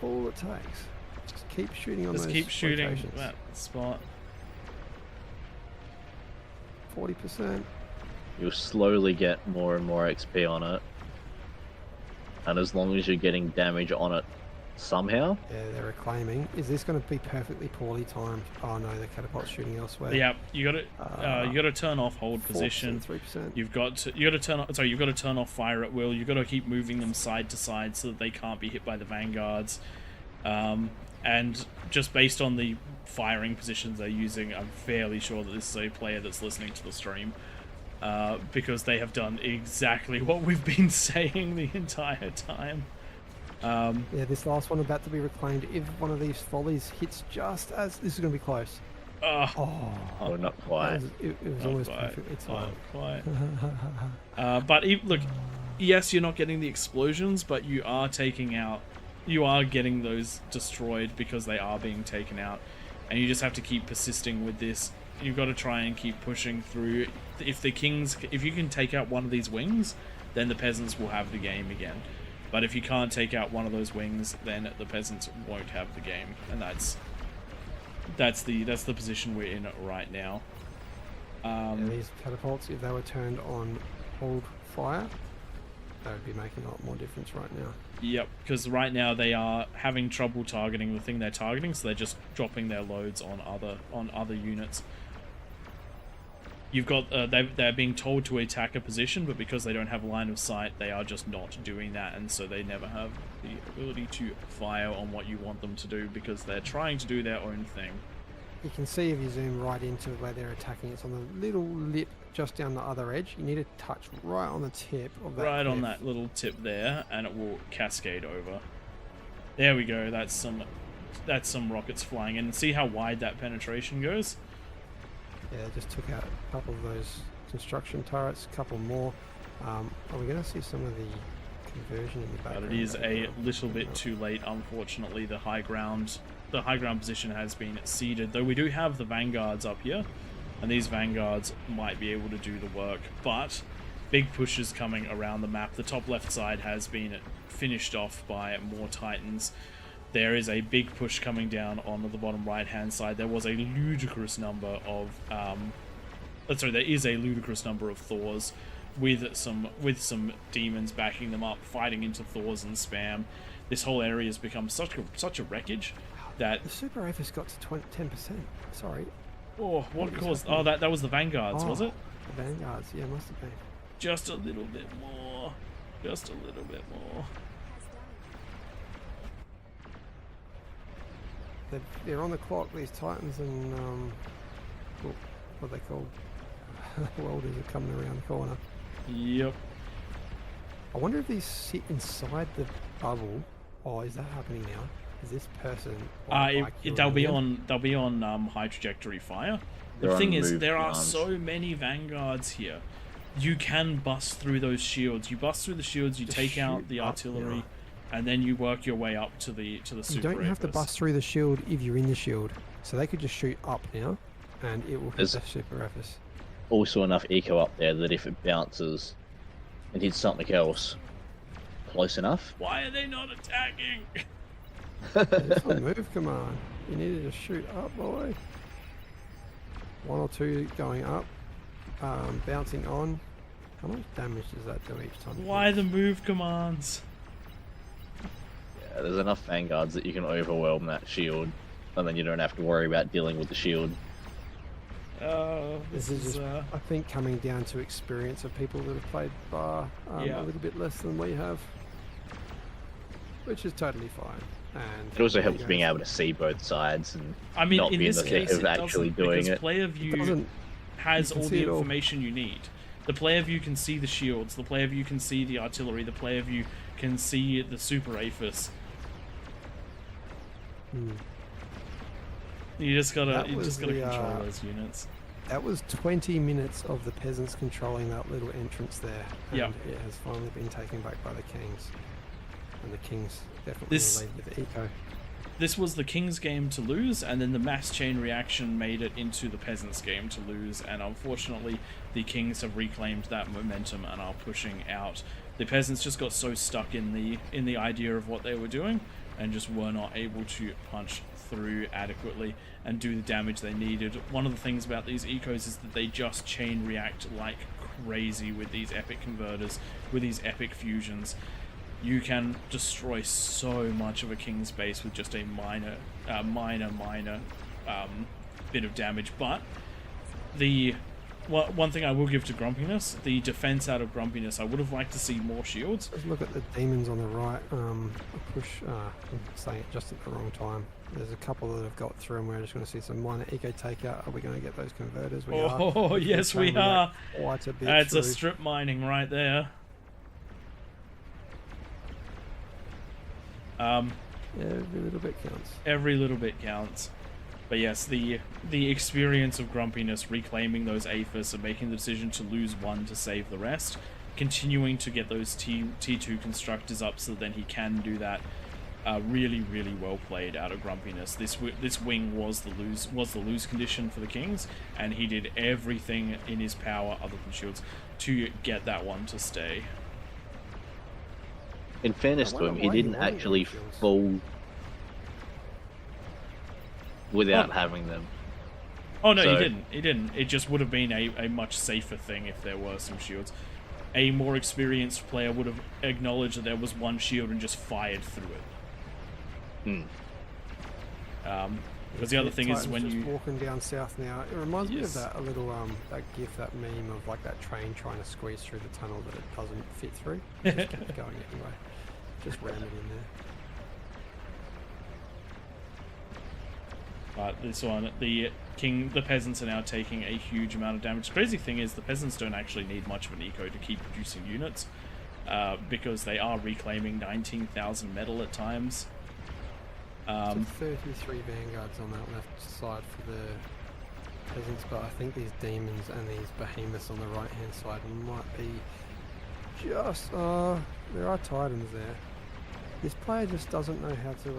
All it takes. Just keep shooting on Just those keep shooting locations. that spot. 40%. you'll slowly get more and more XP on it, and as long as you're getting damage on it somehow. Yeah, they're reclaiming. Is this going to be perfectly poorly timed? Oh no, the catapult's shooting elsewhere. Yeah, you got to turn off hold position. 3%. You got to turn off. Sorry, you've got to turn off fire at will. You've got to keep moving them side to side so that they can't be hit by the vanguards. And just based on the firing positions they're using, I'm fairly sure that this is a player that's listening to the stream, because they have done exactly what we've been saying the entire time. Yeah, this last one about to be reclaimed. If one of these volleys hits just as... This is going to be close. Oh, not quite. It was almost perfectly timed. Not quite. But look, yes, you're not getting the explosions, but you are taking out... You are getting those destroyed because they are being taken out. And you just have to keep persisting with this. You've got to try and keep pushing through. If you can take out one of these wings, then the peasants will have the game again. But if you can't take out one of those wings, then the peasants won't have the game, and that's the position we're in right now. These catapults, if they were turned on hold fire, they would be making a lot more difference right now. Yep, because right now they are having trouble targeting the thing they're targeting, so they're just dropping their loads on other units. You've got they're being told to attack a position, but because they don't have line of sight, they are just not doing that, and so they never have the ability to fire on what you want them to do because they're trying to do their own thing. You can see if you zoom right into where they're attacking, it's on the little lip just down the other edge. You need to touch right on the tip of that. Right on cliff. that little tip there, and it will cascade over. There we go. That's some rockets flying in. See how wide that penetration goes? Yeah, just took out a couple of those construction turrets, a couple more. Are we going to see some of the conversion in the But background? it is a little bit too late, unfortunately. The high ground position has been ceded, though we do have the vanguards up here, and these vanguards might be able to do the work, but big pushes coming around the map. The top left side has been finished off by more titans. There is a big push coming down on the bottom right hand side. There was a ludicrous number of there is a ludicrous number of Thors with some demons backing them up, fighting into Thors and spam. This whole area has become such a wreckage that The Super Aphis got to 10%. Sorry. what What is caused? happening? Oh, that was the vanguards, was it? The vanguards, yeah, must have been. Just a little bit more. Just a little bit more. They're on the clock, these titans, and what are they called? Welders are coming around the corner. Yep. I wonder if these sit inside the bubble. Oh, is that happening now? Is this person? They'll be on high trajectory fire. They're The on thing is, move there are commands. so many vanguards here. You can bust through those shields. You bust through the shields. You Just take out shoot the up, artillery, yeah. and then you work your way up to the super. You don't have to Aphis. bust through the shield if you're in the shield. So they could just shoot up now, and it will hit There's- the Super Aphis. Also enough eco up there that if it bounces and hits something else close enough, Why are they not attacking? It's a move command. You need to just shoot up, boy. One or two going up, bouncing on. How much damage does that do each time? it Why hits? the move commands? yeah, there's enough vanguards that you can overwhelm that shield, and then you don't have to worry about dealing with the shield. This is just, I think, coming down to experience of people that have played Bar Yeah. a little bit less than we have, which is totally fine. And It also there you helps go. being able to see both sides and I mean, not in be in this the case, thick it of actually doesn't, doing because it. player It view doesn't. has You can all see the it all. information you need. The player view can see the shields. The player view can see the artillery. The player view can see the Super Aphis. Hmm. You just gotta That was control the, those units. That was 20 minutes of the peasants controlling that little entrance there, and Yep. it has finally been taken back by the kings. And the kings definitely This- lead with eco. This was the King's game to lose, and then the mass chain reaction made it into the Peasants' game to lose, and unfortunately the Kings have reclaimed that momentum and are pushing out. The Peasants just got so stuck in the idea of what they were doing and just were not able to punch through adequately and do the damage they needed. One of the things about these ecos is that they just chain react like crazy with these epic converters, with these epic fusions. you can destroy so much of a king's base with just a minor bit of damage. But the one thing I will give to Grumpiness, the defense out of Grumpiness, I would have liked to see more shields. Let's look at the demons on the right. I'm saying it just at the wrong time. There's a couple that have got through, and we're just going to see some minor eco takeout. Are we going to get those converters? We Oh, are. yes, we are. Quite a bit That's through. a strip mining right there. Every little bit counts. Every little bit counts. But yes, the experience of Grumpiness reclaiming those APHIS and making the decision to lose one to save the rest, continuing to get those T2 constructors up so that then he can do that. Really, really well played out of Grumpiness. This wing was the lose condition for the Kings, and he did everything in his power other than shields to get that one to stay. In fairness to him, he didn't actually fall without having them. Oh no, So- he didn't. It just would have been a much safer thing if there were some shields. A more experienced player would have acknowledged that there was one shield and just fired through it. Because the other thing is when just you walking down south now, it reminds me of Yes. that a little that gif, that meme of like that train trying to squeeze through the tunnel that it doesn't fit through. It just keeps going anyway. Just ram it in there. But this one, the peasants are now taking a huge amount of damage. The crazy thing is the peasants don't actually need much of an eco to keep producing units, because they are reclaiming 19,000 metal at times. So 33 vanguards on that left side for the peasants, but I think these demons and these behemoths on the right hand side might be just there are titans there. This player just doesn't know how to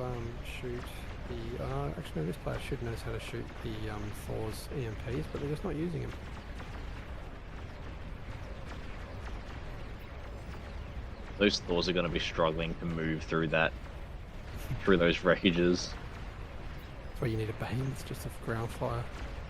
shoot the actually no, this player should know how to shoot the Thor's EMPs, but they're just not using them. Those Thors are going to be struggling to move through those wreckages. That's why you need a behemoth, just a ground fire.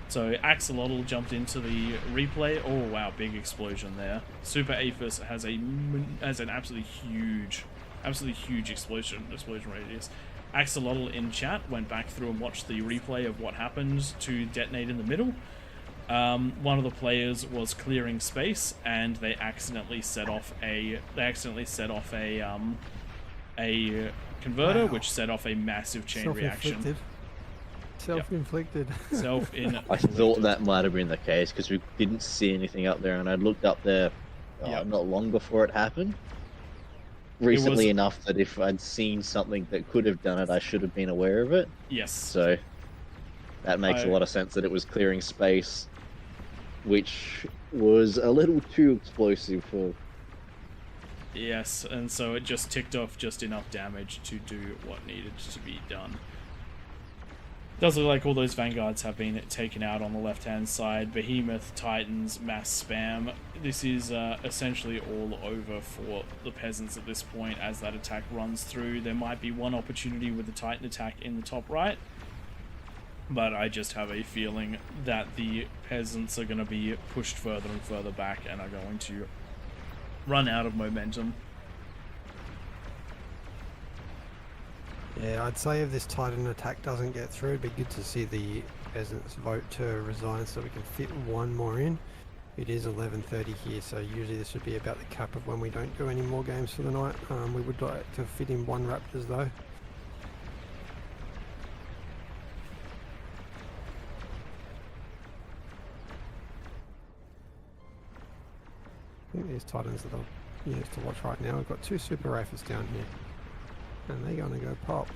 So Axolotl jumped into the replay. Oh wow, big explosion there. Super Aphis has an absolutely huge explosion radius. Axolotl in chat went back through and watched the replay of what happened to detonate in the middle. One of the players was clearing space, and they accidentally set off a converter, Wow. which set off a massive chain reaction. Self-inflicted. I thought that might have been the case because we didn't see anything up there, and I looked up there not long before it happened. Recently enough that if I'd seen something that could have done it, I should have been aware of it. Yes. So that makes a lot of sense that it was clearing space, which was a little too explosive for... Yes, and so it just ticked off just enough damage to do what needed to be done. Does look like all those vanguards have been taken out on the left-hand side. Behemoth, Titans, mass spam. This is essentially all over for the peasants at this point as that attack runs through. There might be one opportunity with the Titan attack in the top right, but I just have a feeling that the peasants are going to be pushed further and further back and are going to run out of momentum. Yeah, I'd say if this Titan attack doesn't get through, it'd be good to see the peasants vote to resign so we can fit one more in. It is 11:30 here, so usually this would be about the cap of when we don't do any more games for the night. We would like to fit in one Raptors though. I think these Titans are the units to watch right now. We've got two Super Rafers down here, and they're going to go pop.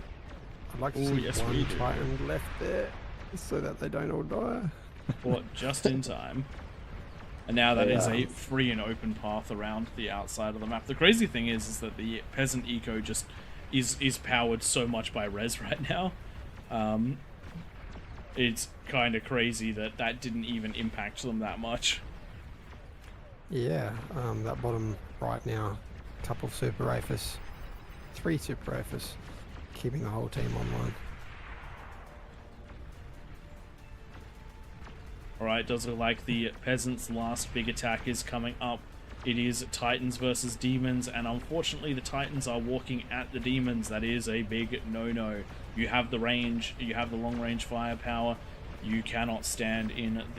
I'd like to Ooh, see yes, we one do. Titan left there, so that they don't all die. Fought just in time. And now that is a free and open path around the outside of the map. The crazy thing is that the peasant eco just is powered so much by res right now. It's kind of crazy that didn't even impact them that much. Yeah, that bottom right now, couple of Super Rafers, 3 Super Rafers, keeping the whole team online. Alright, does look like the peasants' last big attack is coming up. It is Titans versus Demons, and unfortunately the Titans are walking at the Demons. That is a big no-no. You have the range, you have the long-range firepower. You cannot stand inside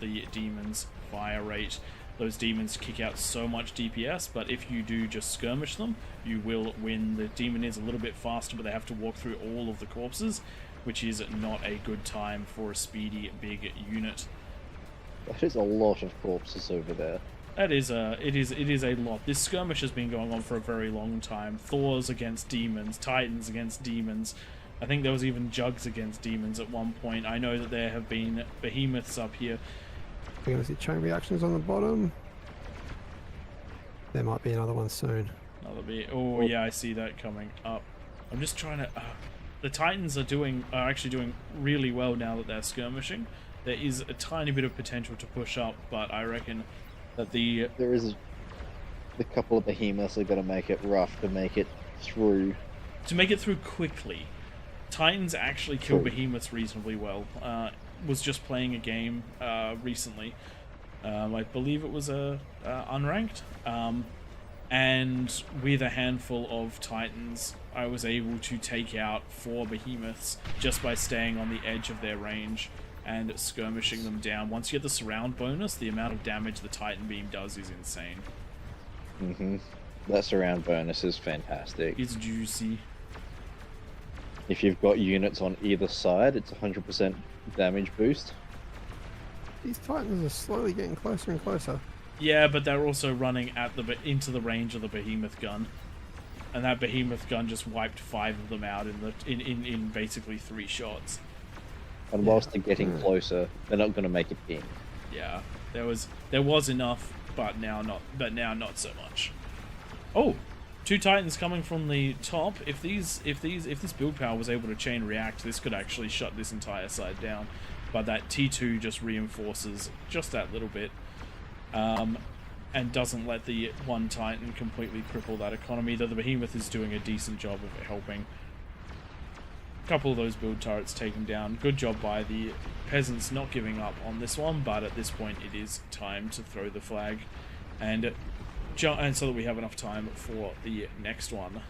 the Demons' fire rate. Those Demons kick out so much DPS, but if you do just skirmish them, you will win. The Demon is a little bit faster, but they have to walk through all of the corpses, which is not a good time for a speedy big unit. That is a lot of corpses over there. It is a lot. This skirmish has been going on for a very long time. Thors against Demons, Titans against Demons. I think there was even Jugs against Demons at one point. I know that there have been Behemoths up here. We're going to see chain reactions on the bottom. There might be another one soon. Another bit. Oh yeah, I see that coming up. I'm just trying to. The Titans are actually doing really well now that they're skirmishing. There is a tiny bit of potential to push up, but I reckon that the couple of behemoths are going to make it rough to make it through. To make it through quickly. Titans actually kill behemoths reasonably well. Was just playing a game recently. I believe it was unranked. And with a handful of Titans, I was able to take out 4 behemoths just by staying on the edge of their range and skirmishing them down. Once you get the surround bonus, the amount of damage the Titan Beam does is insane. That surround bonus is fantastic. It's juicy. If you've got units on either side, it's 100% damage boost. These Titans are slowly getting closer and closer. Yeah, but they're also running at into the range of the behemoth gun, and that behemoth gun just wiped 5 of them out in basically 3 shots. And whilst they're getting closer, they're not going to make it in. Yeah, there was enough, but now not so much. Oh, 2 Titans coming from the top. If this build power was able to chain react, this could actually shut this entire side down. But that T2 just reinforces just that little bit, and doesn't let the one Titan completely cripple that economy. Though the Behemoth is doing a decent job of helping. A couple of those build turrets taken down. Good job by the peasants not giving up on this one, but at this point it is time to throw the flag, and so that we have enough time for the next one.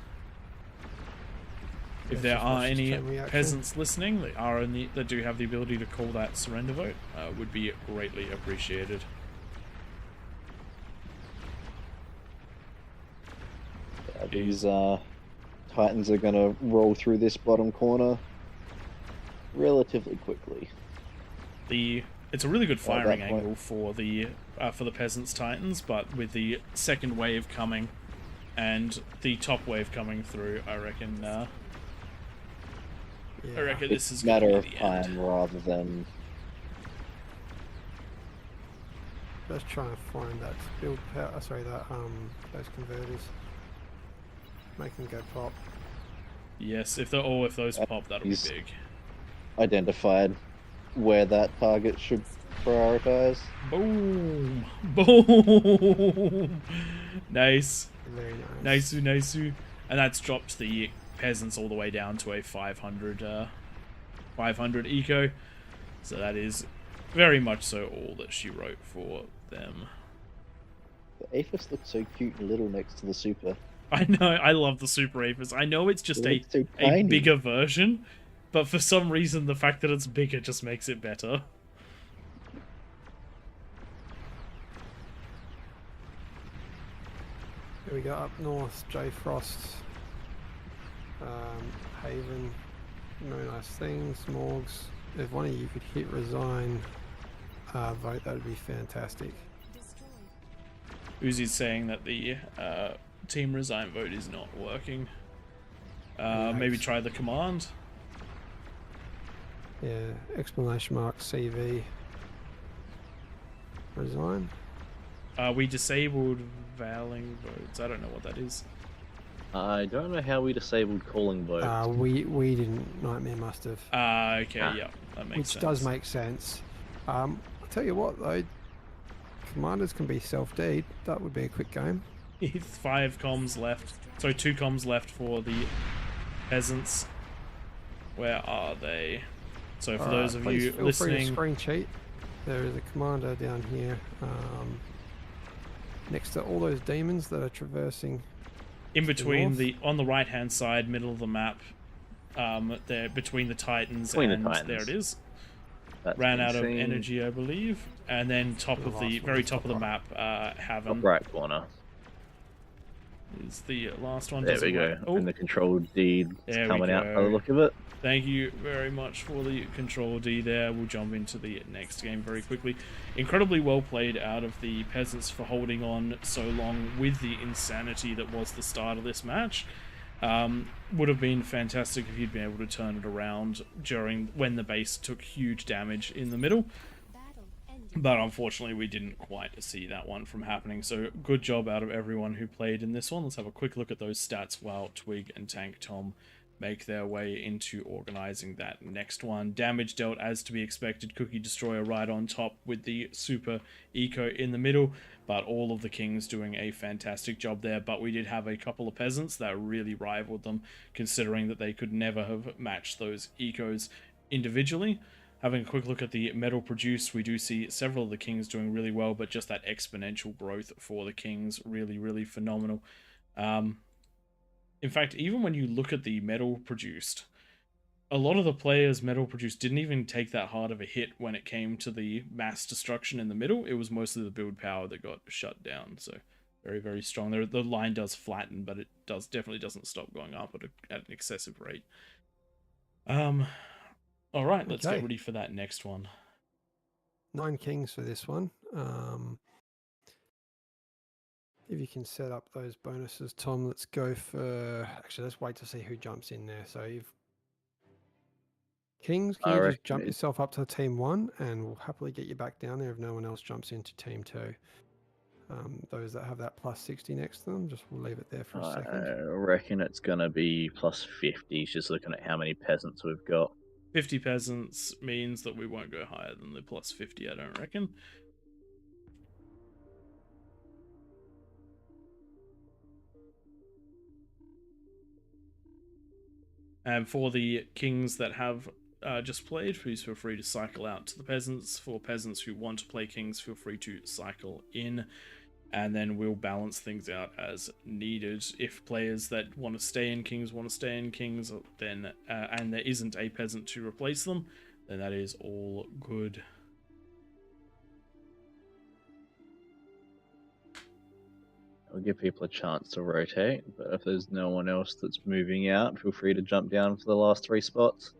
If there are any peasants listening that do have the ability to call that surrender vote, would be greatly appreciated. These Titans are going to roll through this bottom corner relatively quickly. It's a really good firing angle for the peasants Titans, but with the second wave coming and the top wave coming through, I reckon this is a matter gonna of be the time end. rather than. Let's try and find that build power. Sorry, those converters. Make them go pop. Yes, if those pop, that'll be big. Identified where that target should prioritize. Boom! Boom! Nice. Very nice. Nice. And that's dropped the peasants all the way down to a 500 eco. So that is very much so all that she wrote for them. The Aphis looks so cute and little next to the super. I know, I love the Super Aphis. I know it's just a bigger version, but for some reason the fact that it's bigger just makes it better. Here we go up north, J Frost, Haven, very nice things, Morgs. If one of you could hit resign vote, that would be fantastic. Uzi's saying that the team resign vote is not working. Maybe try the command. Yeah, exclamation mark CV resign. We disabled vowing votes. I don't know what that is. I don't know how we disabled calling votes. We didn't. Nightmare must have. Okay, yeah, that makes sense. Which does make sense. I'll tell you what though, commanders can be self-deed. That would be a quick game. 5 comms left. So 2 comms left for the peasants. Where are they? So for those of you feel listening, free to screen cheat. There is a commander down here. next to all those demons that are traversing. In To the between north? on the right hand side, middle of the map, there between the Titans Between the and there it Titans. is. That's Ran been out of seen. energy, I believe, and then top The of the last one very is top of the top map, Top Haven right corner. is the last one. There Doesn't we go. work. Oh, And the control deed is there we coming out by the go. look of it. Thank you very much for the control D there. We'll jump into the next game very quickly. Incredibly well played out of the Peasants for holding on so long with the insanity that was the start of this match. Would have been fantastic if you'd been able to turn it around when the base took huge damage in the middle. But unfortunately, we didn't quite see that one from happening. So good job out of everyone who played in this one. Let's have a quick look at those stats while Twig and Tank Tom make their way into organizing that next one. Damage dealt as to be expected. Cookie Destroyer right on top with the super eco in the middle. But all of the kings doing a fantastic job there. But we did have a couple of peasants that really rivaled them, considering that they could never have matched those ecos individually. Having a quick look at the metal produced, we do see several of the kings doing really well, but just that exponential growth for the kings, really, really phenomenal. In fact, even when you look at the metal produced, a lot of the players metal produced didn't even take that hard of a hit when it came to the mass destruction in the middle. It was mostly the build power that got shut down, so very, very strong. The line does flatten, but it definitely doesn't stop going up at an excessive rate. All right, let's get ready for that next one. 9 kings for this one. If you can set up those bonuses, Tom, let's go for... Actually, let's wait to see who jumps in there. So you've... Kings, can you just jump yourself up to team 1 and we'll happily get you back down there if no one else jumps into team 2. Those that have that plus 60 next to them, we'll leave it there for a second. I reckon it's going to be plus 50, just looking at how many peasants we've got. 50 peasants means that we won't go higher than the plus 50, I don't reckon. And for the kings that have just played, please feel free to cycle out to the peasants. For peasants who want to play kings, feel free to cycle in. And then we'll balance things out as needed. If players that want to stay in kings want to stay in kings, then and there isn't a peasant to replace them, then that is all good. I'll give people a chance to rotate, but if there's no one else that's moving out, feel free to jump down for the last 3 spots.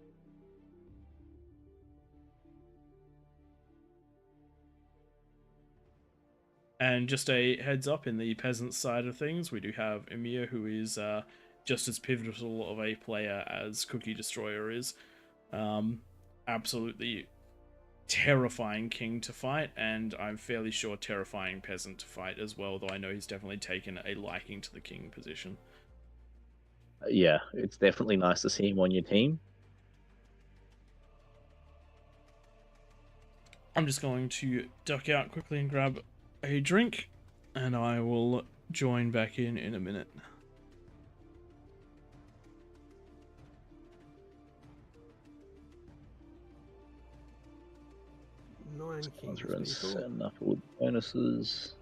And just a heads up, in the peasant side of things, we do have Emir, who is just as pivotal of a player as Cookie Destroyer is. Absolutely terrifying king to fight, and I'm fairly sure terrifying peasant to fight as well, though I know he's definitely taken a liking to the king position. Yeah, it's definitely nice to see him on your team. I'm just going to duck out quickly and grab a drink, and I will join back in a minute. Nine kings, Through and people. setting up all the bonuses.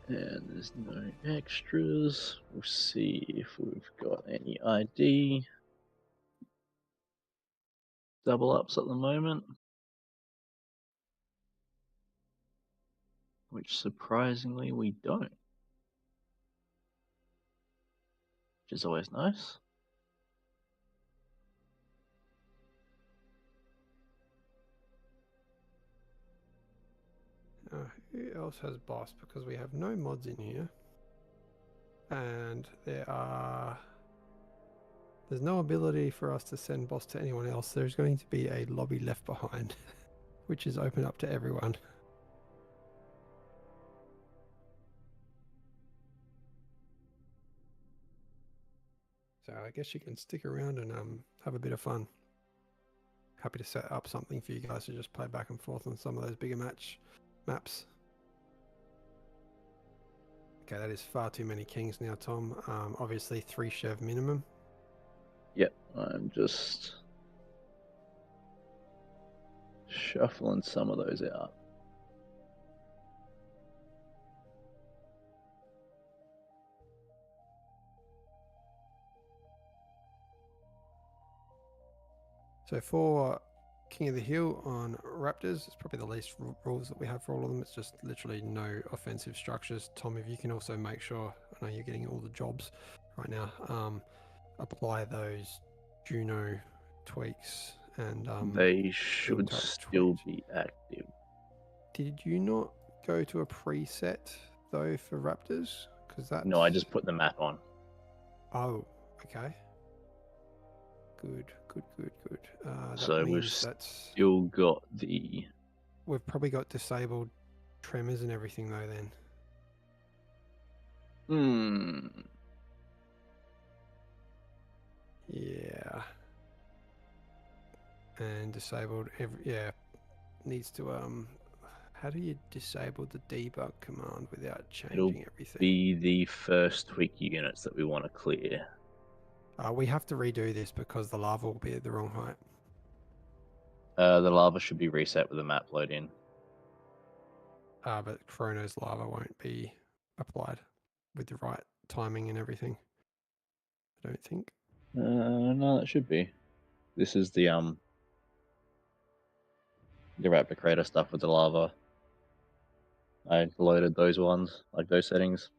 And there's no extras. We'll see if we've got any ID. Double ups at the moment. Which surprisingly we don't. Which is always nice. Who else has boss? Because we have no mods in here. And there's no ability for us to send boss to anyone else. There's going to be a lobby left behind, which is open up to everyone. So I guess you can stick around and have a bit of fun. Happy to set up something for you guys to just play back and forth on some of those bigger maps. Okay, that is far too many kings now, Tom. Obviously 3 Chev minimum. Yep, I'm just shuffling some of those out. So for King of the Hill on Raptors, it's probably the least rules that we have for all of them. It's just literally no offensive structures. Tom, if you can also make sure, I know you're getting all the jobs right now, apply those Juno tweaks and They should type still tweaks. be active. Did you not go to a preset though for Raptors? Because that's... No, I just put the map on. Oh, okay. Good. That So we've means that's... still got the... We've probably got disabled tremors and everything though then. Yeah. And disabled needs to how do you disable the debug command without changing everything? Be the first tweak units that we want to clear. We have to redo this because the lava will be at the wrong height. The lava should be reset with a map load in. But Chrono's lava won't be applied with the right timing and everything. I don't think. No, it should be. This is the Raptor Crater stuff with the lava. I loaded those ones, like those settings.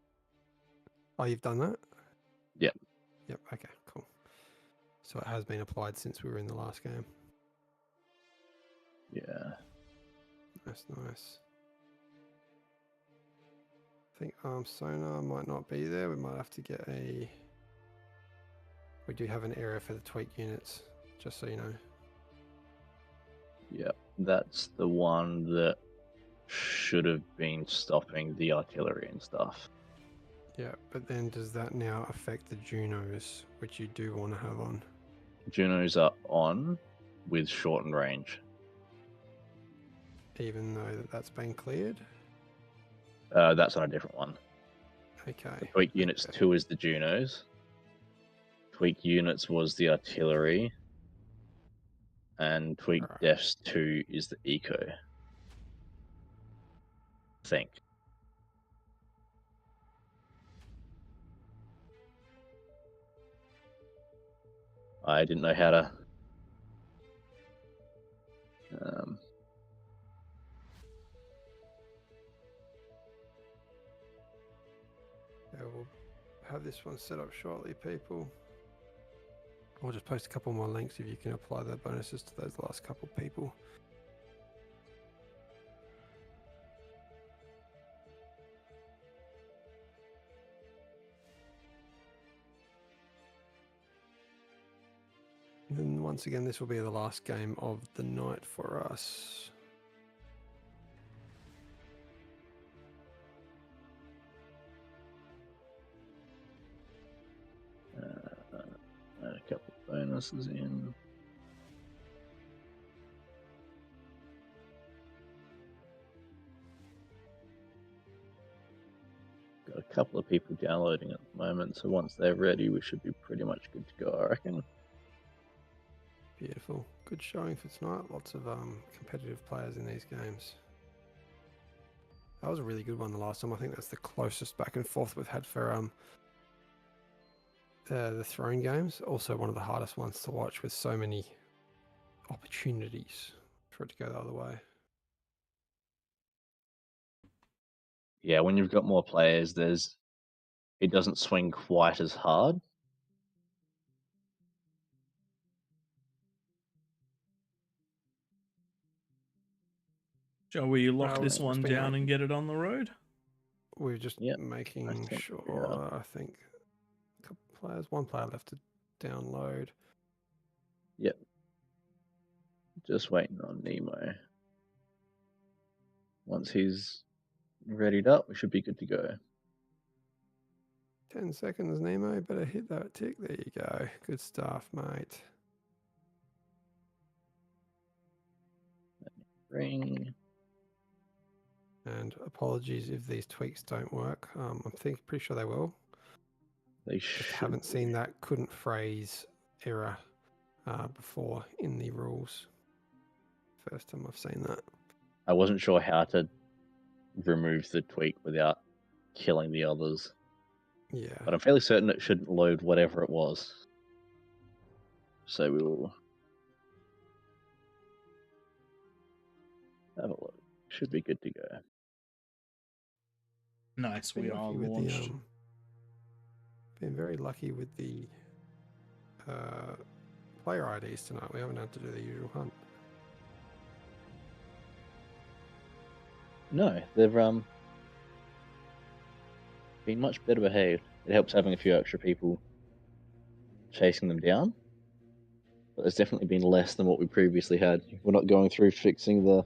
Oh, you've done that? Yep. Yep, okay, cool. So it has been applied since we were in the last game. Yeah. Nice. I think sonar might not be there. We might have to get a... We do have an area for the tweak units, just so you know. Yep. That's the one that should have been stopping the artillery and stuff. Yeah, but then does that now affect the Junos, which you do want to have on? Junos are on with shortened range. Even though that's been cleared? That's on a different one. Okay. The tweak units 2 is the Junos. Tweak units was the artillery. And tweak defs 2 is the eco. I think. I didn't know how to Yeah, we'll have this one set up shortly, people. I'll just post a couple more links if you can apply the bonuses to those last couple people. And then once again, this will be the last game of the night for us. add a couple of bonuses in. Got a couple of people downloading at the moment, so once they're ready, we should be pretty much good to go, I reckon. Beautiful. Good showing for tonight. Lots of competitive players in these games. That was a really good one the last time. I think that's the closest back and forth we've had for the throne games. Also one of the hardest ones to watch with so many opportunities for it to go the other way. Yeah, when you've got more players, it doesn't swing quite as hard. Shall we lock Well, this it's one been down like- and get it on the road? We're just Yep, making I think we sure. are. I think a couple players, one player left to download. Yep. Just waiting on Nemo. Once he's readied up, we should be good to go. 10 seconds, Nemo. Better hit that tick. There you go. Good stuff, mate. Ring. And apologies if these tweaks don't work. I'm pretty sure they will. They Just should haven't seen be. that couldn't phrase error before in the rules. First time I've seen that. I wasn't sure how to remove the tweak without killing the others, Yeah. but I'm fairly certain it shouldn't load whatever it was. So we will Should be good to go. Nice, we Been are lucky with the launched. been very lucky with the player IDs tonight. We haven't had to do the usual hunt. No, they've been much better behaved. It helps having a few extra people chasing them down, but there's definitely been less than what we previously had. We're not going through fixing the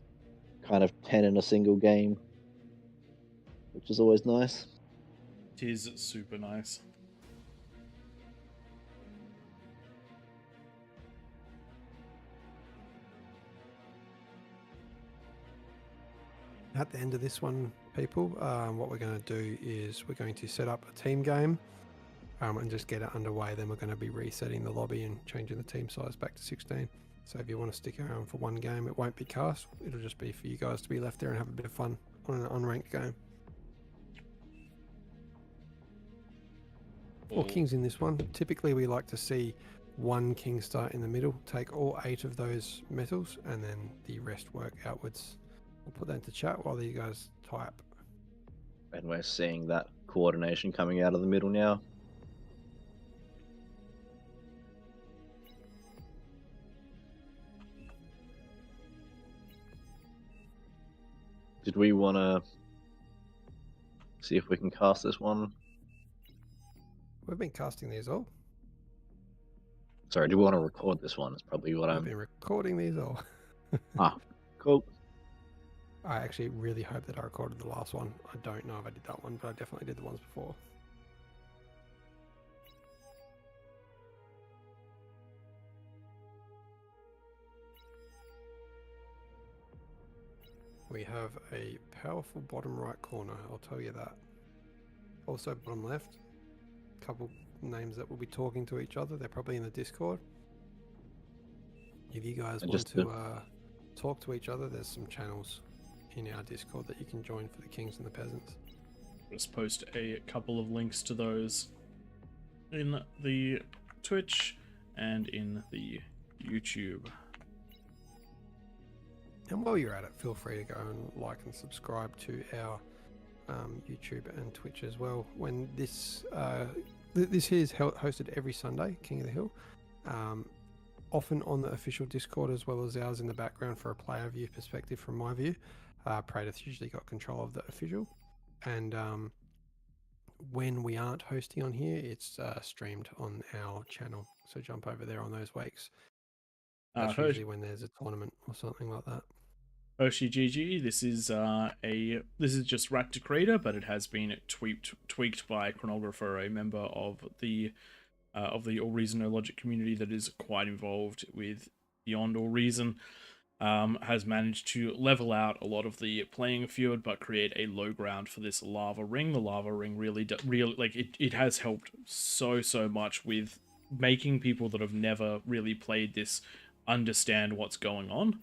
kind of 10 in a single game, which is always nice. It is super nice. At the end of this one, people, what we're going to do is we're going to set up a team game and just get it underway. Then we're going to be resetting the lobby and changing the team size back to 16. So if you want to stick around for one game, it won't be cast. It'll just be for you guys to be left there and have a bit of fun on an unranked game. 4 kings in this one. Typically we like to see 1 king start in the middle, take all 8 of those metals, and then the rest work outwards. We'll put that into chat while you guys type. And we're seeing that coordination coming out of the middle now. Did we want to see if we can cast this one? We've been casting these all. Sorry, do we want to record this one? It's probably what We've I'm... been recording these all. Ah, cool. I actually really hope that I recorded the last one. I don't know if I did that one, but I definitely did the ones before. We have a powerful bottom right corner, I'll tell you that. Also bottom left, a couple names that will be talking to each other. They're probably in the Discord. If you guys And want just to talk to each other, there's some channels in our Discord that you can join for the kings and the peasants. Just post a couple of links to those in the Twitch and in the YouTube. And while you're at it, feel free to go and like and subscribe to our YouTube and Twitch as well. When this this here is hosted every Sunday, King of the Hill, often on the official Discord as well as ours in the background for a player view perspective from my view. Praetor's usually got control of the official, and when we aren't hosting on here, it's streamed on our channel. So jump over there on those weeks. That's usually when there's a tournament or something like that. Hoshi GG, this is just Rack to Creator, but it has been tweaked by Chronographer, a member of the All Reason No Logic community that is quite involved with Beyond All Reason. Has managed to level out a lot of the playing field, but create a low ground for this lava ring. The lava ring really it has helped so much with making people that have never really played this understand what's going on.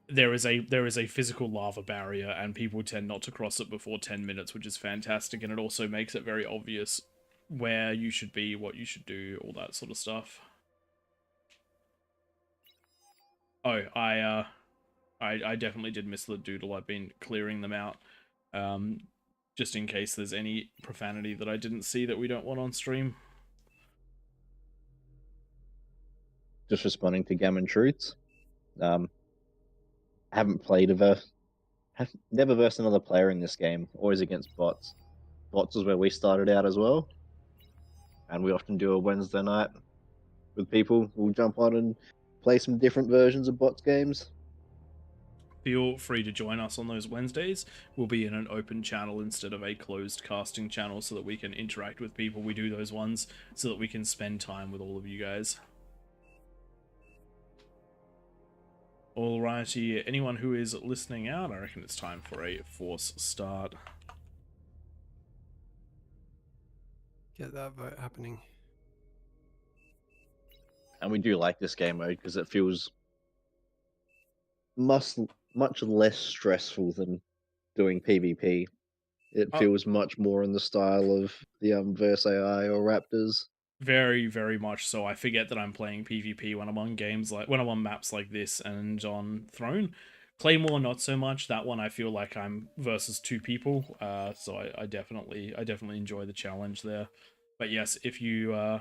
There is a physical lava barrier, and people tend not to cross it before 10 minutes, which is fantastic, and it also makes it very obvious where you should be, what you should do, all that sort of stuff. Oh, I definitely did miss the doodle. I've been clearing them out, just in case there's any profanity that I didn't see that we don't want on stream. Just responding to Gammon Truths. Haven't played never versed another player in this game. Always against bots. Bots is where we started out as well, and we often do a Wednesday night with people. We'll jump on and play some different versions of bots games. Feel free to join us on those Wednesdays. We'll be in an open channel instead of a closed casting channel so that we can interact with people. We do those ones so that we can spend time with all of you guys. Alrighty, anyone who is listening out, I reckon it's time for a force start. Get that vote happening. And we do like this game mode because it feels much less stressful than doing PvP. It feels much more in the style of the Verse AI or Raptors. Very much so. I forget that I'm playing PvP when I'm on games when I'm on maps like this and on Throne, Claymore, not so much. That one I feel like I'm versus 2 people, so I definitely enjoy the challenge there. But yes, if you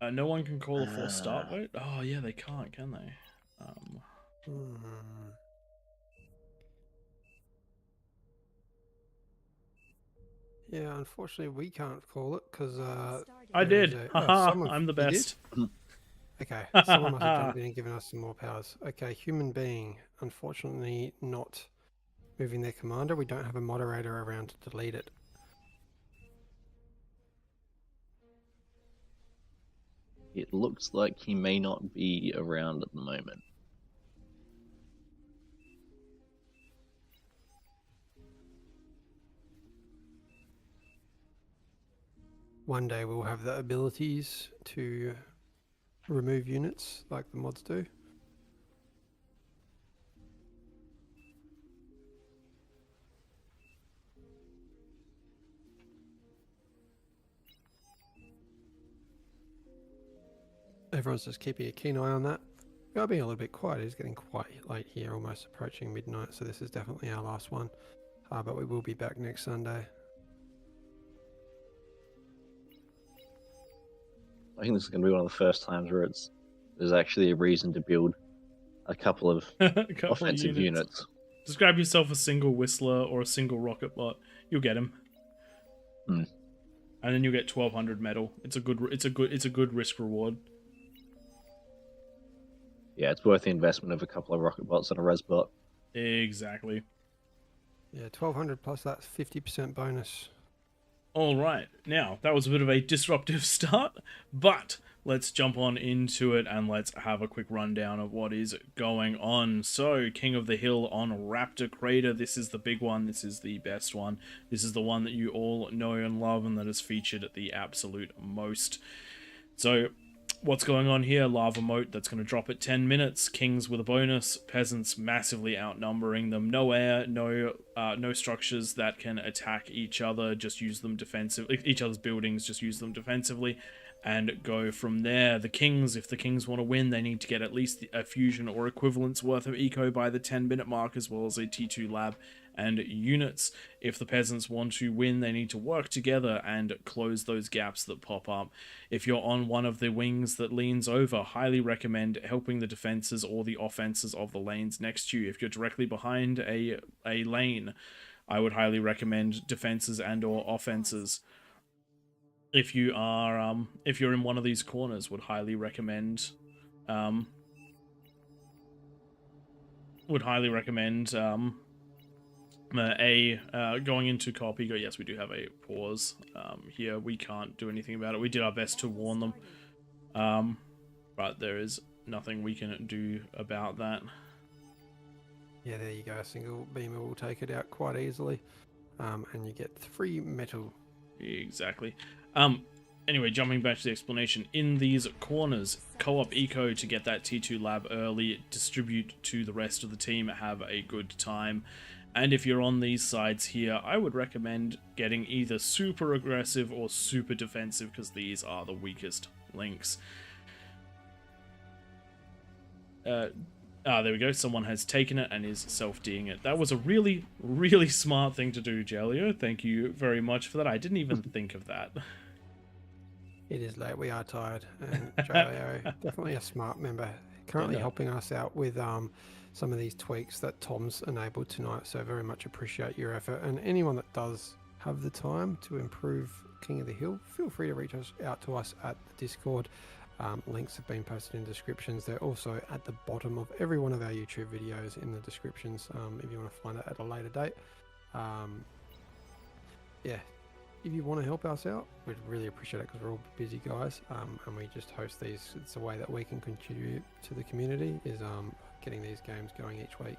no one can call a forced start vote. Oh yeah, they can't, can they? Hmm. Yeah, unfortunately we can't call it because I there is did. a Haha, someone I'm the you did? best. Okay, someone must have jumped in and given us some more powers. Okay, human being, unfortunately not moving their commander. We don't have a moderator around to delete it. It looks like he may not be around at the moment. One day we'll have the abilities to remove units like the mods do. Everyone's just keeping a keen eye on that. We are being a little bit quiet. It's getting quite late here, almost approaching midnight, so this is definitely our last one. But we will be back next Sunday. I think this is going to be one of the first times where there's actually a reason to build a couple of A couple of offensive units. Just grab yourself a single Whistler or a single rocket bot. You'll get him. Hmm. And then you'll get 1200 metal. It's a good risk reward. Yeah, it's worth the investment of a couple of rocket bots and a res bot. Exactly. Yeah, 1200 plus that 50% bonus. All right, now that was a bit of a disruptive start, but let's jump on into it and let's have a quick rundown of what is going on. So, King of the Hill on Raptor Crater. This is the big one. This is the best one. This is the one that you all know and love and that is featured at the absolute most. So, what's going on here? Lava moat that's going to drop at 10 minutes. Kings with a bonus. Peasants massively outnumbering them. No air, no structures that can attack each other. Just use them defensively. Each other's buildings, just use them defensively. And go from there. The Kings, if the Kings want to win, they need to get at least a fusion or equivalent's worth of eco by the 10-minute mark, as well as a T2 lab and units. If the peasants want to win, they need to work together and close those gaps that pop up. If you're on one of the wings that leans over, highly recommend helping the defenses or the offenses of the lanes next to you. If you're directly behind a lane, I would highly recommend defenses and or offenses. If you are if you're in one of these corners, would highly recommend going into co-op ego. Yes, we do have a pause here. We can't do anything about it. We did our best to warn them, but there is nothing we can do about that. Yeah, there you go. A single beamer will take it out quite easily, and you get 3 metal. Exactly. Anyway, jumping back to the explanation, in these corners, co-op eco to get that T2 lab early, distribute to the rest of the team, have a good time. And if you're on these sides here, I would recommend getting either super aggressive or super defensive, because these are the weakest links. There we go. Someone has taken it and is self-D'ing it. That was a really, really smart thing to do, Jelio. Thank you very much for that. I didn't even think of that. It is late. We are tired. And Jaleo, definitely a smart member. Currently helping us out with some of these tweaks that Tom's enabled tonight. So very much appreciate your effort. And anyone that does have the time to improve King of the Hill, feel free to reach out to us at the Discord. Links have been posted in descriptions. They're also at the bottom of every one of our YouTube videos in the descriptions if you want to find it at a later date. Yeah, if you want to help us out, we'd really appreciate it, because we're all busy guys, and we just host these. It's a way that we can contribute to the community, is getting these games going each week.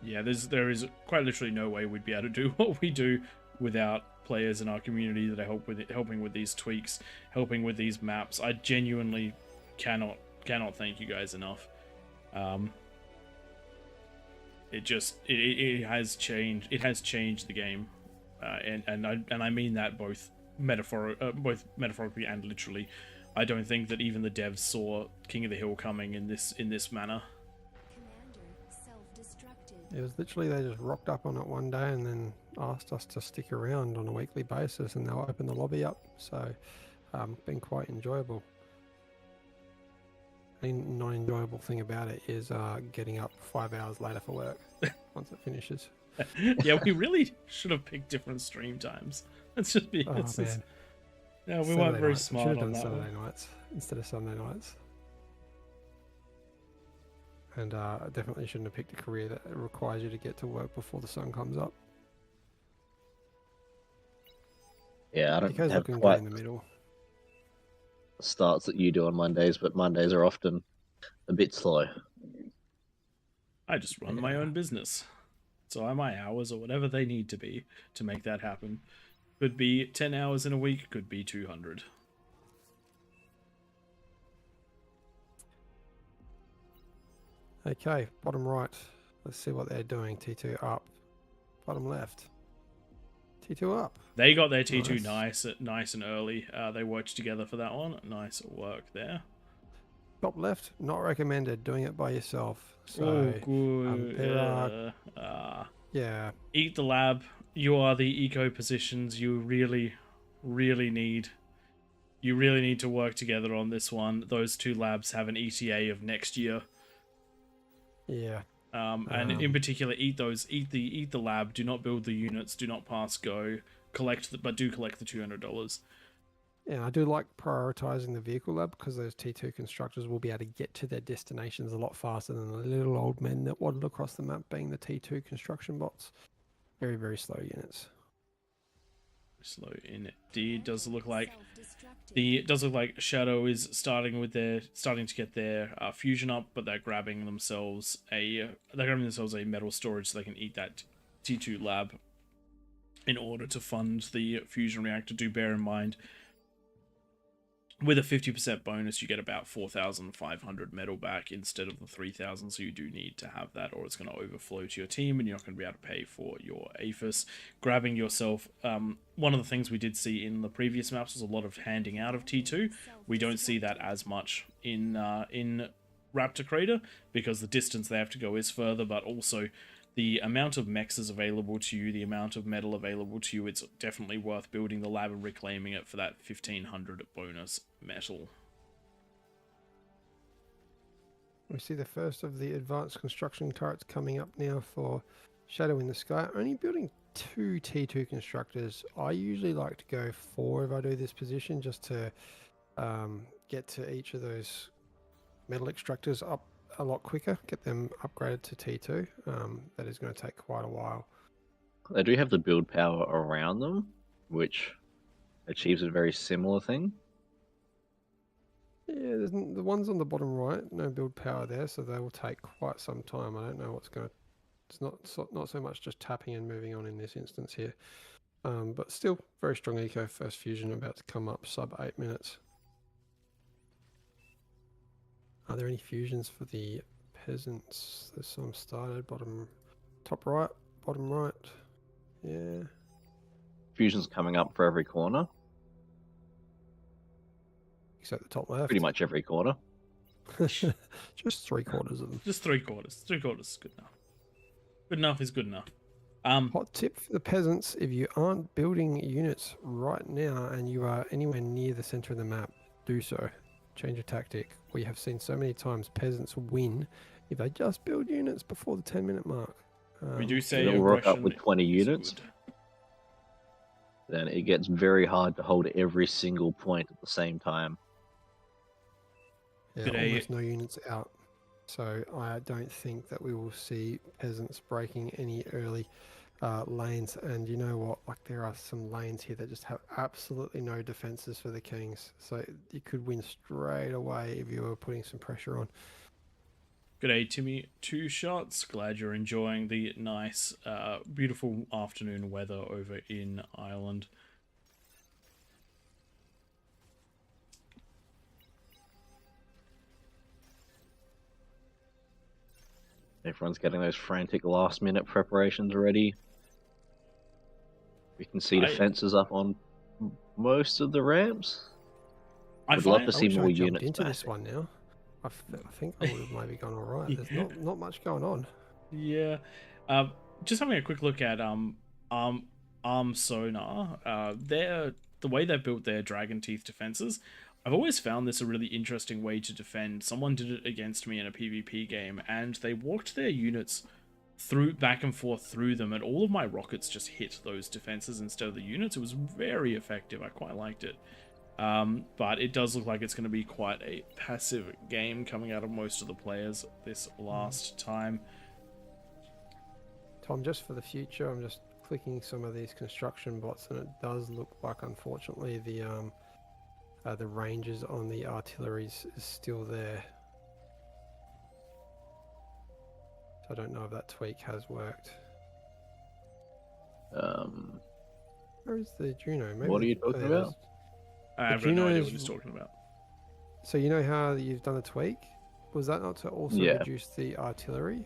Yeah, there is quite literally no way we'd be able to do what we do without players in our community that are helping with these tweaks, helping with these maps. I genuinely cannot thank you guys enough. It has changed the game, and I mean that both metaphorically and literally. I don't think that even the devs saw King of the Hill coming in this manner. Commander self-destructed. It was literally they just rocked up on it one day and then asked us to stick around on a weekly basis, and they'll open the lobby up. So, been quite enjoyable. The non-enjoyable thing about it is getting up 5 hours later for work once it finishes. Yeah, we really should have picked different stream times. Let's just be. Oh man, Yeah, we Saturday weren't very nights. smart Should have on done that Saturday one. nights instead of Sunday nights. And definitely shouldn't have picked a career that requires you to get to work before the sun comes up. Yeah, I You don't guys have looking good quite in the middle. the starts that you do on Mondays, but Mondays are often a bit slow. I just run my Yeah. own business. So my hours or whatever they need to be to make that happen. Could be 10 hours in a week, could be 200. Okay, bottom right. Let's see what they're doing. T2 up. Bottom left. T2 up. They got their T2 Nice. nice and early. They worked together for that one. Nice work there. Top left, not recommended. Doing it by yourself. So, Oh, good. there are- yeah. Eat the lab. You are the eco positions. You really need. You really need to work together on this one. Those two labs have an ETA of next year. Yeah. And in particular, eat the lab. Do not build the units. Do not pass go. But do collect the $200. Yeah, I do like prioritizing the vehicle lab because those T2 constructors will be able to get to their destinations a lot faster than the little old men that waddle across the map, being the T2 construction bots. Very, very slow units. Slow indeed. Does look like Self-destructed. it does look like Shadow is starting to get their fusion up, but they're grabbing themselves a metal storage so they can eat that T2 lab in order to fund the fusion reactor. Do bear in mind, with a 50% bonus, you get about 4,500 metal back instead of the 3,000, so you do need to have that, or it's going to overflow to your team, and you're not going to be able to pay for your APHIS. Grabbing yourself, one of the things we did see in the previous maps was a lot of handing out of T2. We don't see that as much in Raptor Crater, because the distance they have to go is further, but also the amount of mechs available to you, the amount of metal available to you, it's definitely worth building the lab and reclaiming it for that 1,500 bonus metal. We see the first of the advanced construction turrets coming up now for Shadow in the Sky. Only building 2 T2 constructors. I usually like to go 4 if I do this position, just to get to each of those metal extractors up a lot quicker, get them upgraded to T2. That is going to take quite a while. They do have the build power around them, which achieves a very similar thing. Yeah, there's the ones on the bottom right, no build power there, so they will take quite some time. I don't know what's going to... It's not so much just tapping and moving on in this instance here. But still, very strong eco. First fusion about to come up, sub 8 minutes. Are there any fusions for the peasants? There's some started. Top right, bottom right. Yeah. Fusion's coming up for every corner, Except the top left. pretty much every corner. Just 3/4 of them. Just 3/4. 3/4 is good enough. Good enough is good enough. Hot tip for the peasants: if you aren't building units right now and you are anywhere near the center of the map, do so. Change of tactic. We have seen so many times peasants win if they just build units before the 10-minute mark. We do say It'll rock up aggression with 20 is units. good. Then it gets very hard to hold every single point at the same time. Yeah, Today- almost no units out. So I don't think that we will see peasants breaking any early lanes. And you know what? Like, there are some lanes here that just have absolutely no defenses for the kings. So you could win straight away if you were putting some pressure on. Good day, Timmy. 2 shots. Glad you're enjoying the nice, beautiful afternoon weather over in Ireland. Everyone's getting those frantic last-minute preparations ready. We can see the I- fences up on most of the ramps. I Would love find to I see wish I more jumped units into back. this one now. I think I would have maybe gone all right. There's Yeah. not much going on. Yeah. Just having a quick look at Arm Sonar. The way they built their Dragon Teeth defenses. I've always found this a really interesting way to defend. Someone did it against me in a PvP game, and they walked their units through back and forth through them, and all of my rockets just hit those defenses instead of the units. It was very effective. I quite liked it. But it does look like it's going to be quite a passive game coming out of most of the players this last time. Tom, just for the future, I'm just clicking some of these construction bots, and it does look like, unfortunately, the ranges on the artilleries is still there. So I don't know if that tweak has worked. Where is the Juno? Maybe What are you talking there's- about? I have no idea what Junos- he's talking about. So you know how you've done a tweak? Was that not to also Yeah. reduce the artillery?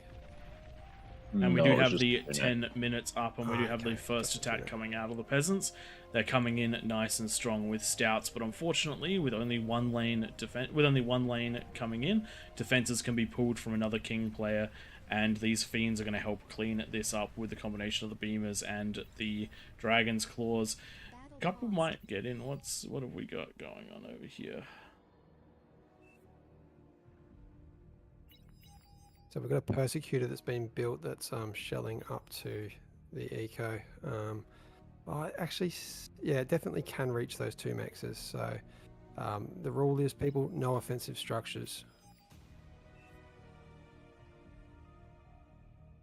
And we No, do it was have just the doing it. 10 minutes up, and we do have the Okay, first just attack doing it. coming out of the peasants. They're coming in nice and strong with stouts, but unfortunately, with only one lane coming in, defenses can be pulled from another king player, and these fiends are going to help clean this up with the combination of the beamers and the dragon's claws. Battle Couple lost. might get in. What have we got going on over here? So we've got a persecutor that's been built that's shelling up to the eco. Yeah, it definitely can reach those 2 mexes. So the rule is, people, no offensive structures.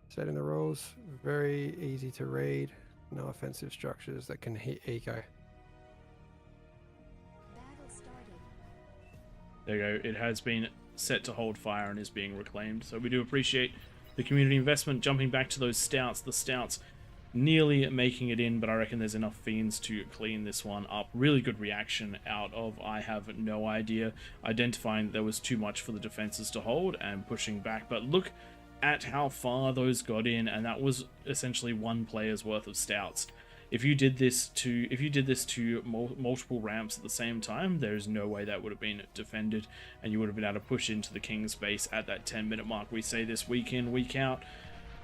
Setting the rules, very easy to read. No offensive structures that can hit eco. Battle started. There you go. It has been set to hold fire and is being reclaimed. So we do appreciate the community investment. Jumping back to those stouts, the stouts nearly making it in, but I reckon there's enough fiends to clean this one up. Really good reaction out of I have no idea, identifying that there was too much for the defenses to hold and pushing back. But look at how far those got in, and that was essentially one player's worth of stouts. If you did this to multiple ramps at the same time, there is no way that would have been defended, and you would have been able to push into the king's base at that 10-minute mark. We say this week in, week out.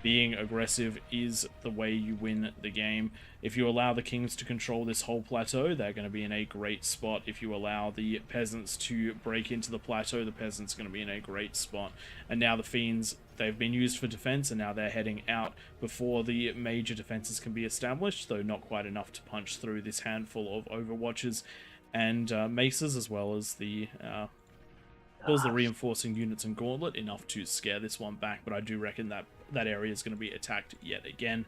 Being aggressive is the way you win the game. If you allow the kings to control this whole plateau, they're going to be in a great spot. If you allow the peasants to break into the plateau, the peasants are going to be in a great spot. And now the fiends, they've been used for defense, and now they're heading out before the major defenses can be established, though not quite enough to punch through this handful of overwatches and maces, as well as the reinforcing units and gauntlet, enough to scare this one back. But I do reckon that area is going to be attacked yet again.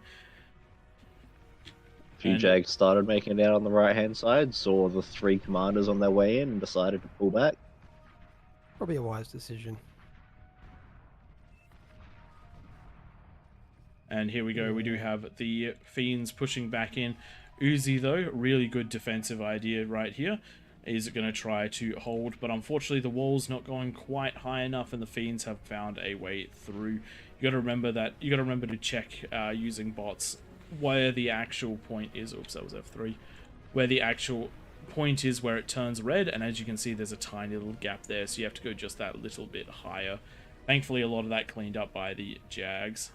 A few Jags started making it out on the right-hand side, saw the 3 commanders on their way in, and decided to pull back. Probably a wise decision. And here we go. We do have the fiends pushing back in. Uzi, though, really good defensive idea right here. Is going to try to hold, but unfortunately the wall's not going quite high enough, and the fiends have found a way through. You got to remember that. You got to remember to check using bots where the actual point is. Oops, that was F3. Where the actual point is, where it turns red, and as you can see, there's a tiny little gap there, so you have to go just that little bit higher. Thankfully, a lot of that cleaned up by the Jags.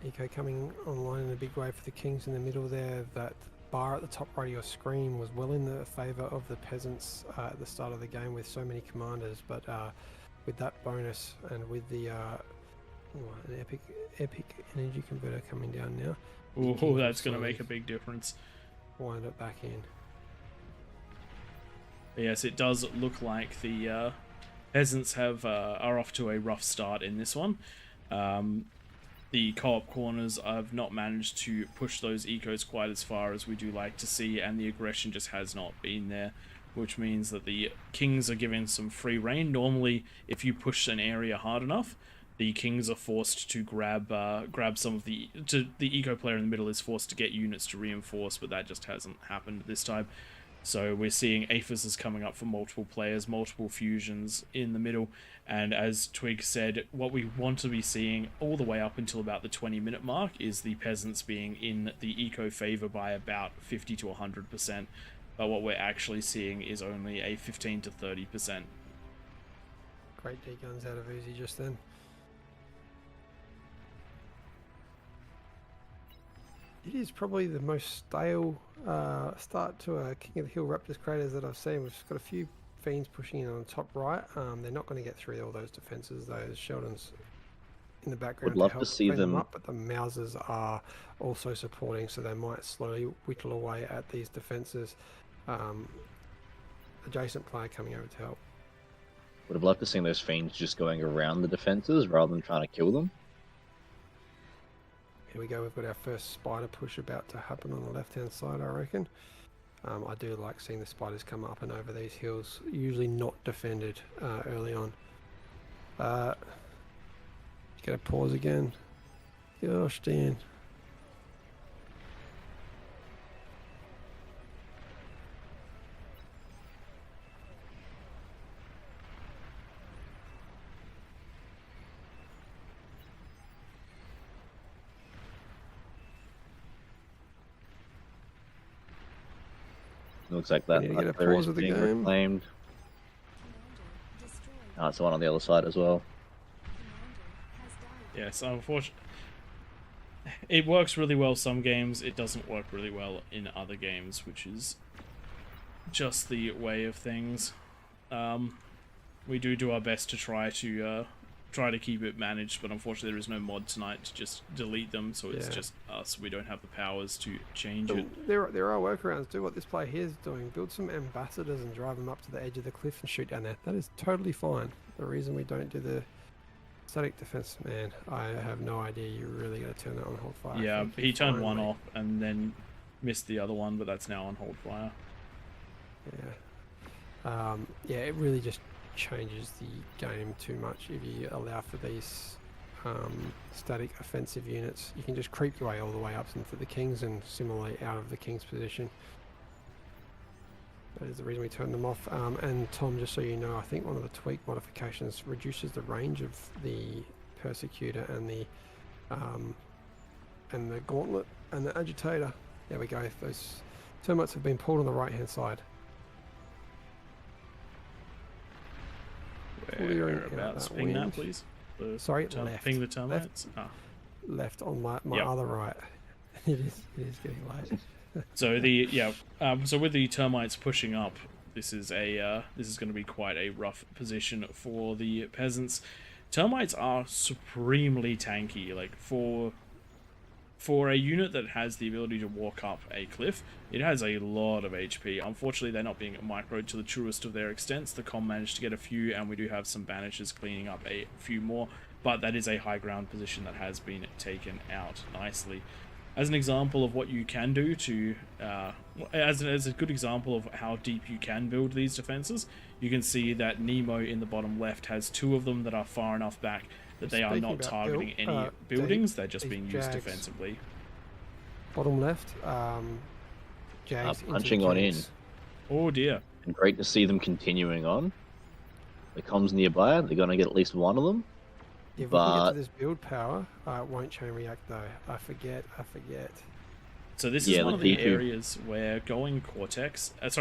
Eco coming online in a big way for the kings in the middle there. That bar at the top right of your screen was well in the favour of the peasants at the start of the game with so many commanders, but with that bonus and with the an epic energy converter coming down now, Ooh, kings that's will going to make a slowly big difference. wind it back in. Yes, it does look like the peasants are off to a rough start in this one. The co-op corners have not managed to push those ecos quite as far as we do like to see, and the aggression just has not been there, which means that the kings are given some free reign. Normally, if you push an area hard enough, the kings are forced to grab some of the eco player in the middle is forced to get units to reinforce, but that just hasn't happened this time. So we're seeing aphises coming up for multiple players, multiple fusions in the middle, and as Twig said, what we want to be seeing all the way up until about the 20-minute mark is the peasants being in the eco favor by about 50 to 100%, but what we're actually seeing is only a 15 to 30%. Great D guns out of Uzi just then. It is probably the most stale start to a King of the Hill Raptors Craters that I've seen. We've got a few fiends pushing in on the top right. They're not going to get through all those defenses. Those Sheldon's in the background Would love to to help see clean them them. up, but the Mausers are also supporting, so they might slowly whittle away at these defenses. Adjacent player coming over to help. Would have loved to see those fiends just going around the defenses rather than trying to kill them. Here we go, we've got our first spider push about to happen on the left-hand side, I reckon. I do like seeing the spiders come up and over these hills, usually not defended early on. Get a pause again. Gosh, Dan. Looks like that We need to get a artillery pause is of the being game. reclaimed. Commander destroyed. Oh, it's the one on the other side as well. Commander has died. Yes, unfortunately, it works really well some games, it doesn't work really well in other games, which is just the way of things. We do our best to try to keep it managed, but unfortunately there is no mod tonight to just delete them, so it's Yeah. just us. We don't have the powers to change it. There are workarounds. Do what this player here is doing. Build some ambassadors and drive them up to the edge of the cliff and shoot down there. That is totally fine. The reason we don't do the static defense, man, I have no idea. You're really going to turn that on hold fire. Yeah, Thank you he turned one finally. off and then missed the other one, but that's now on hold fire. Yeah. Yeah, it really just changes the game too much if you allow for these static offensive units. You can just creep your way all the way up into the kings and similarly out of the king's position. That is the reason we turn them off. And Tom, just so you know, I think one of the tweak modifications reduces the range of the persecutor and the gauntlet and the agitator. There we go. Those termites have been pulled on the right hand side. Clearing out Whereabouts? that Ping that, wind. please. Sorry, left. Ping the termites. Ah. Left on my Yep. other right. It is getting late. So so with the termites pushing up, this is going to be quite a rough position for the peasants. Termites are supremely tanky. Like for a unit that has the ability to walk up a cliff, it has a lot of HP. Unfortunately, they're not being microed to the truest of their extents. The com managed to get a few, and we do have some banishes cleaning up a few more, but that is a high ground position that has been taken out nicely. As an example of what you can do to, as a good example of how deep you can build these defenses, you can see that Nemo in the bottom left has two of them that are far enough back that they are Speaking not about targeting any buildings, they're just these being used Jags. defensively. Bottom left, Jags into the punching on in. kings. Oh dear. And great to see them continuing on. The comms nearby, they're going to get at least one of them. If we can get But- to this build power, it won't chain react though. I forget. So this Yeah, is one like of the the eco- areas where going Cortex as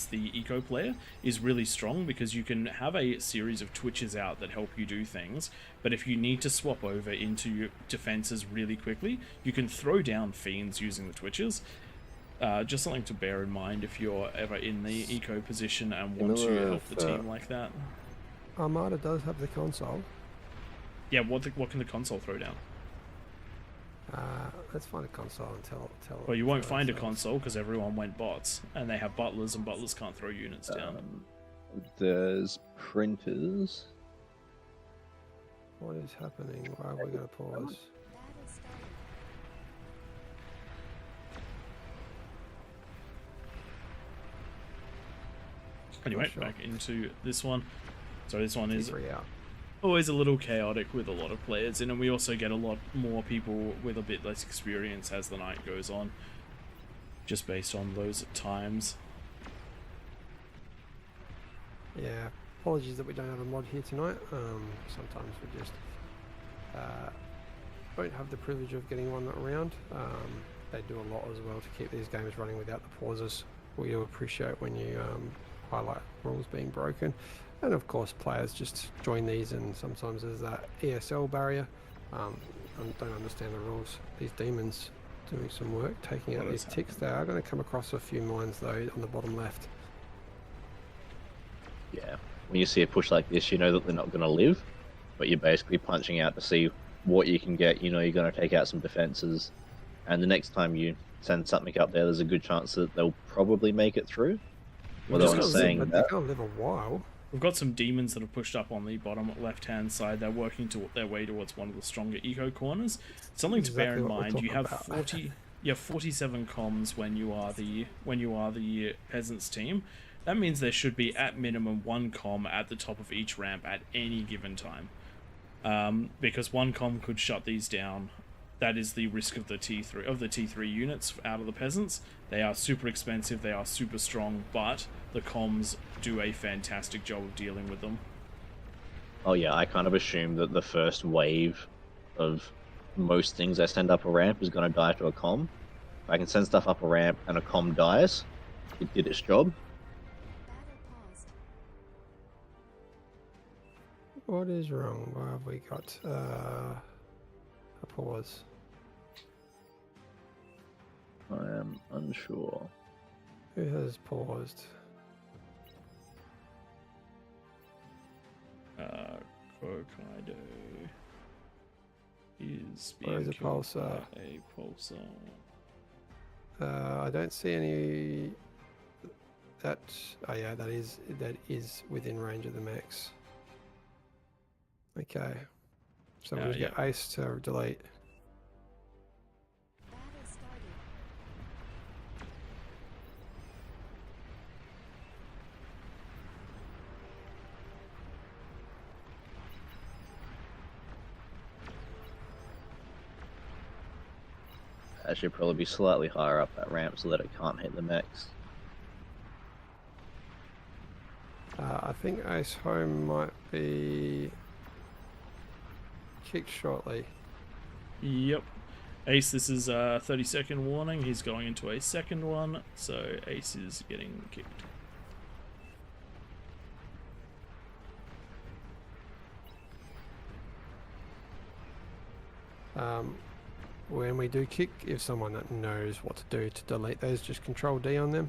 the eco player is really strong, because you can have a series of twitches out that help you do things, but if you need to swap over into defenses really quickly, you can throw down fiends using the twitches. Just something to bear in mind if you're ever in the eco position and want to Similar help the if, team like that. Armada does have the console. Yeah, what can the console throw down? Let's find a console and tell. Well, you won't tell find a ourselves. console because everyone went bots, and they have butlers, and butlers can't throw units down. There's printers. What is happening? Why are we going to pause? Battle started. Anyway, sure. back into this one. So this one is T3 out. always a little chaotic with a lot of players in, and we also get a lot more people with a bit less experience as the night goes on. just based on those times. Yeah, apologies that we don't have a mod here tonight. Sometimes we just don't have the privilege of getting one around. They do a lot as well to keep these games running without the pauses. We do appreciate when you highlight rules being broken. And of course players just join these, and sometimes there's that ESL barrier. And don't understand the rules. These demons doing some work, taking out these ticks. They are going to come across a few mines though on the bottom left. Yeah, when you see a push like this, you know that they're not going to live, but you're basically punching out to see what you can get. You know you're going to take out some defenses, and the next time you send something up there, there's a good chance that they'll probably make it through. Although I'm saying but that, they're going to live a while. We've got some demons that are pushed up on the bottom left-hand side. They're working their way towards one of the stronger eco corners. Something to bear in mind: you have 47 comms when you are the peasants team. That means there should be at minimum 1 comm at the top of each ramp at any given time, because 1 comm could shut these down. That is the risk of the T3 units out of the peasants. They are super expensive, they are super strong, but the comms do a fantastic job of dealing with them. oh yeah, I kind of assume that the first wave of most things I send up a ramp is going to die to a comm. If I can send stuff up a ramp and a comm dies, it did its job. Battle paused. What is wrong? Why have we got a pause? I am unsure. Who has paused? Kokaido is Where being is a killed pulsar? by a pulsar. I don't see any. That oh yeah, that is within range of the max. Okay, so we'll just get Ace to delete. Battle started. I should probably be slightly higher up that ramp so that it can't hit the max. I think Ace Home might be kicked shortly. Yep. Ace, this is a 30-second warning. He's going into a second one, so Ace is getting kicked. When we do kick, if someone that knows what to do to delete those, just Control D on them.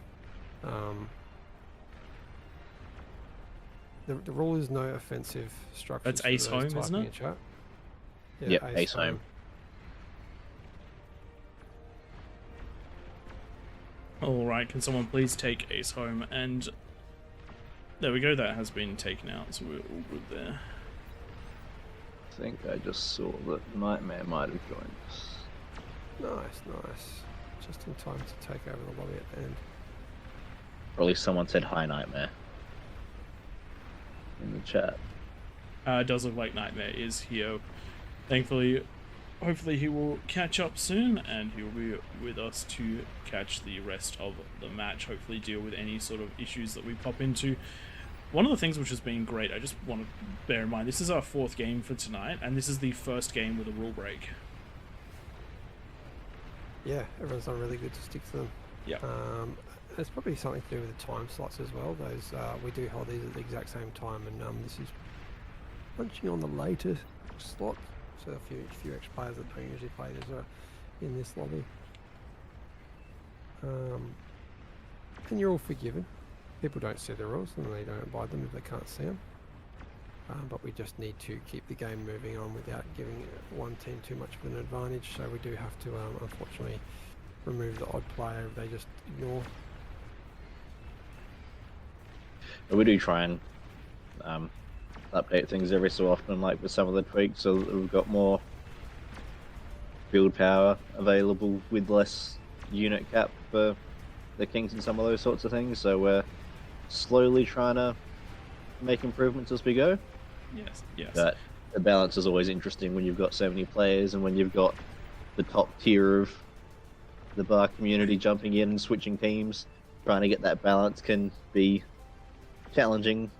The rule is no offensive structures. That's Ace for those Home, isn't typing it? in chat. Yep, Ace Home. Alright, can someone please take Ace Home? And there we go, that has been taken out, so we're all good there. I think I just saw that Nightmare might have joined us. Nice, nice. Just in time to take over the lobby at the end. Or at least someone said hi, Nightmare. In the chat. It does look like Nightmare is here. Thankfully, hopefully he will catch up soon, and he'll be with us to catch the rest of the match, hopefully deal with any sort of issues that we pop into. One of the things which has been great, I just want to bear in mind, this is our 4th game for tonight, and this is the first game with a rule break. Yeah, everyone's done really good to stick to them. Yeah. There's probably something to do with the time slots as well. Those we do hold these at the exact same time, and this is punching on the later slot. So a few extra players that don't usually play this are in this lobby. And you're all forgiven. People don't see the rules and they don't abide them if they can't see them. But we just need to keep the game moving on without giving one team too much of an advantage. So we do have to, unfortunately, remove the odd player if they just ignore. We do try and update things every so often, like with some of the tweaks, so that we've got more build power available with less unit cap for the kings and some of those sorts of things. So we're slowly trying to make improvements as we go. Yes, yes. But the balance is always interesting when you've got so many players and when you've got the top tier of the bar community jumping in and switching teams, trying to get that balance can be challenging,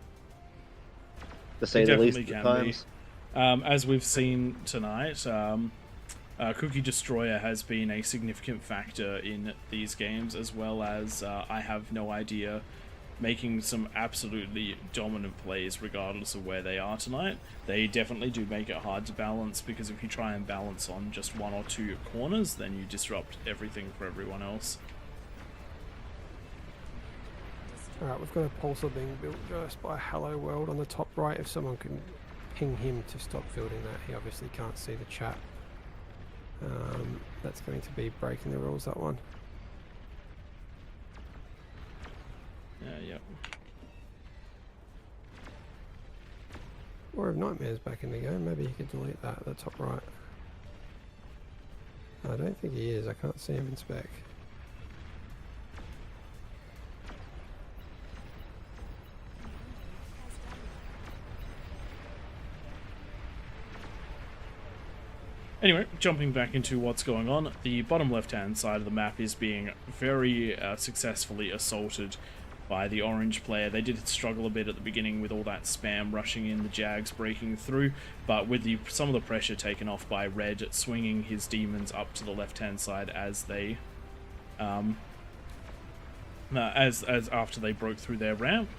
to say the least, definitely at can be. times. As we've seen tonight, Cookie Destroyer has been a significant factor in these games, as well as I Have No Idea making some absolutely dominant plays regardless of where they are tonight. They definitely do make it hard to balance, because if you try and balance on just one or two corners, then you disrupt everything for everyone else. Alright, we've got a pulsar being built just by Hello World on the top right. If someone can ping him to stop building that, he obviously can't see the chat. That's going to be breaking the rules, that one. Yep. Or if Nightmare's back in the game, maybe he could delete that at the top right. I don't think he is, I can't see him in spec. Anyway, jumping back into what's going on, the bottom left-hand side of the map is being very successfully assaulted by the orange player. They did struggle a bit at the beginning with all that spam rushing in, the Jags breaking through, but with some of the pressure taken off by red, swinging his demons up to the left-hand side as they, as after they broke through their ramp.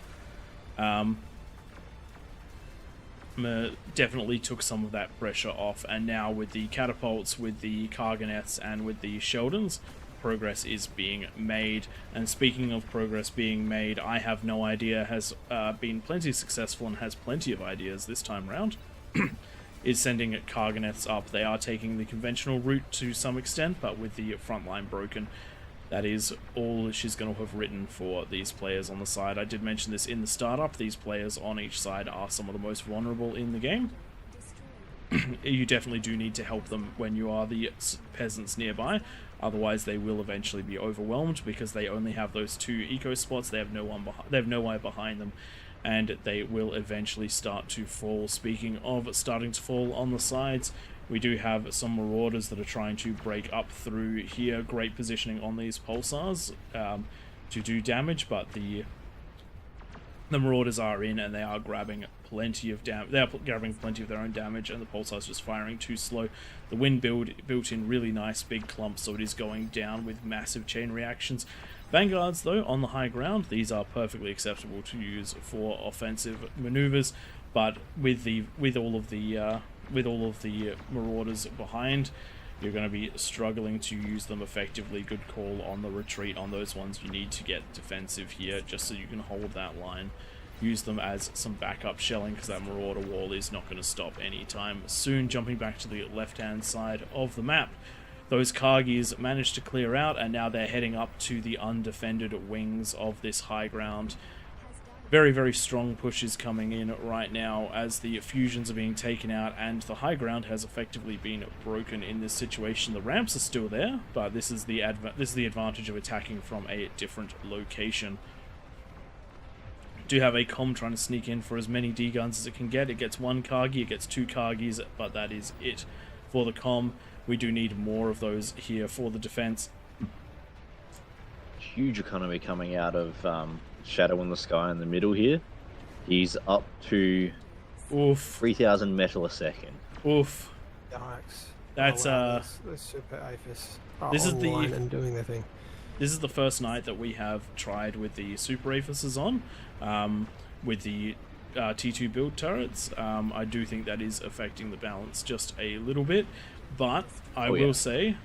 Definitely took some of that pressure off, and now with the catapults, with the Karganeths, and with the Sheldons, progress is being made. And speaking of progress being made, I Have No Idea has been plenty successful and has plenty of ideas this time round. Is sending Karganeths up. They are taking the conventional route to some extent, but with the front line broken, that is all she's going to have written for these players on the side. I did mention this in the startup. These players on each side are some of the most vulnerable in the game. You definitely do need to help them when you are the peasants nearby. Otherwise, they will eventually be overwhelmed, because they only have those two eco spots. They have no one they have nowhere behind them, and they will eventually start to fall. Speaking of starting to fall on the sides, we do have some Marauders that are trying to break up through here. Great positioning on these pulsars to do damage, but the Marauders are in, and they are grabbing plenty of damage. They are grabbing plenty of their own damage, and the pulsar's just firing too slow. The wind built in really nice big clumps, so it is going down with massive chain reactions. Vanguards, though, on the high ground, these are perfectly acceptable to use for offensive maneuvers, but with all of the Marauders behind, you're going to be struggling to use them effectively. Good call on the retreat on those ones. You need to get defensive here just so you can hold that line. Use them as some backup shelling, because that Marauder wall is not going to stop anytime soon. Jumping back to the left-hand side of the map, those Kargis managed to clear out, and now they're heading up to the undefended wings of this high ground. Very, very strong pushes coming in right now as the fusions are being taken out, and the high ground has effectively been broken in this situation. The ramps are still there, but this is the advantage of attacking from a different location. Do have a Com trying to sneak in for as many D-guns as it can get. It gets one Kargi, it gets two Kargis, but that is it for the Com. We do need more of those here for the defense. Huge economy coming out of Shadow in the Sky in the middle here. He's up to 3,000 metal a second. Oof. Yikes. That's the super Aphis are this is online and doing their thing. This is the first night that we have tried with the super Aphises on, with the T2 build turrets. I do think that is affecting the balance just a little bit, but I will say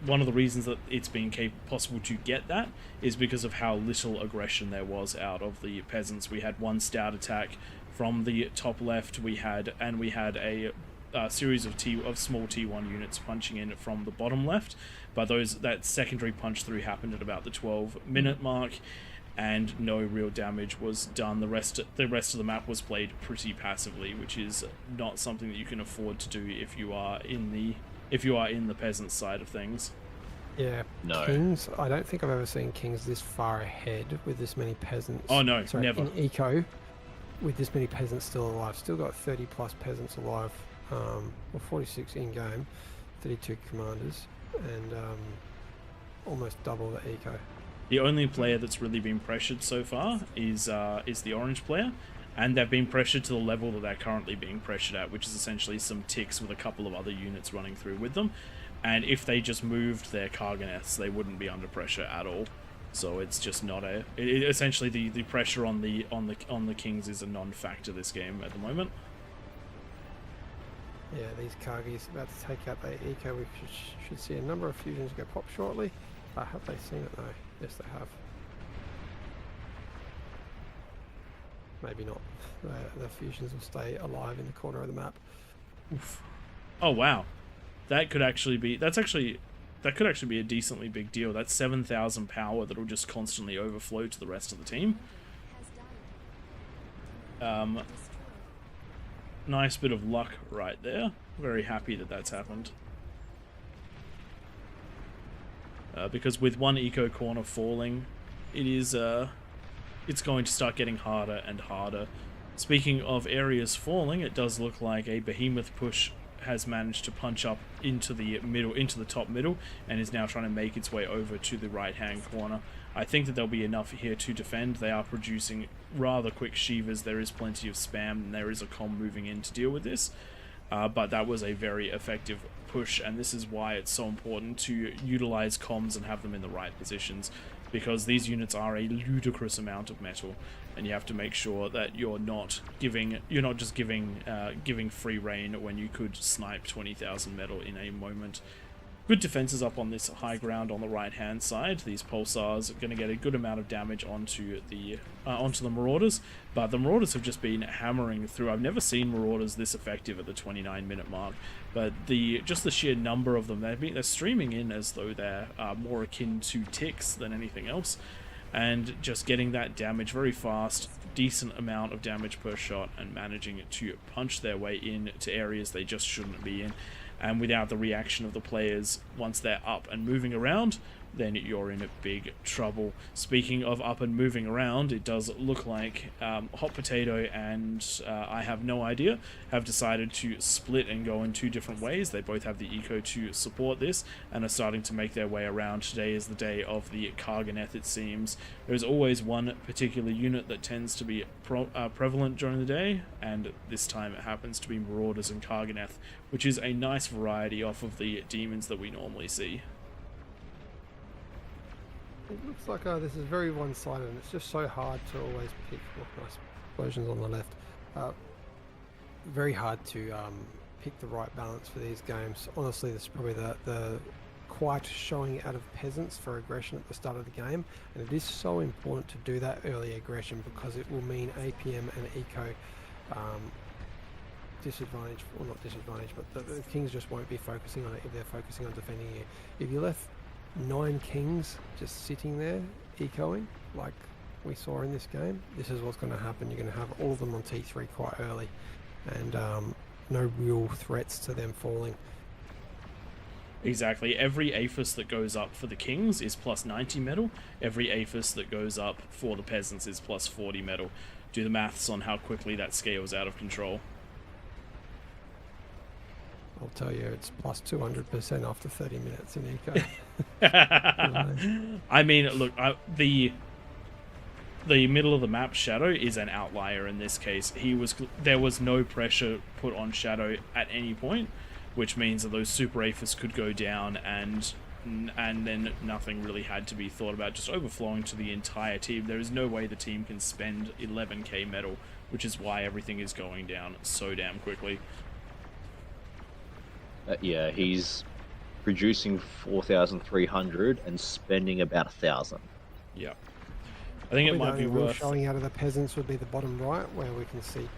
one of the reasons that it's been possible to get that is because of how little aggression there was out of the peasants. We had one stout attack from the top left. We had a series of small T1 units punching in from the bottom left, but that secondary punch through happened at about the 12-minute mark, and no real damage was done. The rest of the map was played pretty passively, which is not something that you can afford to do if you are in the peasant side of things. Yeah, No. Kings, I don't think I've ever seen Kings this far ahead with this many peasants. Oh no, Sorry, never. In Eco, with this many peasants still alive. Still got 30 plus peasants alive, or 46 in game, 32 commanders, and almost double the eco. The only player that's really been pressured so far is the orange player, and they've been pressured to the level that they're currently being pressured at, which is essentially some ticks with a couple of other units running through with them. And if they just moved their Karganeths, they wouldn't be under pressure at all. So it's just not a. Essentially, the pressure on the Kings is a non-factor this game at the moment. Yeah, these Kargis about to take out their eco. We should see a number of fusions go pop shortly. Have they seen it though? Yes, they have. Maybe not. The fusions will stay alive in the corner of the map. Oof. Oh wow, that could actually be. That could actually be a decently big deal. That's 7,000 power that'll just constantly overflow to the rest of the team. Nice bit of luck right there. Very happy that that's happened. Because with one eco corner falling, it's going to start getting harder and harder. Speaking of areas falling, it does look like a behemoth push has managed to punch up into the top middle, and is now trying to make its way over to the right-hand corner. I think that there'll be enough here to defend. They are producing rather quick Shivas. There is plenty of spam, and there is a comm moving in to deal with this. But that was a very effective push, and this is why it's so important to utilize comms and have them in the right positions, because these units are a ludicrous amount of metal, and you have to make sure that you're not just giving free reign when you could snipe 20,000 metal in a moment. Good defenses up on this high ground on the right hand side. These pulsars are going to get a good amount of damage onto the Marauders, but the Marauders have just been hammering through. I've never seen Marauders this effective at the 29-minute mark, but just the sheer number of them, they're streaming in as though they're more akin to ticks than anything else, and just getting that damage very fast, decent amount of damage per shot, and managing to punch their way in to areas they just shouldn't be in. And without the reaction of the players, once they're up and moving around, then you're in a big trouble. Speaking of up and moving around, it does look like Hot Potato and I Have No Idea have decided to split and go in two different ways. They both have the eco to support this and are starting to make their way around. Today is the day of the Karganeth, it seems. There's always one particular unit that tends to be prevalent during the day, and this time it happens to be Marauders and Karganeth, which is a nice variety off of the demons that we normally see. It looks like this is very one-sided, and it's just so hard to always pick. Nice explosions on the left. Very hard to pick the right balance for these games. Honestly, this is probably the quiet showing out of peasants for aggression at the start of the game, and it is so important to do that early aggression, because it will mean APM and eco disadvantage, or not disadvantage, but the Kings just won't be focusing on it if they're focusing on defending you. If you left 9 Kings just sitting there ecoing like we saw in this game, this is what's going to happen. You're going to have all of them on T3 quite early, and no real threats to them falling. Exactly. Every Aphis that goes up for the Kings is plus 90 metal. Every Aphis that goes up for the peasants is plus 40 metal. Do the maths on how quickly that scales out of control. I'll tell you, it's plus 200% after 30 minutes in eco. I mean, look, the middle of the map Shadow is an outlier in this case. There was no pressure put on Shadow at any point, which means that those super Aphis could go down, and then nothing really had to be thought about, just overflowing to the entire team. There is no way the team can spend 11k metal, which is why everything is going down so damn quickly. Yeah, he's producing 4,300 and spending about 1,000. Yeah. I think it might be worth showing out of the peasants would be the bottom right, where we can see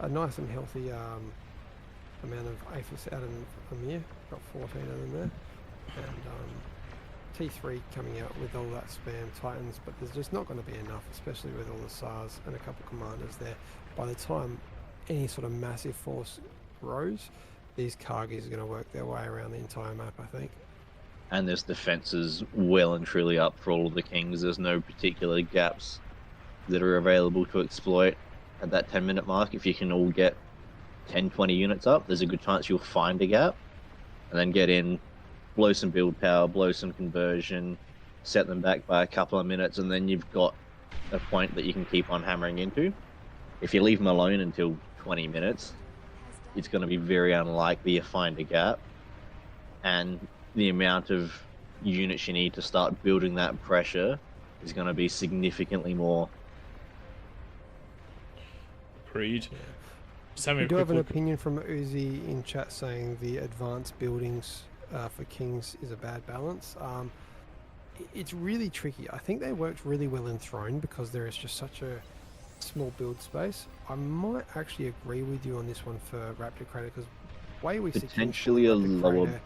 a nice and healthy amount of Aphis out of Amir. Got 14 of them there, and T3 coming out with all that spam Titans, but there's just not going to be enough, especially with all the SARs and a couple commanders there. By the time any sort of massive force grows, these Kargis are going to work their way around the entire map, I think. And there's defenses well and truly up for all of the Kings. There's no particular gaps that are available to exploit at that 10-minute mark. If you can all get 10-20 units up, there's a good chance you'll find a gap and then get in, blow some build power, blow some conversion, set them back by a couple of minutes, and then you've got a point that you can keep on hammering into. If you leave them alone until 20 minutes, it's going to be very unlikely you find a gap, and the amount of units you need to start building that pressure is going to be significantly more. Agreed. Yeah. Just having We a do quick have an look. opinion from Uzi in chat saying the advanced buildings for kings is a bad balance. It's really tricky. I think they worked really well in Throne because there is just such a small build space. I might actually agree with you on this one for Raptor Crater, because the way we see Potentially a Raptor lower. Crater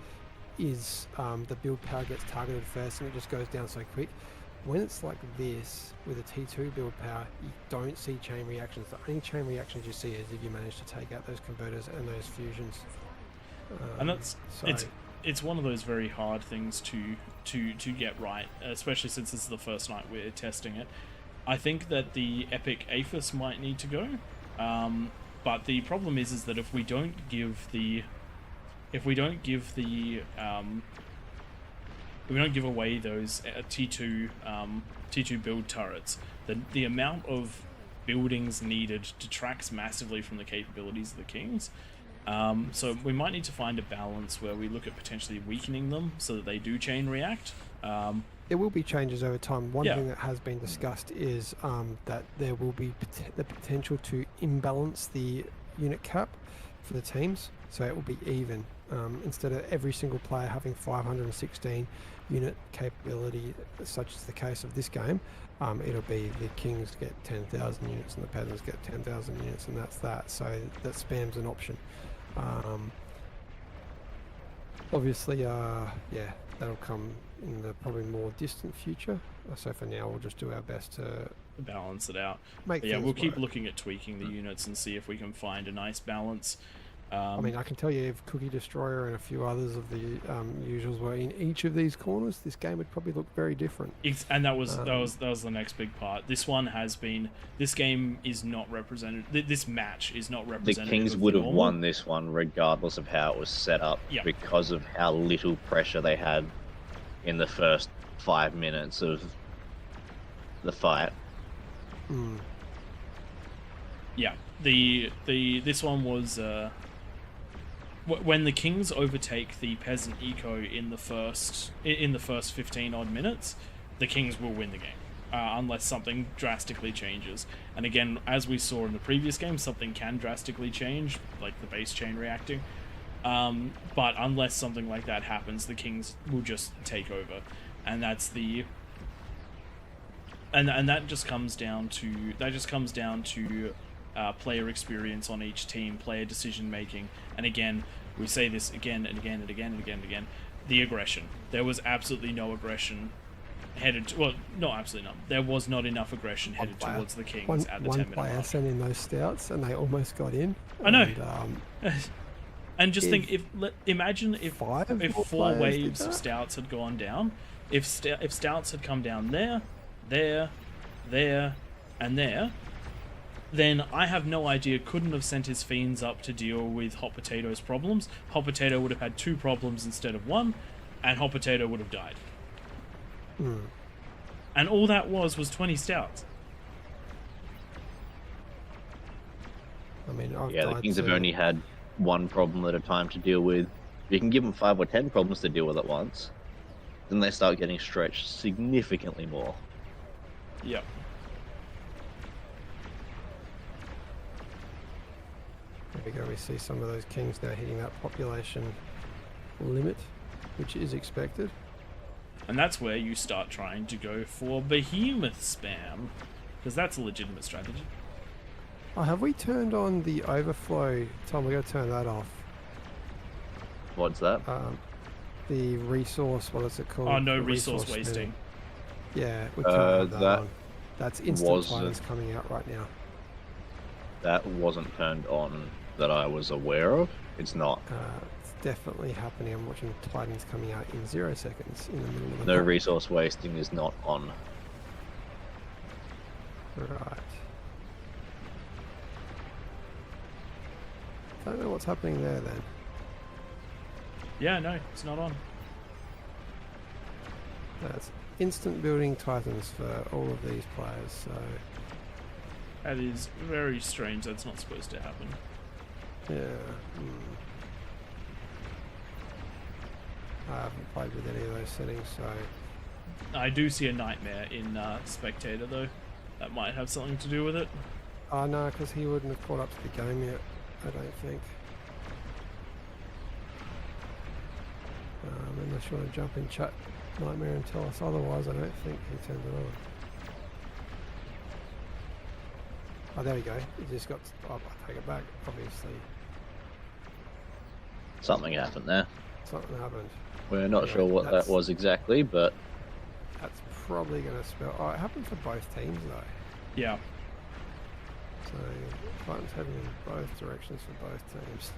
is the build power gets targeted first and it just goes down so quick. When it's like this with a T2 build power, you don't see chain reactions. The only chain reactions you see is if you manage to take out those converters and those fusions. And that's so, it's one of those very hard things to get right, especially since this is the first night we're testing it. I think that the Epic Aphis might need to go, but the problem is that if we don't give away those T2 build turrets, the amount of buildings needed detracts massively from the capabilities of the kings. So we might need to find a balance where we look at potentially weakening them so that they do chain react. There will be changes over time. One Yeah. thing that has been discussed is that there will be the potential to imbalance the unit cap for the teams, so it will be even. Instead of every single player having 516 unit capability, such as the case of this game, it'll be the kings get 10,000 units and the peasants get 10,000 units, and that's that. So that spam's an option. Obviously, yeah, that'll come in the probably more distant future. So for now, we'll just do our best to balance it out. make But yeah, things we'll keep work. looking at tweaking the units and see if we can find a nice balance. I mean, I can tell you if Cookie Destroyer and a few others of the usuals were in each of these corners, this game would probably look very different. And that was the next big part. This game is not represented. This match is not The represented. Kings would have won this one regardless of how it was set up, Yep. because of how little pressure they had in the first 5 minutes of the fight. Yeah, this one was when the Kings overtake the peasant eco in the first 15 odd minutes, the Kings will win the game, unless something drastically changes. And again, as we saw in the previous game, something can drastically change, like the base chain reacting. But unless something like that happens, the Kings will just take over, and that's the and that just comes down to player experience on each team, player decision making, and again, we say this again and again and again and again and again, the aggression. There was absolutely no aggression headed to, well, not absolutely none. There was not enough aggression headed towards the Kings at the 10-minute player mark. sent in those stouts and they almost got in. I know. And, and just imagine if four players waves did of that? stouts had gone down, if stouts had come down there, and there, then I have no idea couldn't have sent his fiends up to deal with Hot Potato's problems. Hot Potato would have had 2 problems instead of 1, and Hot Potato would have died. And all that was 20 stouts. I mean, I've Yeah, the died Kings have to- only had 1 problem at a time to deal with. You can give them 5 or 10 problems to deal with at once, then they start getting stretched significantly more. Yep. There we go. We see some of those kings now hitting that population limit, which is expected. And that's where you start trying to go for behemoth spam, because that's a legitimate strategy. Oh, have we turned on the overflow? Tom, we got to turn that off. What's that? The resource, what is it called? Oh, no The resource spinning. wasting. Yeah, we can't have that that on. That's instant wasn't- titans coming out right now. That wasn't turned on that I was aware of. It's not. It's definitely happening. I'm watching titans coming out in 0 seconds in the middle of the No night. resource wasting is not on. Right. Don't know what's happening there then. Yeah, no, it's not on. That's instant building Titans for all of these players, so That is very strange. That's not supposed to happen. yeah. I haven't played with any of those settings, so I do see a nightmare in Spectator, though. That might have something to do with it. oh no, because he wouldn't have caught up to the game yet, I don't think. Unless you want to jump in chat, Nightmare, and tell us otherwise, I don't think he turned it on. Oh, there we go. He just got. Oh, I take it back. Obviously, Something happened there. something happened. We're not Yeah, sure what that that's- was exactly, but That's probably going to spell. Oh, it happened for both teams though. Yeah. So Titans heading in both directions for both teams.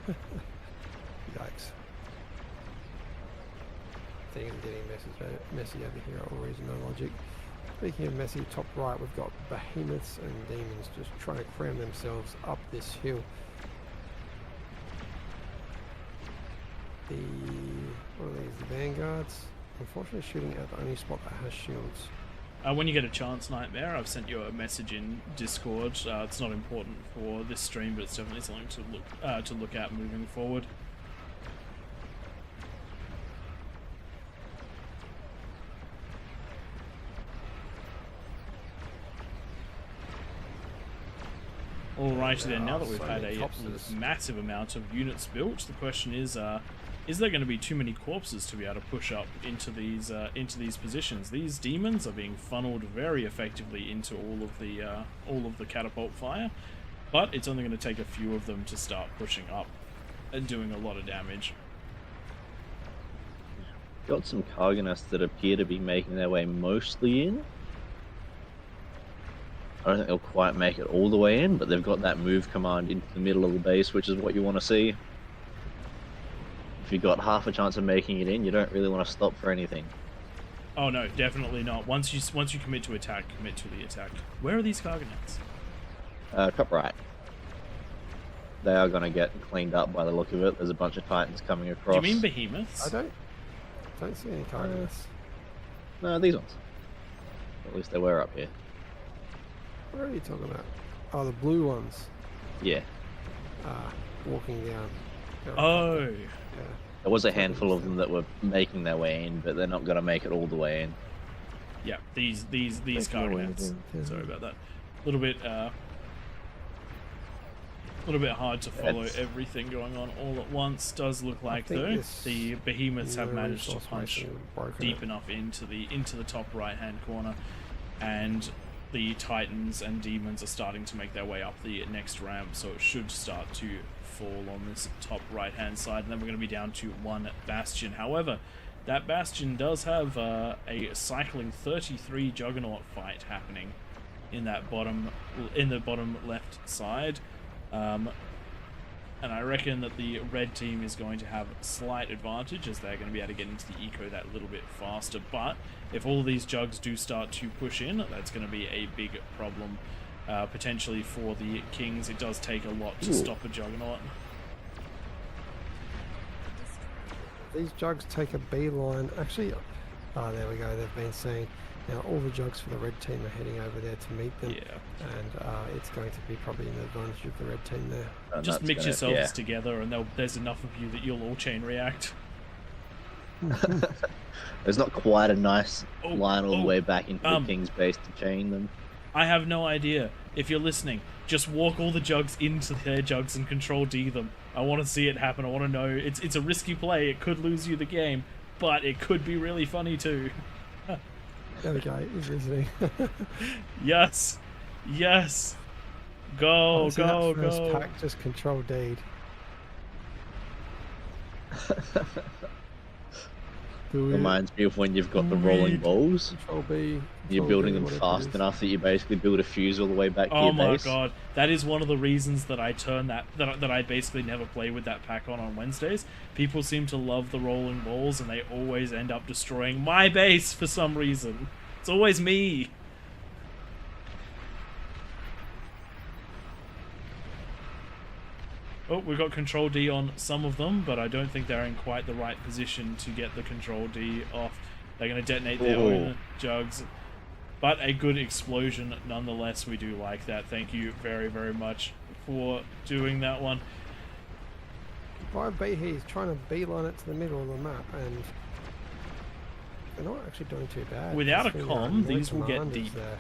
Yikes. I think I'm getting messy over here. All reason, no logic. Speaking of messy, top right, we've got behemoths and demons just trying to cram themselves up this hill. What are these? The vanguards. Unfortunately, shooting at the only spot that has shields. When you get a chance, Nightmare, I've sent you a message in Discord. It's not important for this stream, but it's definitely something to look at moving forward. Alrighty then, now that we've so had many a corpses. massive amount of units built, the question is there going to be too many corpses to be able to push up into these positions? These demons are being funneled very effectively into all of the catapult fire, but it's only going to take a few of them to start pushing up and doing a lot of damage. got some Cargonists that appear to be making their way mostly in. I don't think they'll quite make it all the way in, but they've got that move command into the middle of the base, which is what you want to see. If you've got half a chance of making it in, you don't really want to stop for anything. Oh no, definitely not. Once you commit to attack, commit to the attack. Where are these Cargonists? Top right. They are going to get cleaned up by the look of it. There's a bunch of Titans coming across. Do you mean behemoths? I don't see any Cargonists. No, these ones. At least they were up here. What are you talking about? Oh, the blue ones. Yeah. Walking down. Oh, Yeah. There was a handful of them that were making their way in, but they're not going to make it all the way in. yeah. These Making their way Cargonists. in, yeah. Sorry about that. A little bit hard to follow It's- everything going on all at once. Does look like think though this the behemoths have no managed to resource punch racing would have broken deep it. enough into the top right hand corner, and the Titans and Demons are starting to make their way up the next ramp, so it should start to fall on this top right hand side, and then we're going to be down to one Bastion. However, that Bastion does have a cycling 33 Juggernaut fight happening in the bottom left side. And I reckon that the red team is going to have a slight advantage, as they're going to be able to get into the eco that little bit faster. But if all of these jugs do start to push in, that's going to be a big problem potentially for the Kings. It does take a lot to stop a Juggernaut. These jugs take a beeline. Actually, there we go. They've been saying now all the jugs for the red team are heading over there to meet them. Yeah. And it's going to be probably an advantage of the red team there. And Just that's mix gonna- yourselves yeah. together, and there's enough of you that you'll all chain react. There's not quite a nice Oh, line all the oh, way back into the um, King's base to chain them. I have no idea. If you're listening, just walk all the jugs into their jugs and control D them. I want to see it happen. I want to know. It's a risky play. It could lose you the game, but it could be really funny too. There we go. He's visiting. Yes, yes. Go, Honestly, that go, first go. pack just control deed. Reminds me of when you've got the rolling Weed. balls. Control B. You're Control building D, them whatever it fast is. enough that you basically build a fuse all the way back to Oh your my base. god, that is one of the reasons that I turn that I basically never play with that pack on Wednesdays. People seem to love the rolling balls, and they always end up destroying my base for some reason. It's always me. Oh, we've got Control D on some of them, but I don't think they're in quite the right position to get the Control D off. They're going to detonate their own jugs. But a good explosion nonetheless. We do like that. Thank you very, very much for doing that one. 5 Behe's trying to beeline it to the middle of the map, and they're not actually doing too bad. Without a considering there are comm, no these will get commanders deep. there.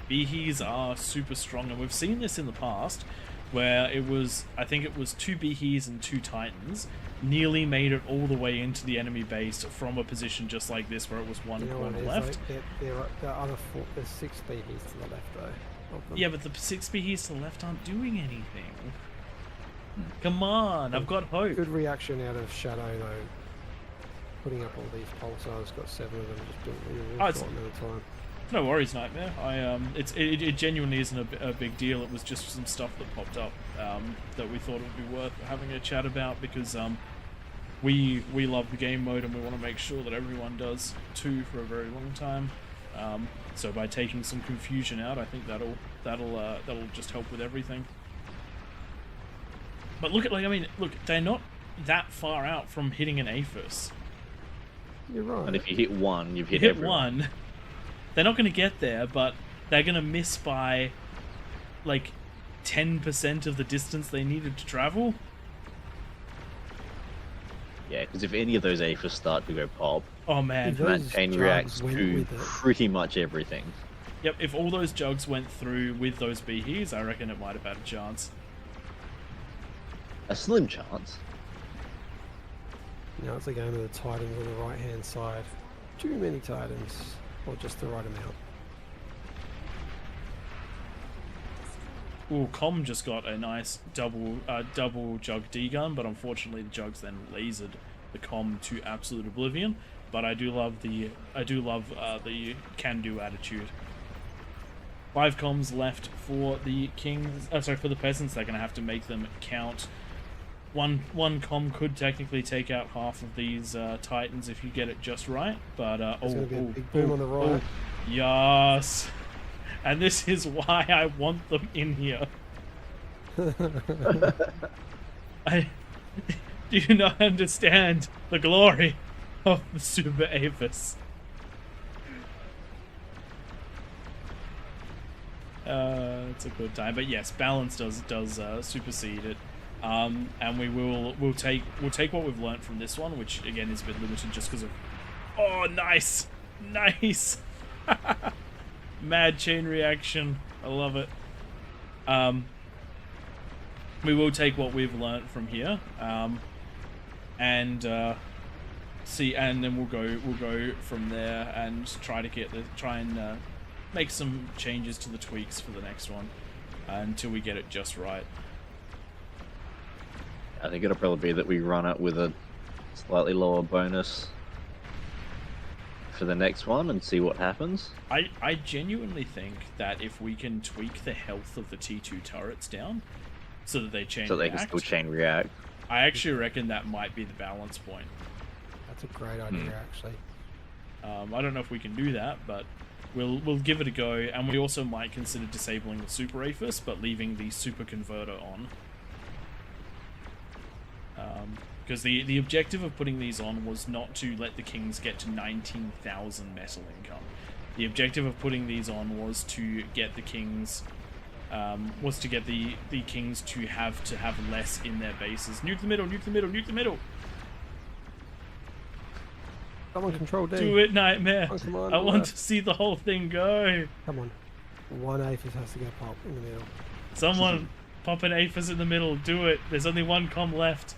Behe's are super strong, and we've seen this in the past, where it was, I think it was 2 Behe's and 2 Titans, nearly made it all the way into the enemy base from a position just like this, where it was one You know what corner it is, left. like, there are there's 6 Behe's to the left though. Of them. Yeah, but the 6 Behe's to the left aren't doing anything. Come on, I've got hope. Good reaction out of Shadow though. Putting up all these pulsars, got 7 of them, just doing a really Oh, short amount of time. No worries, Nightmare. It genuinely isn't a big deal. It was just some stuff that popped up that we thought it would be worth having a chat about, because we love the game mode and we want to make sure that everyone does too for a very long time. So by taking some confusion out, I think that'll just help with everything. But look, they're not that far out from hitting an APHIS. You're right. And if you hit one, you've hit, Hit everyone. one. They're not going to get there, but they're going to miss by like 10% of the distance they needed to travel. Yeah, because if any of those APHIS start to go pop, Oh man. Those that chain jugs reacts went to with it. pretty much everything. Yep, if all those jugs went through with those Behe's, I reckon it might have had a chance. A slim chance. Now it's a game of the Titans on the right hand side. Too many Titans, or just the right amount. Ooh, Com just got a nice double jug D gun, but unfortunately the jugs then lasered the Com to absolute oblivion. But I do love the can-do attitude. 5 comms left for the kings. For the peasants. They're gonna have to make them count. One comm could technically take out half of these Titans if you get it just right. But There's going to be a big boom on the right. yes. And this is why I want them in here. Do you not understand the glory of the Super APHIS? It's a good time, but yes, balance does supersede it, and we'll take what we've learnt from this one, which again is a bit limited just because of. Oh, nice. Mad chain reaction. I love it. We will take what we've learnt from here, and see, and then we'll go from there and try and make some changes to the tweaks for the next one until we get it just right. I think it'll probably be that we run it with a slightly lower bonus for the next one and see what happens. I genuinely think that if we can tweak the health of the T2 turrets down so that they chain So they react, can still chain react. I actually reckon that might be the balance point. That's a great idea, actually. I don't know if we can do that, but we'll give it a go, and we also might consider disabling the Super APHIS but leaving the Super Converter on. Because the objective of putting these on was not to let the Kings get to 19,000 metal income. The objective of putting these on was to get the Kings, the Kings to have less in their bases. Nuke the middle, nuke the middle, nuke the middle! Someone control D. Do it, Nightmare! Oh, come on, I want left. to see the whole thing go! Come on. One APHIS has to go pop in the middle. Someone pop an APHIS in the middle, do it! There's only one comm left.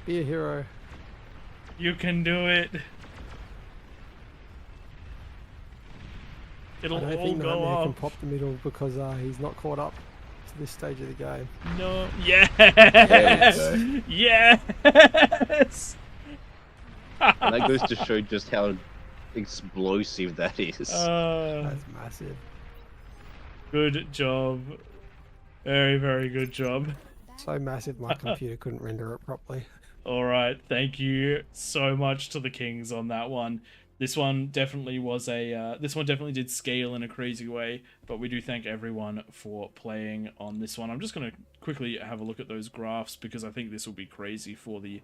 Be a hero. You can do it. It'll I don't all think go Nightmare can off. pop the middle because he's not caught up to this stage of the game. No. Yes. There Yes. And that goes to show just how explosive that is. That's massive. Good job. Very, very good job. So massive my computer couldn't render it properly. All right. Thank you so much to the Kings on that one. This one definitely was this one definitely did scale in a crazy way, but we do thank everyone for playing on this one. I'm just going to quickly have a look at those graphs because I think this will be crazy for the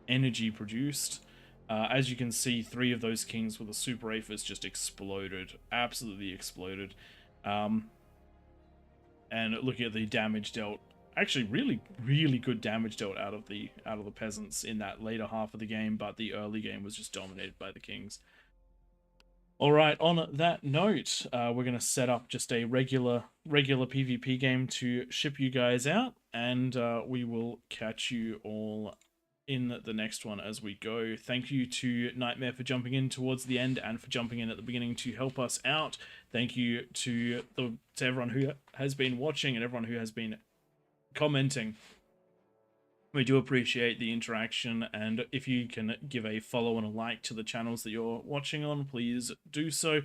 energy produced. As you can see, 3 of those kings with the super aphis just exploded, absolutely exploded. And looking at the damage dealt, actually really good damage dealt out of the peasants in that later half of the game, but the early game was just dominated by the kings. All right, on that note, we're going to set up just a regular PvP game to ship you guys out, and we will catch you all in the next one as we go. Thank you to Nightmare for jumping in towards the end and for jumping in at the beginning to help us out. Thank you to everyone who has been watching and everyone who has been commenting. We do appreciate the interaction, and if you can give a follow and a like to the channels that you're watching on, please do so.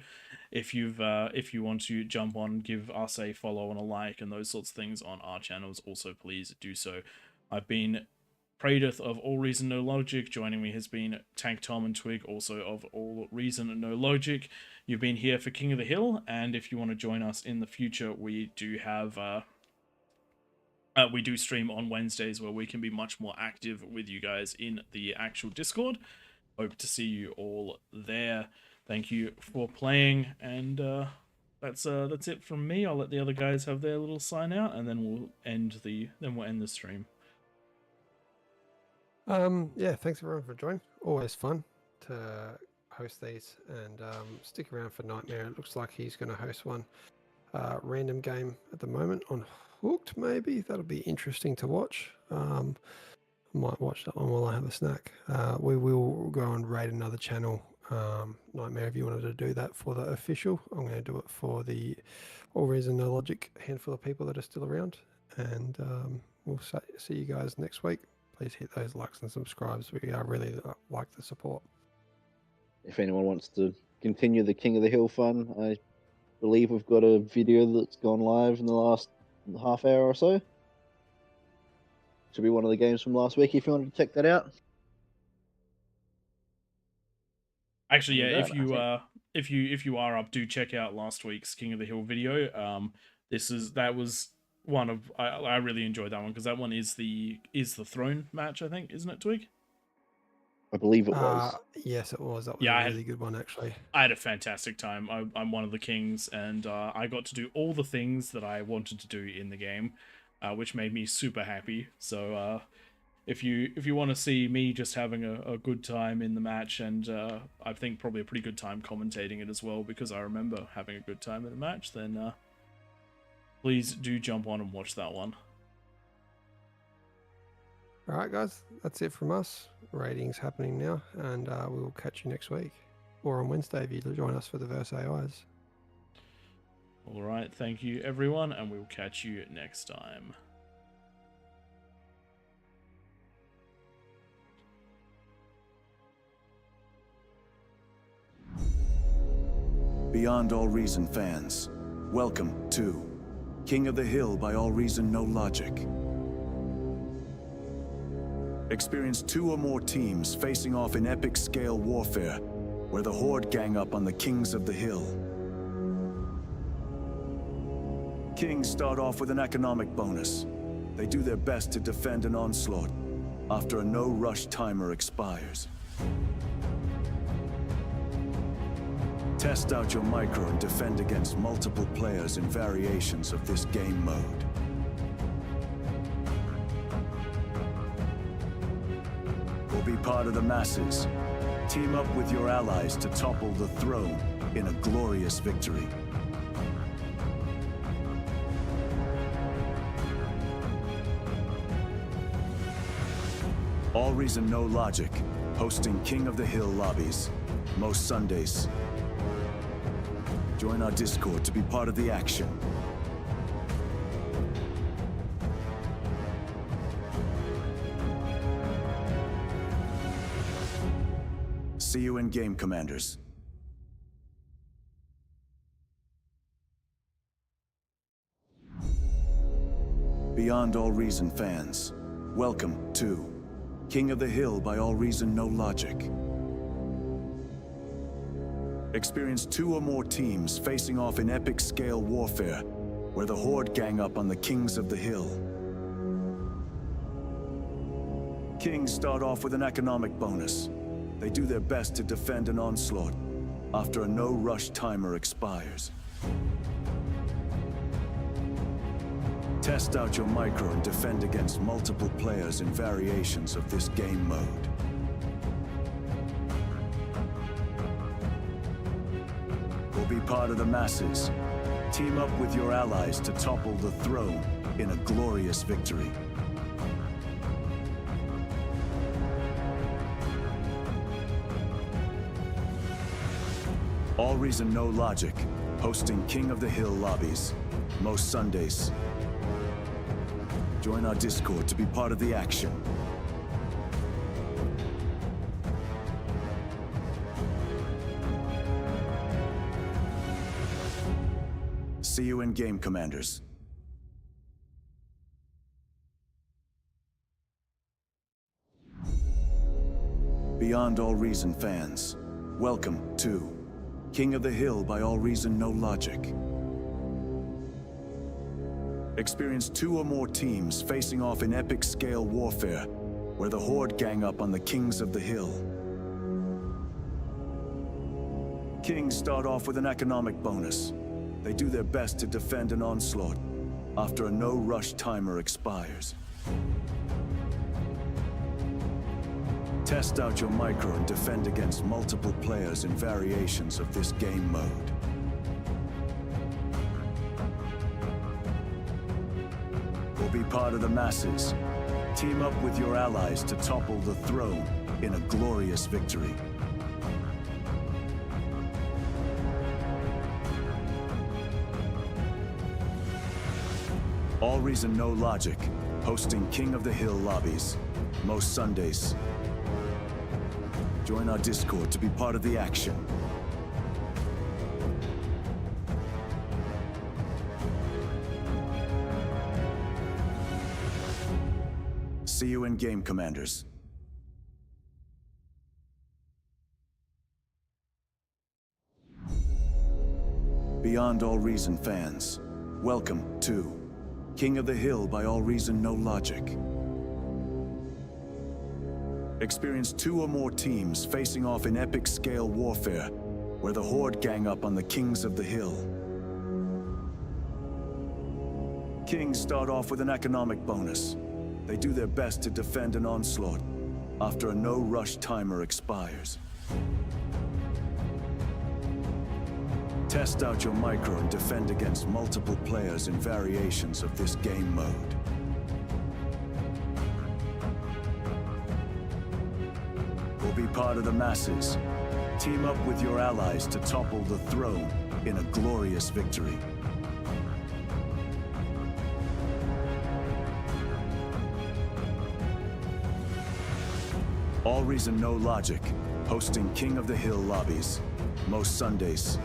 If you want to jump on, give us a follow and a like and those sorts of things on our channels, also please do so. I've been Pradeth of AllReasonNoLogic. Joining me has been Tank Tom and Twig, also of AllReasonNoLogic. You've been here for King of the Hill, and if you want to join us in the future, we do have we do stream on Wednesdays where we can be much more active with you guys in the actual Discord. Hope to see you all there. Thank you for playing, and that's it from me. I'll let the other guys have their little sign out, and then we'll end the stream. Yeah, thanks everyone for joining. Always fun to host these, and stick around for Nightmare. It looks like he's going to host one random game at the moment on Hooked, maybe. That'll be interesting to watch. I might watch that one while I have a snack. We will go and raid another channel. Nightmare, if you wanted to do that for the official, I'm going to do it for the AllReasonNoLogic handful of people that are still around. And we'll see you guys next week. Please hit those likes and subscribes. We really like the support. If anyone wants to continue the King of the Hill fun, I believe we've got a video that's gone live in the last half hour or so. Should be one of the games from last week if you wanted to check that out. Actually, yeah, if you are up, do check out last week's King of the Hill video. That was one of I really enjoyed that one, because that one is the throne match, I think, isn't it, Twig? I believe it was. Yes, it was. That was a really good one, actually. I had a fantastic time. I'm one of the kings, and I got to do all the things that I wanted to do in the game, which made me super happy. So if you want to see me just having a good time in the match, and I think probably a pretty good time commentating it as well, because I remember having a good time in the match, then please do jump on and watch that one. All right, guys, that's it from us. Ratings happening now, and we will catch you next week, or on Wednesday if you join us for the Verse AIs. All right, thank you everyone, and we'll catch you next time. Beyond All Reason fans, welcome to King of the Hill by AllReasonNoLogic. Experience 2 or more teams facing off in epic scale warfare, where the Horde gang up on the Kings of the Hill. Kings start off with an economic bonus. They do their best to defend an onslaught after a no-rush timer expires. Test out your micro and defend against multiple players in variations of this game mode. Or be part of the masses. Team up with your allies to topple the throne in a glorious victory. AllReasonNoLogic, hosting King of the Hill lobbies, most Sundays. Join our Discord to be part of the action. See you in game, Commanders. Beyond All Reason fans, welcome to King of the Hill by AllReasonNoLogic. Experience 2 or more teams facing off in epic scale warfare, where the Horde gang up on the Kings of the Hill. Kings start off with an economic bonus. They do their best to defend an onslaught after a no-rush timer expires. Test out your micro and defend against multiple players in variations of this game mode. Or be part of the masses. Team up with your allies to topple the throne in a glorious victory. All Reason No Logic, hosting King of the Hill lobbies, most Sundays. Join our Discord to be part of the action. See you in game, Commanders. Beyond All Reason fans, welcome to King of the Hill by All Reason No Logic. Experience 2 or more teams facing off in epic scale warfare, where the Horde gang up on the Kings of the Hill. Kings start off with an economic bonus. They do their best to defend an onslaught after a no-rush timer expires. Test out your micro and defend against multiple players in variations of this game mode. Or be part of the masses. Team up with your allies to topple the throne in a glorious victory. All Reason No Logic, hosting King of the Hill lobbies, most Sundays. Join our Discord to be part of the action. See you in game, Commanders. Beyond All Reason fans, welcome to King of the Hill by All Reason No Logic. Experience 2 or more teams facing off in epic scale warfare, where the Horde gang up on the Kings of the Hill. Kings start off with an economic bonus. They do their best to defend an onslaught after a no-rush timer expires. Test out your micro and defend against multiple players in variations of this game mode. Or be part of the masses. Team up with your allies to topple the throne in a glorious victory. All Reason No Logic, hosting King of the Hill lobbies, most Sundays.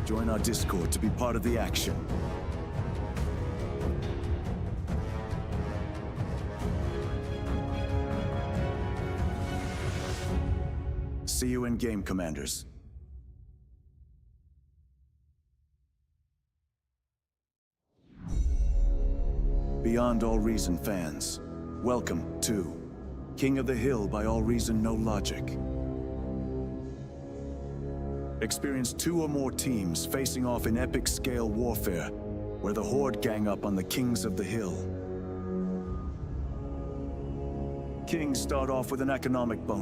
Join our Discord to be part of the action. See you in game, Commanders. Beyond All Reason fans, welcome to King of the Hill by All Reason No Logic. Experience 2 or more teams facing off in epic scale warfare, where the Horde gang up on the Kings of the Hill. Kings start off with an economic bonus.